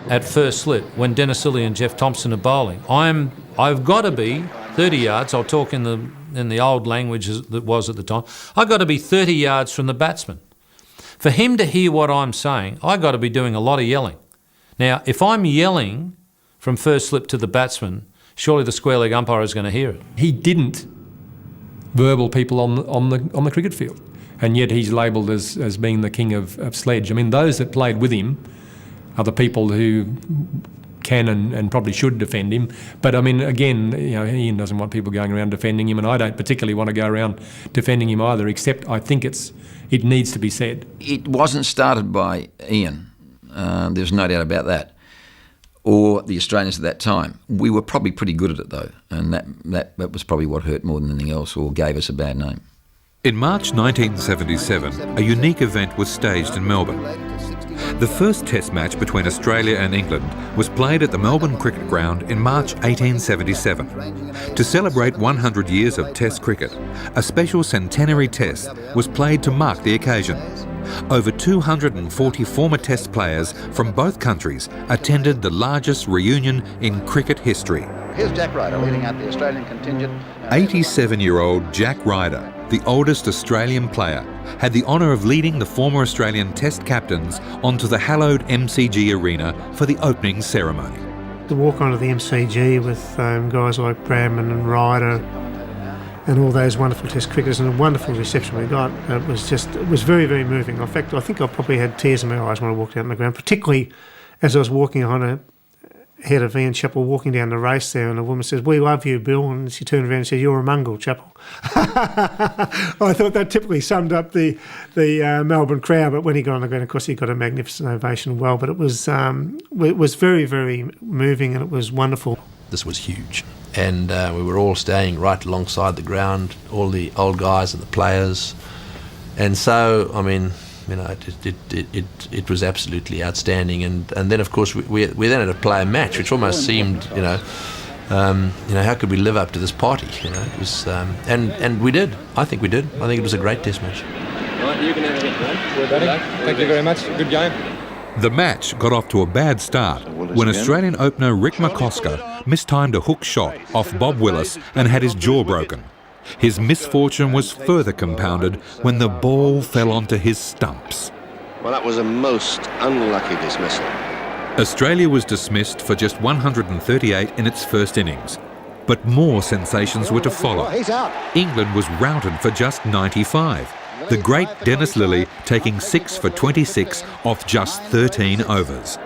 At first slip, when Dennis Lilly and Jeff Thompson are bowling, I've got to be 30 yards. I'll talk in the old language as that was at the time. I've got to be 30 yards from the batsman. For him to hear what I'm saying, I've got to be doing a lot of yelling. Now, if I'm yelling from first slip to the batsman, surely the square leg umpire is going to hear it. He didn't verbal people on the cricket field, and yet he's labelled as being the king of sledge. I mean, those that played with him are the people who can and probably should defend him. But I mean, again, you know, Ian doesn't want people going around defending him, and I don't particularly want to go around defending him either, except I think it needs to be said. It wasn't started by Ian, there's no doubt about that, or the Australians at that time. We were probably pretty good at it though, and that was probably what hurt more than anything else or gave us a bad name. In March 1977, a unique event was staged in Melbourne. The first Test match between Australia and England was played at the Melbourne Cricket Ground in March 1877. To celebrate 100 years of Test cricket, a special centenary Test was played to mark the occasion. Over 240 former Test players from both countries attended the largest reunion in cricket history. Here's Jack Ryder leading out the Australian contingent. 87-year-old Jack Ryder, the oldest Australian player, had the honour of leading the former Australian Test captains onto the hallowed MCG arena for the opening ceremony. To walk onto the MCG with guys like Bradman and Ryder and all those wonderful Test cricketers, and a wonderful reception we got, it was very, very moving. In fact, I think I probably had tears in my eyes when I walked out on the ground, particularly as I was walking on ahead of Ian Chappell walking down the race there, and a woman says, "We love you, Bill," and she turned around and said, "You're a mongrel, Chappell." I thought that typically summed up the Melbourne crowd, but when he got on the ground, of course, he got a magnificent ovation well, but it was very, very moving, and it was wonderful. This was huge, and we were all standing right alongside the ground, all the old guys and the players, and so, I mean, you know, it was absolutely outstanding, and then of course we then had to play a match, which almost seemed, you know, how could we live up to this party? You know, it was, and we did. I think we did. I think it was a great Test match. Right, you can have a hit, mate. Thank you very much. Good game. The match got off to a bad start when Australian opener Rick McCosker mistimed a hook shot off Bob Willis and had his jaw broken. His misfortune was further compounded when the ball fell onto his stumps. Well, that was a most unlucky dismissal. Australia was dismissed for just 138 in its first innings. but more sensations were to follow. He's out. England was routed for just 95. The great Dennis Lillee taking 6 for 26 off just 13 overs.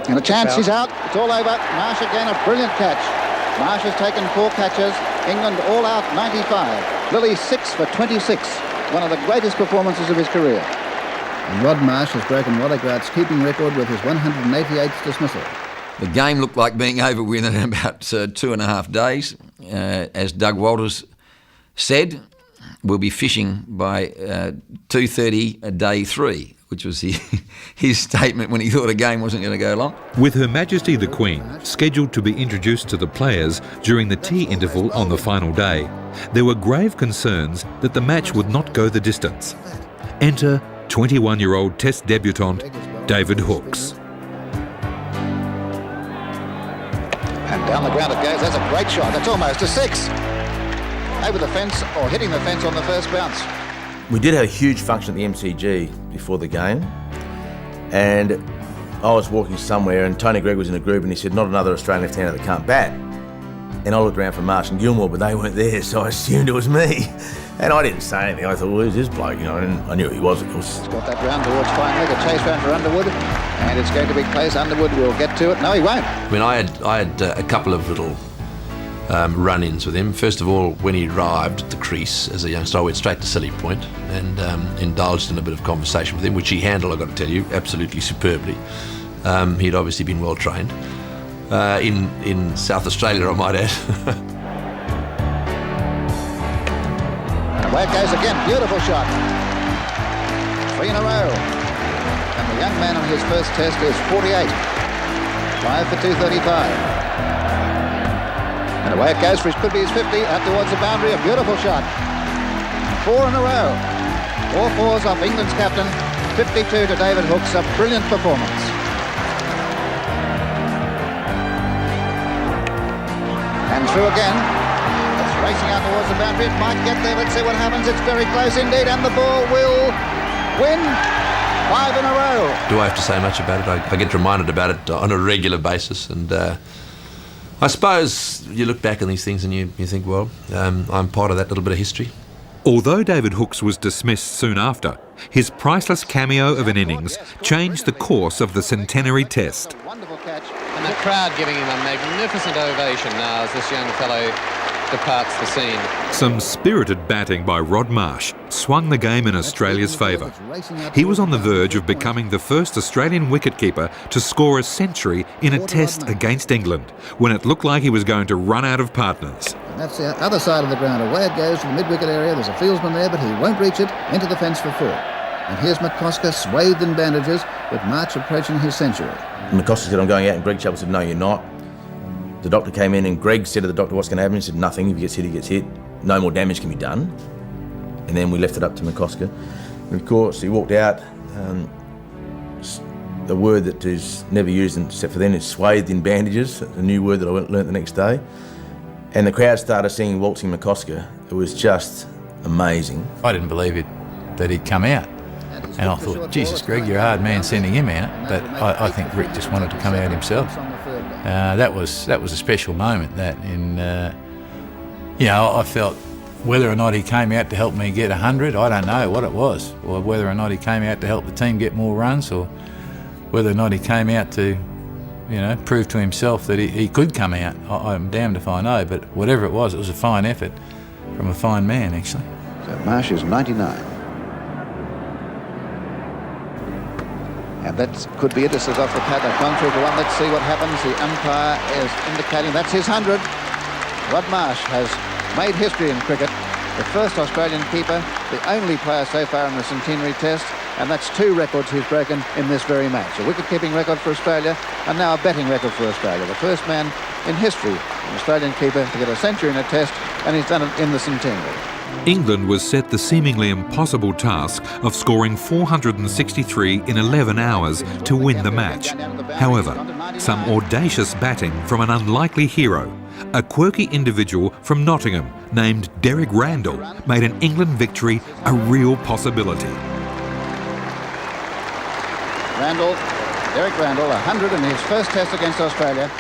And a chance, he's out. It's all over. Marsh again, a brilliant catch. Marsh has taken 4 catches. England all out 95. Lillee 6 for 26. One of the greatest performances of his career. And Rod Marsh has broken Roddigratt's keeping record with his 188th dismissal. The game looked like being over with in about 2.5 days. As Doug Walters said, we'll be fishing by 2:30 a day 3, which was his statement when he thought a game wasn't going to go long. With Her Majesty the Queen scheduled to be introduced to the players during the tea interval on the final day, there were grave concerns that the match would not go the distance. Enter 21-year-old Test debutant David Hooks. And down the ground it goes. That's a great shot. That's almost a 6. Over the fence or hitting the fence on the first bounce. We did have a huge function at the MCG before the game, and I was walking somewhere and Tony Gregg was in a group and he said, not another Australian left-hander that can't bat. And I looked around for Marsh and Gilmore, but they weren't there, so I assumed it was me. And I didn't say anything. I thought, well, who's this bloke? You know, and I knew who he was, of course. He's got that round towards fine leg, a chase round for Underwood, and it's going to be close. Underwood will get to it. No, he won't. I mean, I had a couple of little run-ins with him. First of all, when he arrived at the crease as a youngster, I went straight to Silly Point and indulged in a bit of conversation with him, which he handled, I've got to tell you, absolutely superbly. He'd obviously been well trained. In South Australia, I might add. Away it goes again. Beautiful shot. 3 in a row. And the young man on his first test is 48. 5 for 235. And away it goes for could be his 50, out towards the boundary, a beautiful shot. 4 in a row. 4 fours off England's captain, 52 to David Hooks, a brilliant performance. And through again. It's racing out towards the boundary, it might get there, let's see what happens, it's very close indeed, and the ball will win 5 in a row. Do I have to say much about it? I get reminded about it on a regular basis, and I suppose you look back on these things and you think, well, I'm part of that little bit of history. Although David Hooks was dismissed soon after, his priceless cameo of an innings changed the course of the centenary test. And the crowd giving him a magnificent ovation now as this young fellow departs the scene. Some spirited batting by Rod Marsh swung the game in Australia's favour. He was on the verge of becoming the first Australian wicketkeeper to score a century in a test against England, when it looked like he was going to run out of partners. And that's the other side of the ground. Away it goes to the mid-wicket area. There's a fieldsman there, but he won't reach it. Into the fence for 4. And here's McCosker, swathed in bandages, with March approaching his century. McCosker said, I'm going out, and Greg Chappell said, no, you're not. The doctor came in and Greg said to the doctor, what's going to happen? He said, nothing. If he gets hit, he gets hit. No more damage can be done. And then we left it up to McCosker. And of course, he walked out. The word that is never used except for then is swathed in bandages, a new word that I learnt the next day. And the crowd started singing Waltzing McCosker. It was just amazing. I didn't believe it that he'd come out. And I thought, Jesus, Greg, you're a hard man sending him out. But I think Rick just wanted to come out himself. That was a special moment. I felt whether or not he came out to help me get 100, I don't know what it was, or whether or not he came out to help the team get more runs, or whether or not he came out to, prove to himself that he could come out. I'm damned if I know, but whatever it was a fine effort from a fine man, actually. So Marsh is 99. And that could be it. This is off the pad. They've gone through to 1. Let's see what happens. The umpire is indicating that's his 100. Rod Marsh has made history in cricket. The first Australian keeper, the only player so far in the centenary test, and that's 2 records he's broken in this very match. A wicket-keeping record for Australia, and now a batting record for Australia. The first man in history, an Australian keeper, to get a century in a test, and he's done it in the centenary. England was set the seemingly impossible task of scoring 463 in 11 hours to win the match. However, some audacious batting from an unlikely hero, a quirky individual from Nottingham named Derek Randall, made an England victory a real possibility. Derek Randall, 100 in his first test against Australia.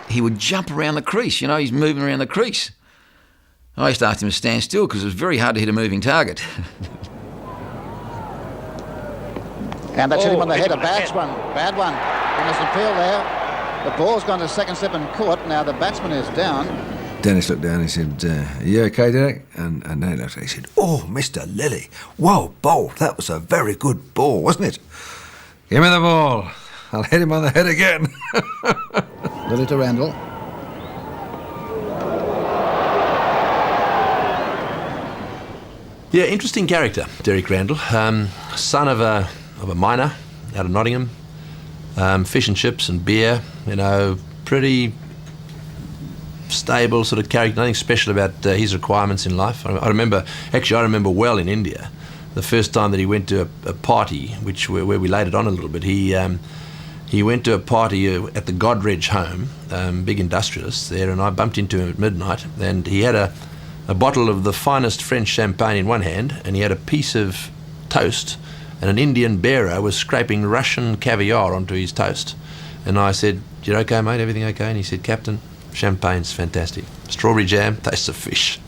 he would jump around the crease. You know, he's moving around the crease. I used to ask him to stand still because it was very hard to hit a moving target. And that's hit him on the head, a bad one. Bad one. Innocent appeal there. The ball's gone to second slip and caught. Now the batsman is down. Dennis looked down and he said, "Are you okay, Derek?" And they looked, he said, "Oh, Mr. Lilly, well bowled. That was a very good ball, wasn't it? Give me the ball. I'll hit him on the head again." Lilly to Randall. Yeah, interesting character, Derek Randall. Son of a miner out of Nottingham. Fish and chips and beer, you know, pretty stable sort of character, nothing special about his requirements in life. I remember well in India, the first time that he went to a party, where we laid it on a little bit. He went to a party at the Godrej home, big industrialists there, and I bumped into him at midnight, and he had a bottle of the finest French champagne in one hand, and he had a piece of toast, and an Indian bearer was scraping Russian caviar onto his toast. And I said, "You okay, mate? Everything okay?" And he said, "Captain, champagne's fantastic. Strawberry jam tastes of fish."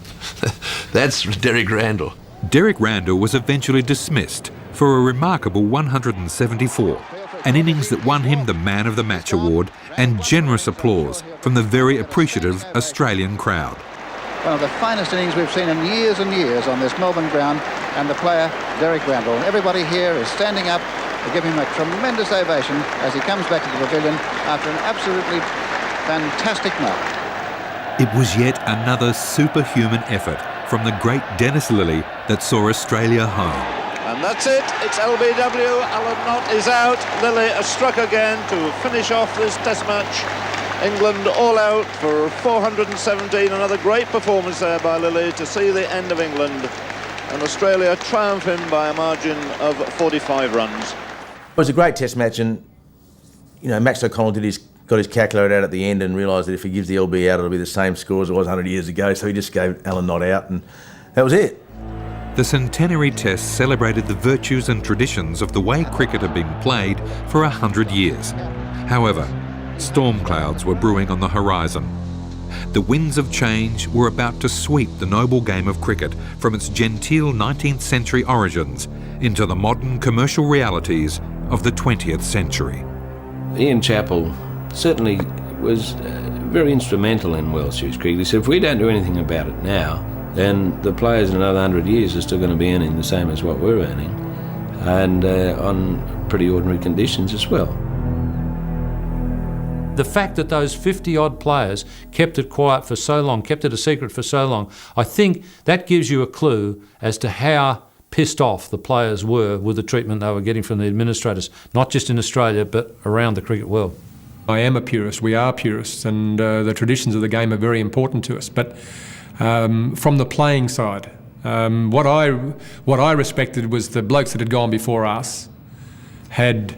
That's Derek Randall. Derek Randall was eventually dismissed for a remarkable 174, an innings that won him the Man of the Match award and generous applause from the very appreciative Australian crowd. One of the finest innings we've seen in years and years on this Melbourne ground, and the player, Derek Randall. Everybody here is standing up to give him a tremendous ovation as he comes back to the pavilion after an absolutely fantastic night. It was yet another superhuman effort from the great Dennis Lilly that saw Australia home. And that's it. It's LBW. Alan Knott is out. Lilly has struck again to finish off this test match. England all out for 417. Another great performance there by Lilly to see the end of England. And Australia triumphing by a margin of 45 runs. It was a great test match, and you know, Max O'Connell got his calculator out at the end and realised that if he gives the LB out, it'll be the same score as it was 100 years ago. So he just gave Alan Knott out, and that was it. The centenary test celebrated the virtues and traditions of the way cricket had been played for 100 years. However, storm clouds were brewing on the horizon. The winds of change were about to sweep the noble game of cricket from its genteel 19th century origins into the modern commercial realities of the 20th century. Ian Chappell certainly was very instrumental in World Series cricket. He said, if we don't do anything about it now, then the players in another 100 years are still going to be earning the same as what we're earning, and on pretty ordinary conditions as well. The fact that those 50-odd players kept it quiet for so long, kept it a secret for so long, I think that gives you a clue as to how pissed off the players were with the treatment they were getting from the administrators, not just in Australia, but around the cricket world. I am a purist, we are purists, and the traditions of the game are very important to us. But from the playing side, what I respected was the blokes that had gone before us had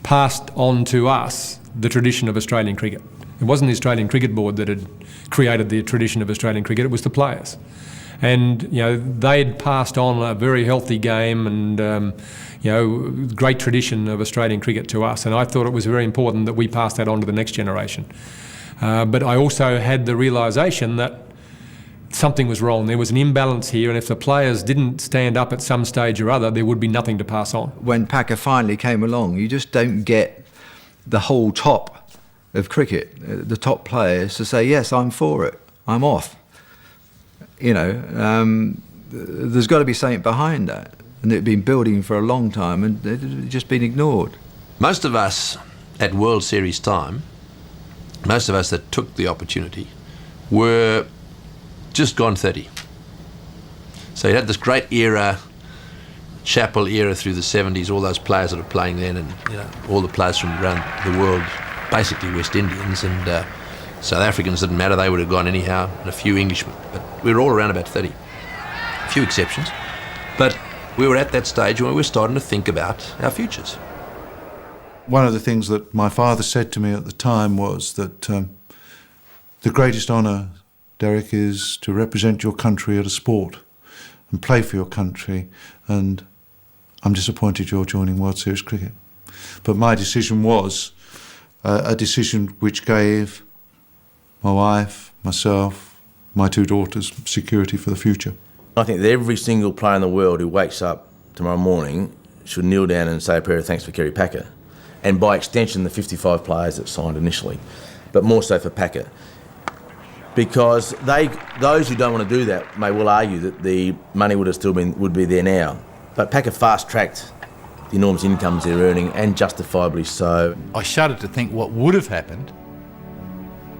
passed on to us the tradition of Australian cricket. It wasn't the Australian Cricket Board that had created the tradition of Australian cricket, it was the players. And you know, they'd passed on a very healthy game and you know, great tradition of Australian cricket to us, and I thought it was very important that we pass that on to the next generation. But I also had the realisation that something was wrong. There was an imbalance here, and if the players didn't stand up at some stage or other, there would be nothing to pass on. When Packer finally came along, you just don't get the whole top of cricket, the top players, to say, yes, I'm for it, I'm off. You know, there's got to be something behind that. And they've been building for a long time and they've just been ignored. Most of us at World Series time, most of us that took the opportunity, were just gone 30. So you had this great era, Chappell era through the 70's, all those players that are playing then, and you know, all the players from around the world, basically West Indians, and South Africans didn't matter, they would have gone anyhow, and a few Englishmen. But we were all around about 30. A few exceptions. But we were at that stage where we were starting to think about our futures. One of the things that my father said to me at the time was that the greatest honour, Derek, is to represent your country at a sport and play for your country, and I'm disappointed you're joining World Series cricket. But my decision was a decision which gave my wife, myself, my 2 daughters, security for the future. I think that every single player in the world who wakes up tomorrow morning should kneel down and say a prayer of thanks for Kerry Packer, and by extension the 55 players that signed initially, but more so for Packer. Because those who don't want to do that may well argue that the money would be there now. But Packer fast-tracked the enormous incomes they're earning, and justifiably so. I shudder to think what would have happened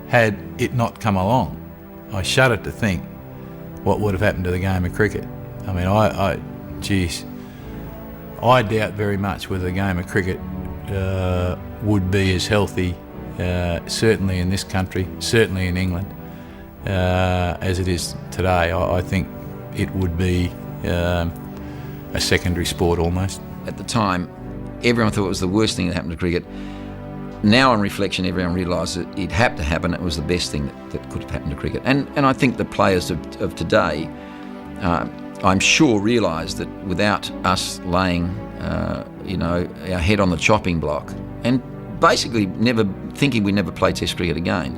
had it not come along. I shudder to think what would have happened to the game of cricket. I mean, I doubt very much whether the game of cricket would be as healthy, certainly in this country, certainly in England, as it is today. I think it would be a secondary sport almost. At the time, everyone thought it was the worst thing that happened to cricket. Now, on reflection, everyone realised that it had to happen. It was the best thing that could have happened to cricket. And I think the players of today, I'm sure, realise that without us laying, our head on the chopping block and basically never thinking we'd never play Test cricket again,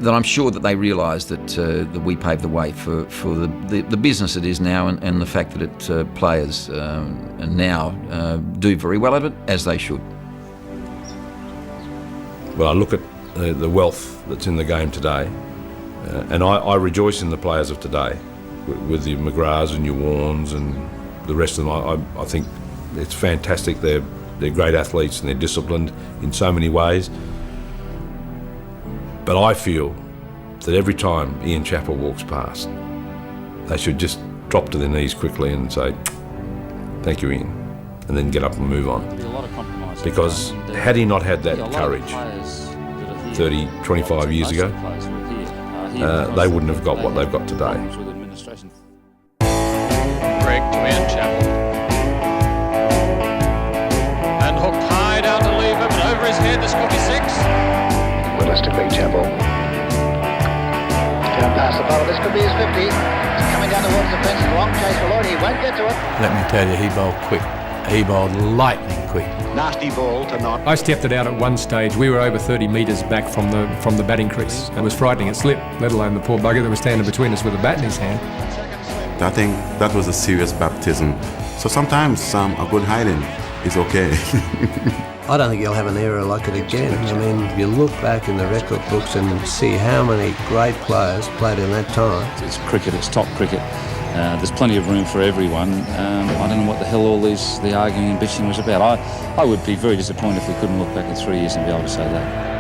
that I'm sure that they realise that we paved the way for the business it is now, and the fact that players now do very well at it, as they should. Well, I look at the wealth that's in the game today, and I rejoice in the players of today, with the McGraths and your Warnes and the rest of them. I think it's fantastic. They're great athletes and they're disciplined in so many ways. But I feel that every time Ian Chappell walks past, they should just drop to their knees quickly and say, "Thank you, Ian," and then get up and move on. Because had he not had that courage 30, 25 years ago, they wouldn't have got what they've got today. Greg to Ian Chappell. And hooked high down to leave him, and over his head, this could be 6. Willis to Greg Chappell. Down past the bottle, this could be his 50. He's coming down towards the fence, long chase for Lloyd, he won't get to it. Let me tell you, he bowled quick. He bowled lightning quick. Nasty ball to not. I stepped it out at one stage. We were over 30 metres back from the batting crease. It was frightening. It slipped, let alone the poor bugger that was standing between us with a bat in his hand. I think that was a serious baptism. So sometimes a good hiding is okay. I don't think you'll have an era like it again. I mean, you look back in the record books and see how many great players played in that time. It's cricket, it's top cricket. There's plenty of room for everyone. I don't know what the hell all the arguing and bitching was about. I would be very disappointed if we couldn't look back at 3 years and be able to say that.